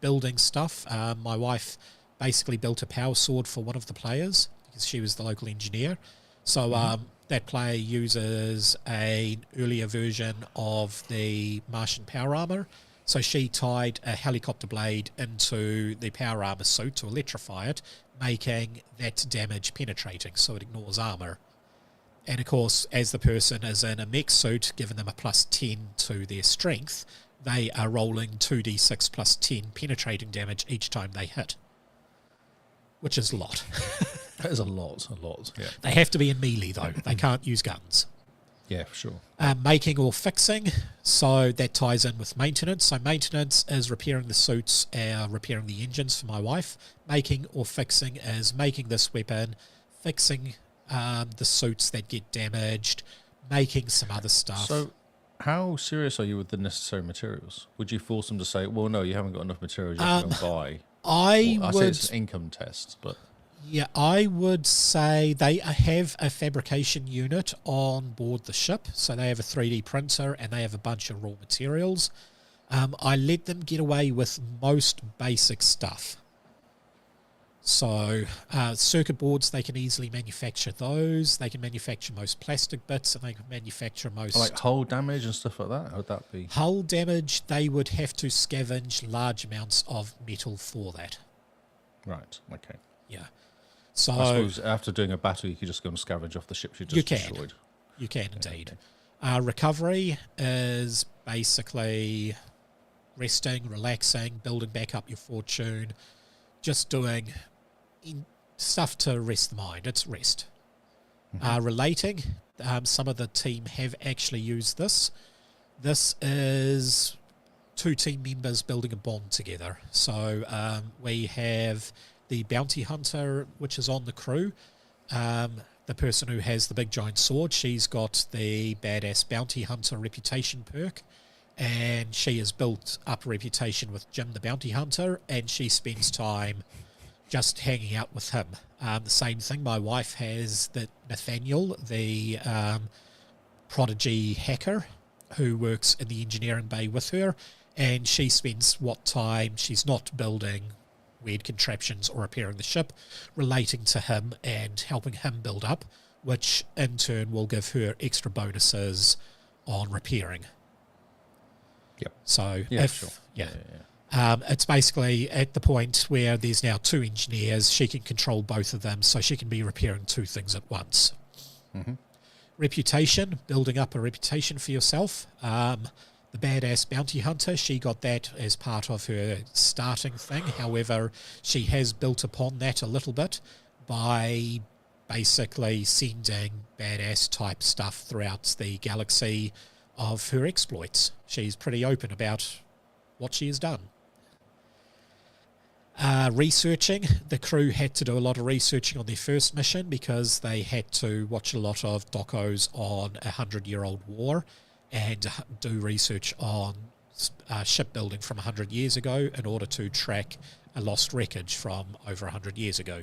building stuff. My wife basically built a power sword for one of the players, because she was the local engineer. So that player uses an earlier version of the Martian power armor. So she tied a helicopter blade into the power armor suit to electrify it, making that damage penetrating, so it ignores armor. And of course, as the person is in a mech suit, giving them a +10 to their strength, they are rolling 2d6 +10 penetrating damage each time they hit, which is a lot. That is a lot, yeah. They have to be in melee, though. They can't use guns. Yeah, for sure. Making or fixing, so that ties in with maintenance. So maintenance is repairing the suits, repairing the engines for my wife. Making or fixing is making this weapon, fixing the suits that get damaged, making some other stuff. So how serious are you with the necessary materials? Would you force them to say, well, no, you haven't got enough materials, you have to go and buy? I say it's an income test, but... Yeah, I would say they have a fabrication unit on board the ship. So they have a 3D printer and they have a bunch of raw materials. I let them get away with most basic stuff. So circuit boards, they can easily manufacture those. They can manufacture most plastic bits and they can manufacture most... Like hull damage and stuff like that? How would that be? Hull damage, they would have to scavenge large amounts of metal for that. Right, okay. Yeah. So I suppose after doing a battle, you could just go and scavenge off the ships you just destroyed. You can indeed. Okay. Recovery is basically resting, relaxing, building back up your fortune, just doing stuff to rest the mind. It's rest. Relating, some of the team have actually used this. This is 2 team members building a bond together. So we have the bounty hunter, which is on the crew. The person who has the big giant sword, she's got the badass bounty hunter reputation perk, and she has built up a reputation with Jim the bounty hunter, and she spends time just hanging out with him. The same thing, my wife has the Nathaniel, the prodigy hacker, who works in the engineering bay with her, and she spends what time she's not building weird contraptions or repairing the ship, relating to him and helping him build up, which in turn will give her extra bonuses on repairing. Yep. So Yeah, if, sure. yeah. Yeah. It's basically at the point where there's now 2 engineers. She can control both of them, so she can be repairing 2 things at once. Mm-hmm. Reputation, building up a reputation for yourself. The badass bounty hunter, she got that as part of her starting thing. However, she has built upon that a little bit by basically sending badass type stuff throughout the galaxy of her exploits. She's pretty open about what she has done. Researching. The crew had to do a lot of researching on their first mission because they had to watch a lot of docos on a 100-year-old war and do research on shipbuilding from 100 years ago in order to track a lost wreckage from over 100 years ago.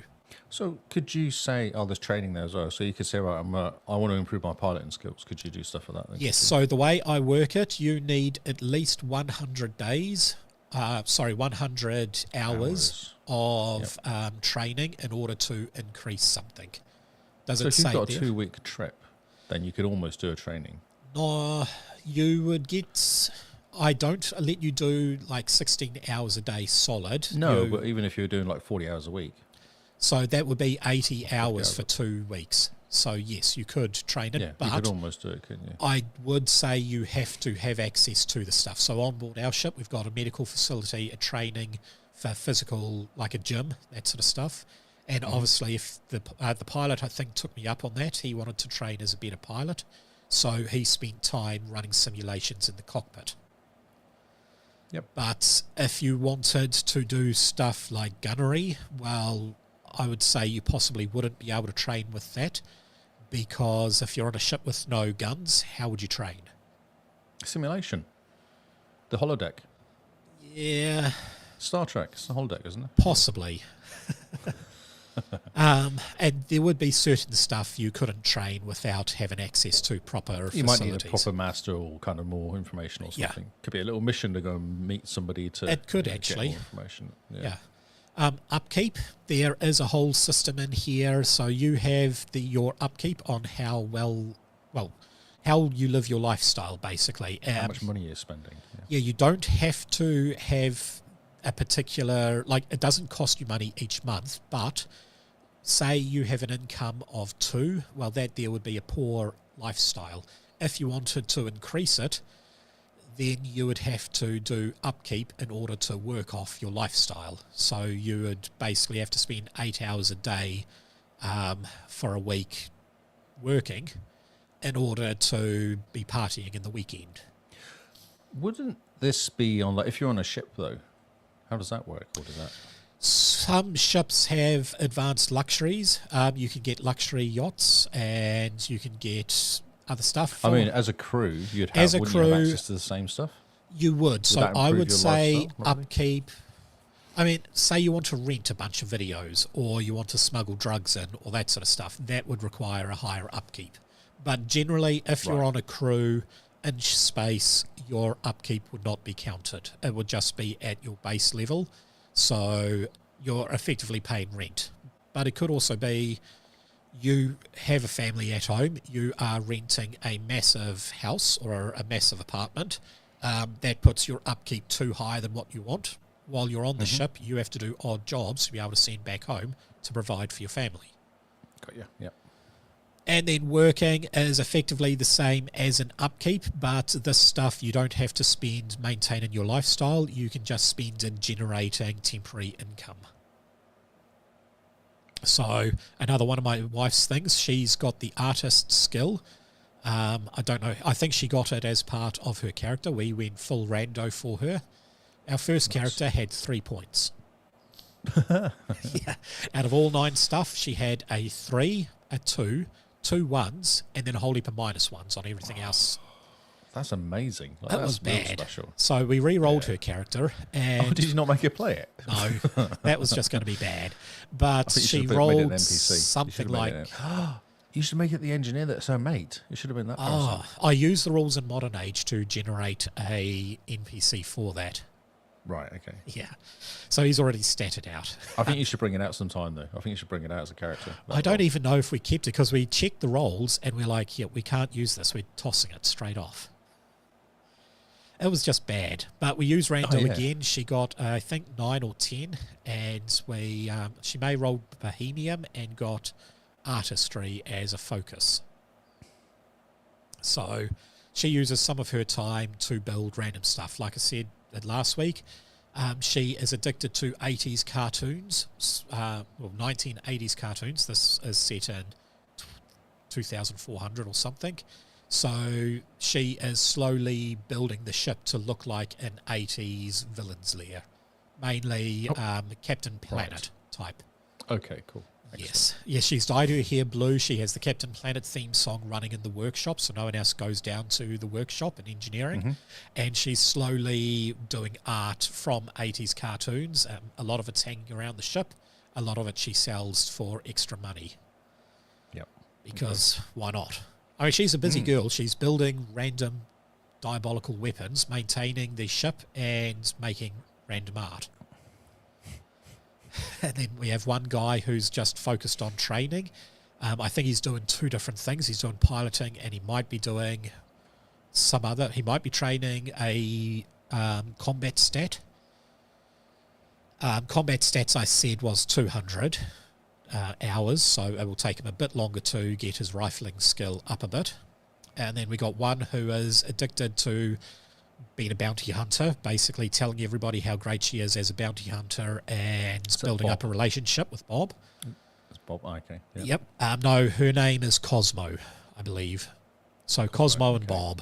So could you say, there's training there as well. So you could say, right, I want to improve my piloting skills. Could you do stuff like that? Then? Yes, so the way I work it, you need at least 100 days, 100 hours of training in order to increase something. Does so it if say you've got a there? 2-week trip, then you could almost do a training. No, you would get... I don't let you do like 16 hours a day solid. No, but even if you're doing like 40 hours a week. So that would be 80 hours for 2 weeks. So yes, you could train it, Yeah, but you could almost do it, couldn't you? I would say you have to have access to the stuff. So on board our ship, we've got a medical facility, a training for physical, like a gym, that sort of stuff. And obviously, if the pilot, I think, took me up on that, he wanted to train as a better pilot. So he spent time running simulations in the cockpit. Yep. But if you wanted to do stuff like gunnery, well, I would say you possibly wouldn't be able to train with that, because if you're on a ship with no guns, how would you train? Simulation. The holodeck. Yeah, Star Trek. It's the holodeck, isn't it? possibly. And there would be certain stuff you couldn't train without having access to proper facilities. You might need a proper master or kind of more information or something. Yeah. Could be a little mission to go and meet somebody to It could get actually. more information. Yeah. Upkeep. There is a whole system in here, so you have your upkeep on how how you live your lifestyle, basically. How much money you're spending. Yeah, you don't have to have a particular, like, it doesn't cost you money each month, but say you have an income of 2, well, that there would be a poor lifestyle. If you wanted to increase it, then you would have to do upkeep in order to work off your lifestyle. So you would basically have to spend 8 hours a day for a week working in order to be partying in the weekend. Wouldn't this be on, like, if you're on a ship though, how does that work? Or does that? Some ships have advanced luxuries. You can get luxury yachts, and you can get other stuff. I mean, as a crew, you'd have, As a wouldn't you have crew, access to the same stuff? You would. So that I improve would your say lifestyle, probably? upkeep. I mean, say you want to rent a bunch of videos, or you want to smuggle drugs in, or that sort of stuff. That would require a higher upkeep. But generally, if you're on a crew in space, your upkeep would not be counted. It would just be at your base level. So you're effectively paying rent. But it could also be you have a family at home, you are renting a massive house or a massive apartment. That puts your upkeep too high than what you want. While you're on the ship, you have to do odd jobs to be able to send back home to provide for your family. Got you. Yep. And then working is effectively the same as an upkeep, but this stuff you don't have to spend maintaining your lifestyle. You can just spend in generating temporary income. So another one of my wife's things, she's got the artist skill. I don't know. I think she got it as part of her character. We went full rando for her. Our first character had 3 points. Yeah. Out of all 9 stuff, she had a 3, a 2, 2 1s, and then a whole heap of -1s on everything else. That's amazing. Like, That that's was real bad. special. So we re-rolled her character, and Did you not make her play it? no, that was just going to be bad. But think you she should have made it an rolled NPC. You should something have made like, it you should make it the engineer that's her mate. It should have been that person. oh, I use the rules in Modern Age to generate a NPC for that. Right, okay. Yeah. So he's already statted out. I think you should bring it out sometime, though. I think you should bring it out as a character. I don't even know if we kept it, because we checked the roles and we're like, yeah, we can't use this. We're tossing it straight off. It was just bad. But we used Rando Oh, yeah. again. She got, I think, 9 or 10. And she may roll Bohemian and got Artistry as a focus. So she uses some of her time to build random stuff. Like I said last week, she is addicted to 80s cartoons, 1980s cartoons. This is set in 2400 or something. So she is slowly building the ship to look like an 80s villain's lair. Mainly Captain Planet type. Okay, cool. Excellent. Yes, she's dyed her hair blue. She has the Captain Planet theme song running in the workshop, so no one else goes down to the workshop in engineering. And she's slowly doing art from 80s cartoons. A lot of it's hanging around the ship. A lot of it she sells for extra money. Yep. Because why not? I mean, she's a busy girl. She's building random diabolical weapons, maintaining the ship, and making random art. And then we have one guy who's just focused on training. I think he's doing 2 different things. He's doing piloting, and he might be doing some other. He might be training a combat stat. Combat stats, I said, was 200 hours, so it will take him a bit longer to get his rifling skill up a bit. And then we got one who is addicted to being a bounty hunter, basically telling everybody how great she is as a bounty hunter and building up a relationship with Bob. It's Bob, okay. Yep. No, her name is Cosmo, I believe. So Cosmo and Bob.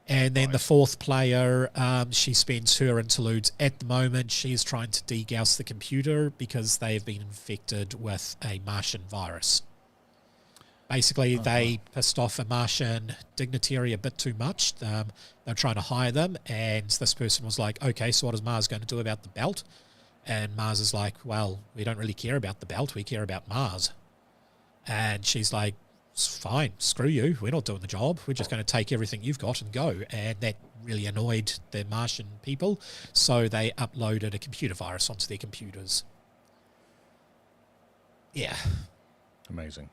And then the 4th player, she spends her interludes. At the moment, she's trying to degauss the computer because they've been infected with a Martian virus. Basically, they pissed off a Martian dignitary a bit too much. They're trying to hire them, and this person was like, okay, so what is Mars going to do about the belt? And Mars is like, well, we don't really care about the belt, we care about Mars. And she's like, fine, screw you, we're not doing the job, we're just going to take everything you've got and go. And that really annoyed the Martian people, so they uploaded a computer virus onto their computers. Yeah. Amazing.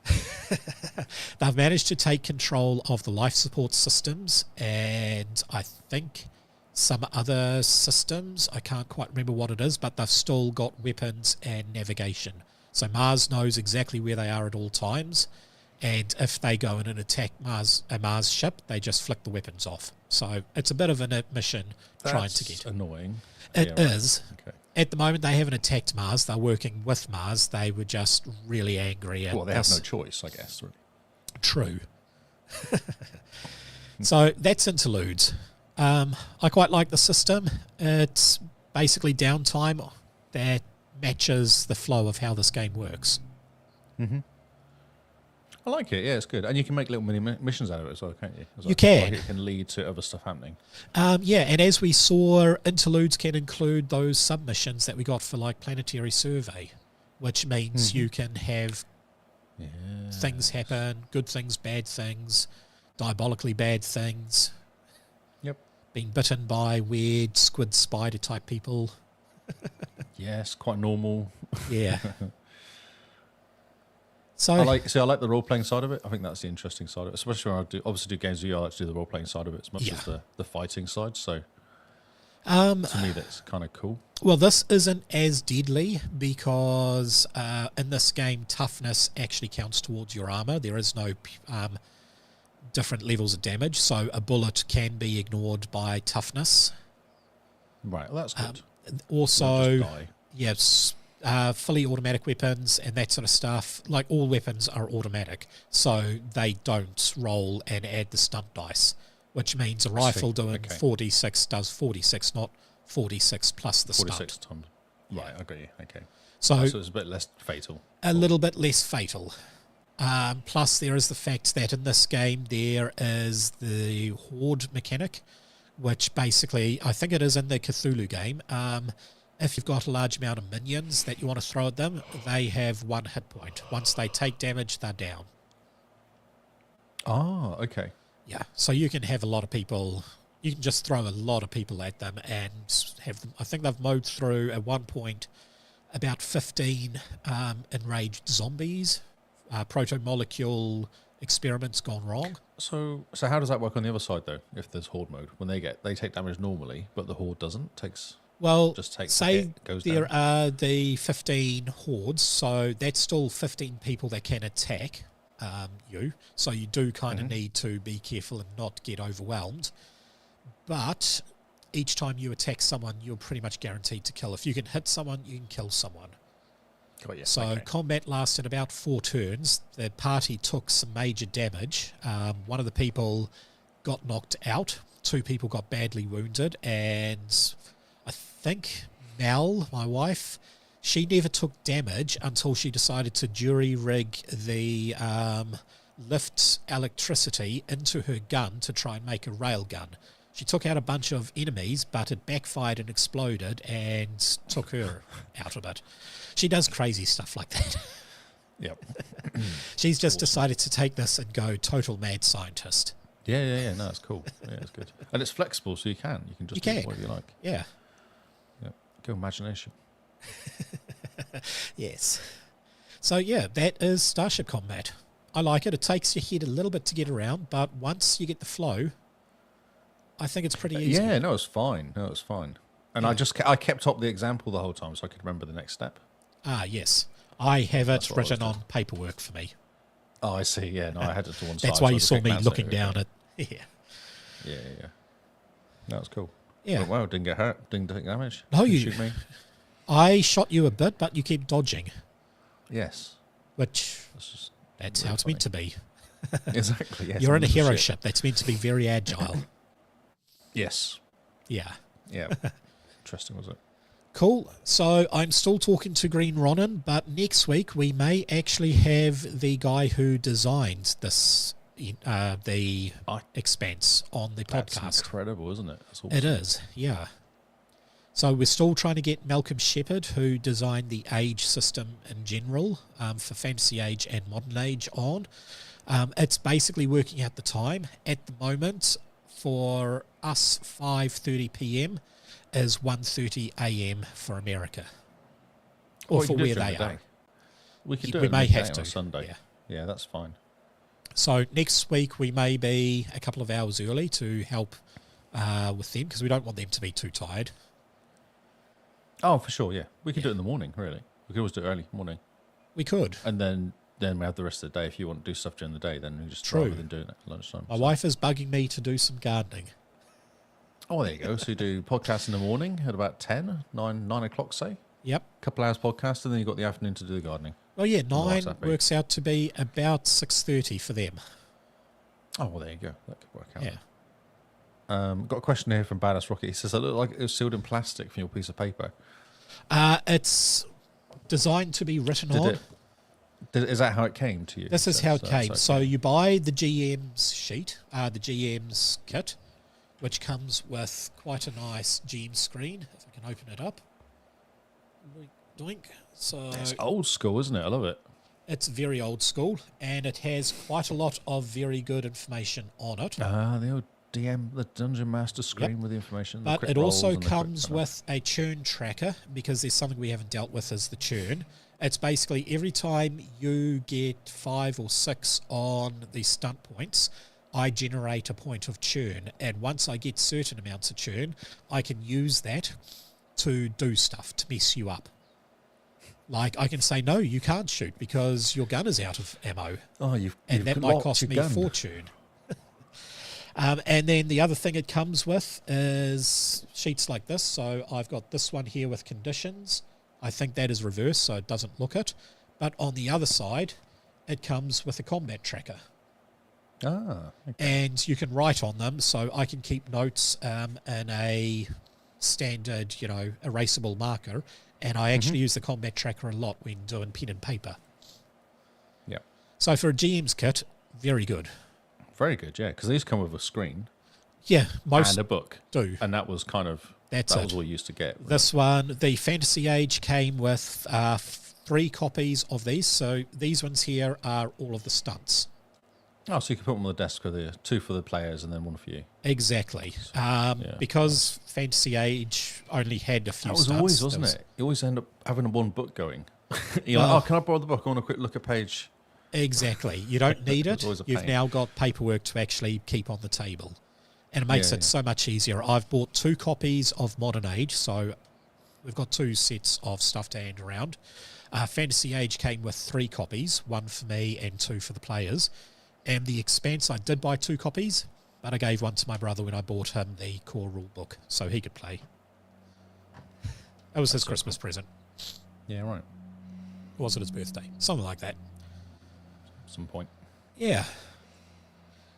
They've managed to take control of the life support systems and I think some other systems. I can't quite remember what it is, but they've still got weapons and navigation. So Mars knows exactly where they are at all times, and if they go in and attack a Mars ship, they just flick the weapons off. So it's a bit of an mission trying to get. Annoying. It is. Okay. At the moment, they haven't attacked Mars. They're working with Mars. They were just really angry at Well, they have no choice, I guess. Really. True. So that's interludes. I quite like the system. It's basically downtime that matches the flow of how this game works. I like it. Yeah, it's good, and you can make little mini missions out of it as well, can't you? You can. Like it can lead to other stuff happening. Yeah, and as we saw, interludes can include those submissions that we got for like Planetary Survey, which means you can have things happen, good things, bad things, diabolically bad things. Yep. Being bitten by weird squid spider type people. Yes, quite normal. Yeah. So I like the role playing side of it. I think that's the interesting side of it, especially when I do games where I like to do the role playing side of it as much as the fighting side. So to me, that's kind of cool. Well, this isn't as deadly because in this game, toughness actually counts towards your armor. There is no different levels of damage, so a bullet can be ignored by toughness. Right, well, that's good. Also, yes, fully automatic weapons and that sort of stuff. Like all weapons are automatic, so they don't roll and add the stunt dice, which means a rifle doing 4d6 does 46, not 46 plus the 46 stunt. times. Right, I got you. Okay. So it's a bit less fatal. A little bit less fatal. Plus, there is the fact that in this game there is the horde mechanic, which basically, I think it is in the Cthulhu game. If you've got a large amount of minions that you want to throw at them, they have 1 hit point. Once they take damage, they're down. Oh, okay. Yeah, so you can have a lot of people, you can just throw a lot of people at them and have them. I think they've mowed through at one point about 15 enraged zombies, proto-molecule experiments gone wrong. So how does that work on the other side though? If there's horde mode, when they take damage normally, but the horde doesn't, Well, just takes the say hit, goes there down. are the 15 hordes, so that's still 15 people that can attack you. So you do kind of need to be careful and not get overwhelmed. But each time you attack someone, you're pretty much guaranteed to kill. If you can hit someone, you can kill someone. Got you. So Okay. combat lasted about 4 turns. The party took some major damage. One of the people got knocked out. 2 people got badly wounded. And I think Mel, my wife, she never took damage until she decided to jury-rig the lift electricity into her gun to try and make a rail gun. She took out a bunch of enemies, but it backfired and exploded and took her out of it. She does crazy stuff like that. Yep. She's just decided to take this and go total mad scientist. Yeah. No, it's cool. Yeah, it's good, and it's flexible, so you can just do whatever you like. Yeah. Yep. Go imagination. Yes. So yeah, that is Starship Combat. I like it. It takes your head a little bit to get around, but once you get the flow, I think it's pretty easy. Yeah, no, it's fine. And Yeah. I kept up the example the whole time, so I could remember the next step. Ah, yes. I have it That's what I was written doing. on paperwork for me. Oh, I see. Yeah, no, I had it to one side. That's why so I you just saw clicked me mouse looking over it. down at... Yeah. Yeah. That was cool. Yeah. Went well, didn't get hurt, didn't take damage. No, Didn't you- shoot me. I shot you a bit, but you keep dodging, Yes. which that's really how it's meant to be. Exactly. Yes. You're in a little hero shit. ship. That's meant to be very agile. Yes. Yeah. Yeah. Interesting, was it? Cool. So I'm still talking to Green Ronin, but next week we may actually have the guy who designed this, the Expanse on the That's podcast. incredible, isn't it? That's awesome. It is, yeah. So we're still trying to get Malcolm Shepherd, who designed the age system in general for Fantasy Age and Modern Age on. It's basically working out the time. At the moment, for us, 5:30 p.m. is 1:30 a.m. for America. Or Well, we for can do it where during they the are. day. We could We do it may midday have on to, a Sunday. yeah. Yeah, that's fine. So next week we may be a couple of hours early to help with them, because we don't want them to be too tired. Oh, for sure, yeah. We could do it in the morning, really. We could always do it early morning. We could. And then we have the rest of the day. If you want to do stuff during the day, then we just True. rather than doing it at lunchtime. My wife is bugging me to do some gardening. Oh, there you go. So you do podcasts in the morning at about 9 o'clock, say. Yep. Couple hours podcast, and then you've got the afternoon to do the gardening. Well, yeah, wife's 9 happy. works out to be about 6:30 for them. Oh, well, there you go. That could work out. Yeah. Got a question here from Badass Rocket. He says, it looked like it was sealed in plastic from your piece of paper. It's designed to be written on. Is that how it came to you? This is how it came. okay. So you buy the GM's sheet, the GM's kit, which comes with quite a nice GM screen. If I can open it up. Doink. So It's old school, isn't it? I love it. it's very old school, and it has quite a lot of very good information on it. The old DM, the Dungeon Master screen with the information. the But quick it rolls also and the quick comes kind of- with a churn tracker, because there's something we haven't dealt with is the churn. It's basically every time you get 5 or 6 on the stunt points, I generate a point of churn. And once I get certain amounts of churn, I can use that to do stuff, to mess you up. Like, I can say, no, you can't shoot because your gun is out of ammo. Oh, you've And that might locked cost your me gun. a fortune. And then the other thing it comes with is sheets like this. So I've got this one here with conditions. I think that is reversed, so it doesn't look it. But on the other side, it comes with a combat tracker. Ah, okay. And you can write on them, so I can keep notes in a standard, erasable marker. And I actually use the combat tracker a lot when doing pen and paper. Yeah. So for a GM's kit, very good. Very good, yeah. Because these come with a screen Yeah, most and a book. do. And that was kind of... That's that it. was what you used to get. This one, the Fantasy Age, came with 3 copies of these. So these ones here are all of the stunts. Oh, so you could put them on the desk with the 2 for the players and then 1 for you. Exactly. Because Fantasy Age only had a few That was stunts. always, there wasn't was- it? You always end up having one book going. You're Well- like, oh, can I borrow the book? I want a quick look at page Exactly. You don't need It's it. always a You've pain. now got paperwork to actually keep on the table. And it makes Yeah, it yeah. so much easier. I've bought 2 copies of Modern Age, so we've got 2 sets of stuff to hand around. Fantasy Age came with 3 copies, 1 for me and 2 for the players. And the Expanse, I did buy 2 copies, but I gave one to my brother when I bought him the core rule book, so he could play. That was his Christmas present. Yeah, right. Or was it his birthday? Something like that. Some point. Yeah.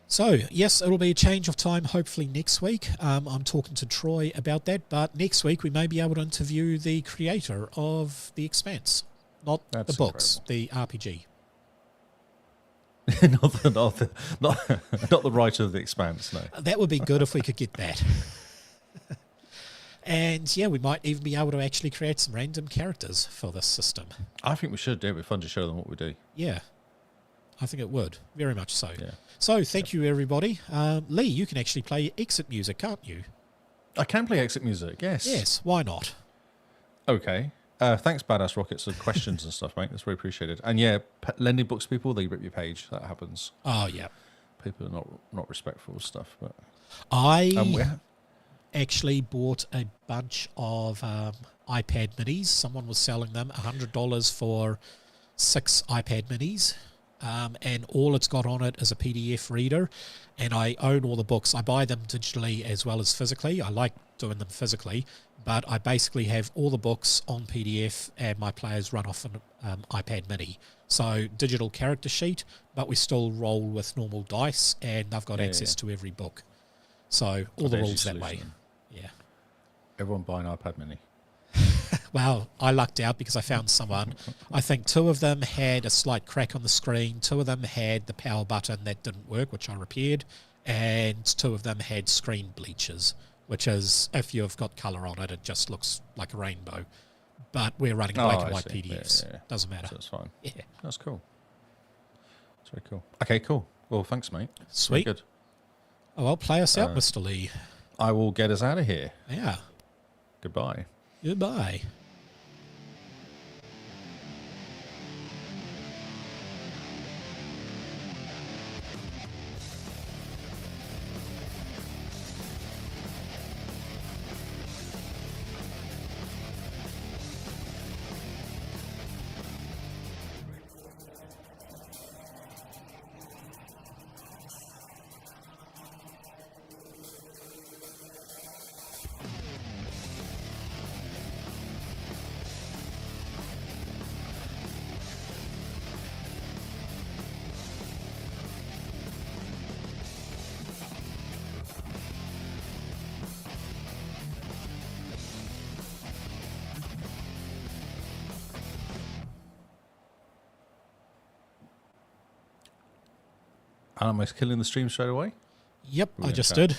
So, yes, it'll be a change of time hopefully next week. I'm talking to Troy about that, but next week we may be able to interview the creator of The Expanse. Not That's the books, the RPG. not the writer of The Expanse, no. That would be good if we could get that. And yeah, we might even be able to actually create some random characters for this system. I think we should do it. It'd be fun to show them what we do. Yeah, I think it would. Very much so. Yeah. So thank you, everybody. Lee, you can actually play exit music, can't you? I can play exit music, yes. Yes, why not? Okay. Thanks, Badass Rockets, for questions and stuff, mate. That's very appreciated. And yeah, lending books to people, they rip your page. That happens. Oh, yeah. People are not respectful of stuff. But I actually bought a bunch of iPad minis. Someone was selling them $100 for 6 iPad minis. And all it's got on it is a PDF reader, and I own all the books. I buy them digitally as well as physically. I like doing them physically, but I basically have all the books on PDF, and my players run off an iPad mini. So digital character sheet, but we still roll with normal dice, and they've got access to every book. So all the rules that way. Yeah. Everyone buy an iPad mini. Well, I lucked out because I found someone. I think 2 of them had a slight crack on the screen. 2 of them had the power button that didn't work, which I repaired. And 2 of them had screen bleachers, which is, if you've got colour on it, it just looks like a rainbow. But we're running black and white PDFs. Yeah. Doesn't matter. So that's fine. Yeah. That's cool. That's very cool. Okay, cool. Well, thanks, mate. Sweet. Very good. Oh, well, play us out, Mr. Lee. I will get us out of here. Yeah. Goodbye. Goodbye. And am I killing the stream straight away? Yep, I Brilliant, just Jack. did.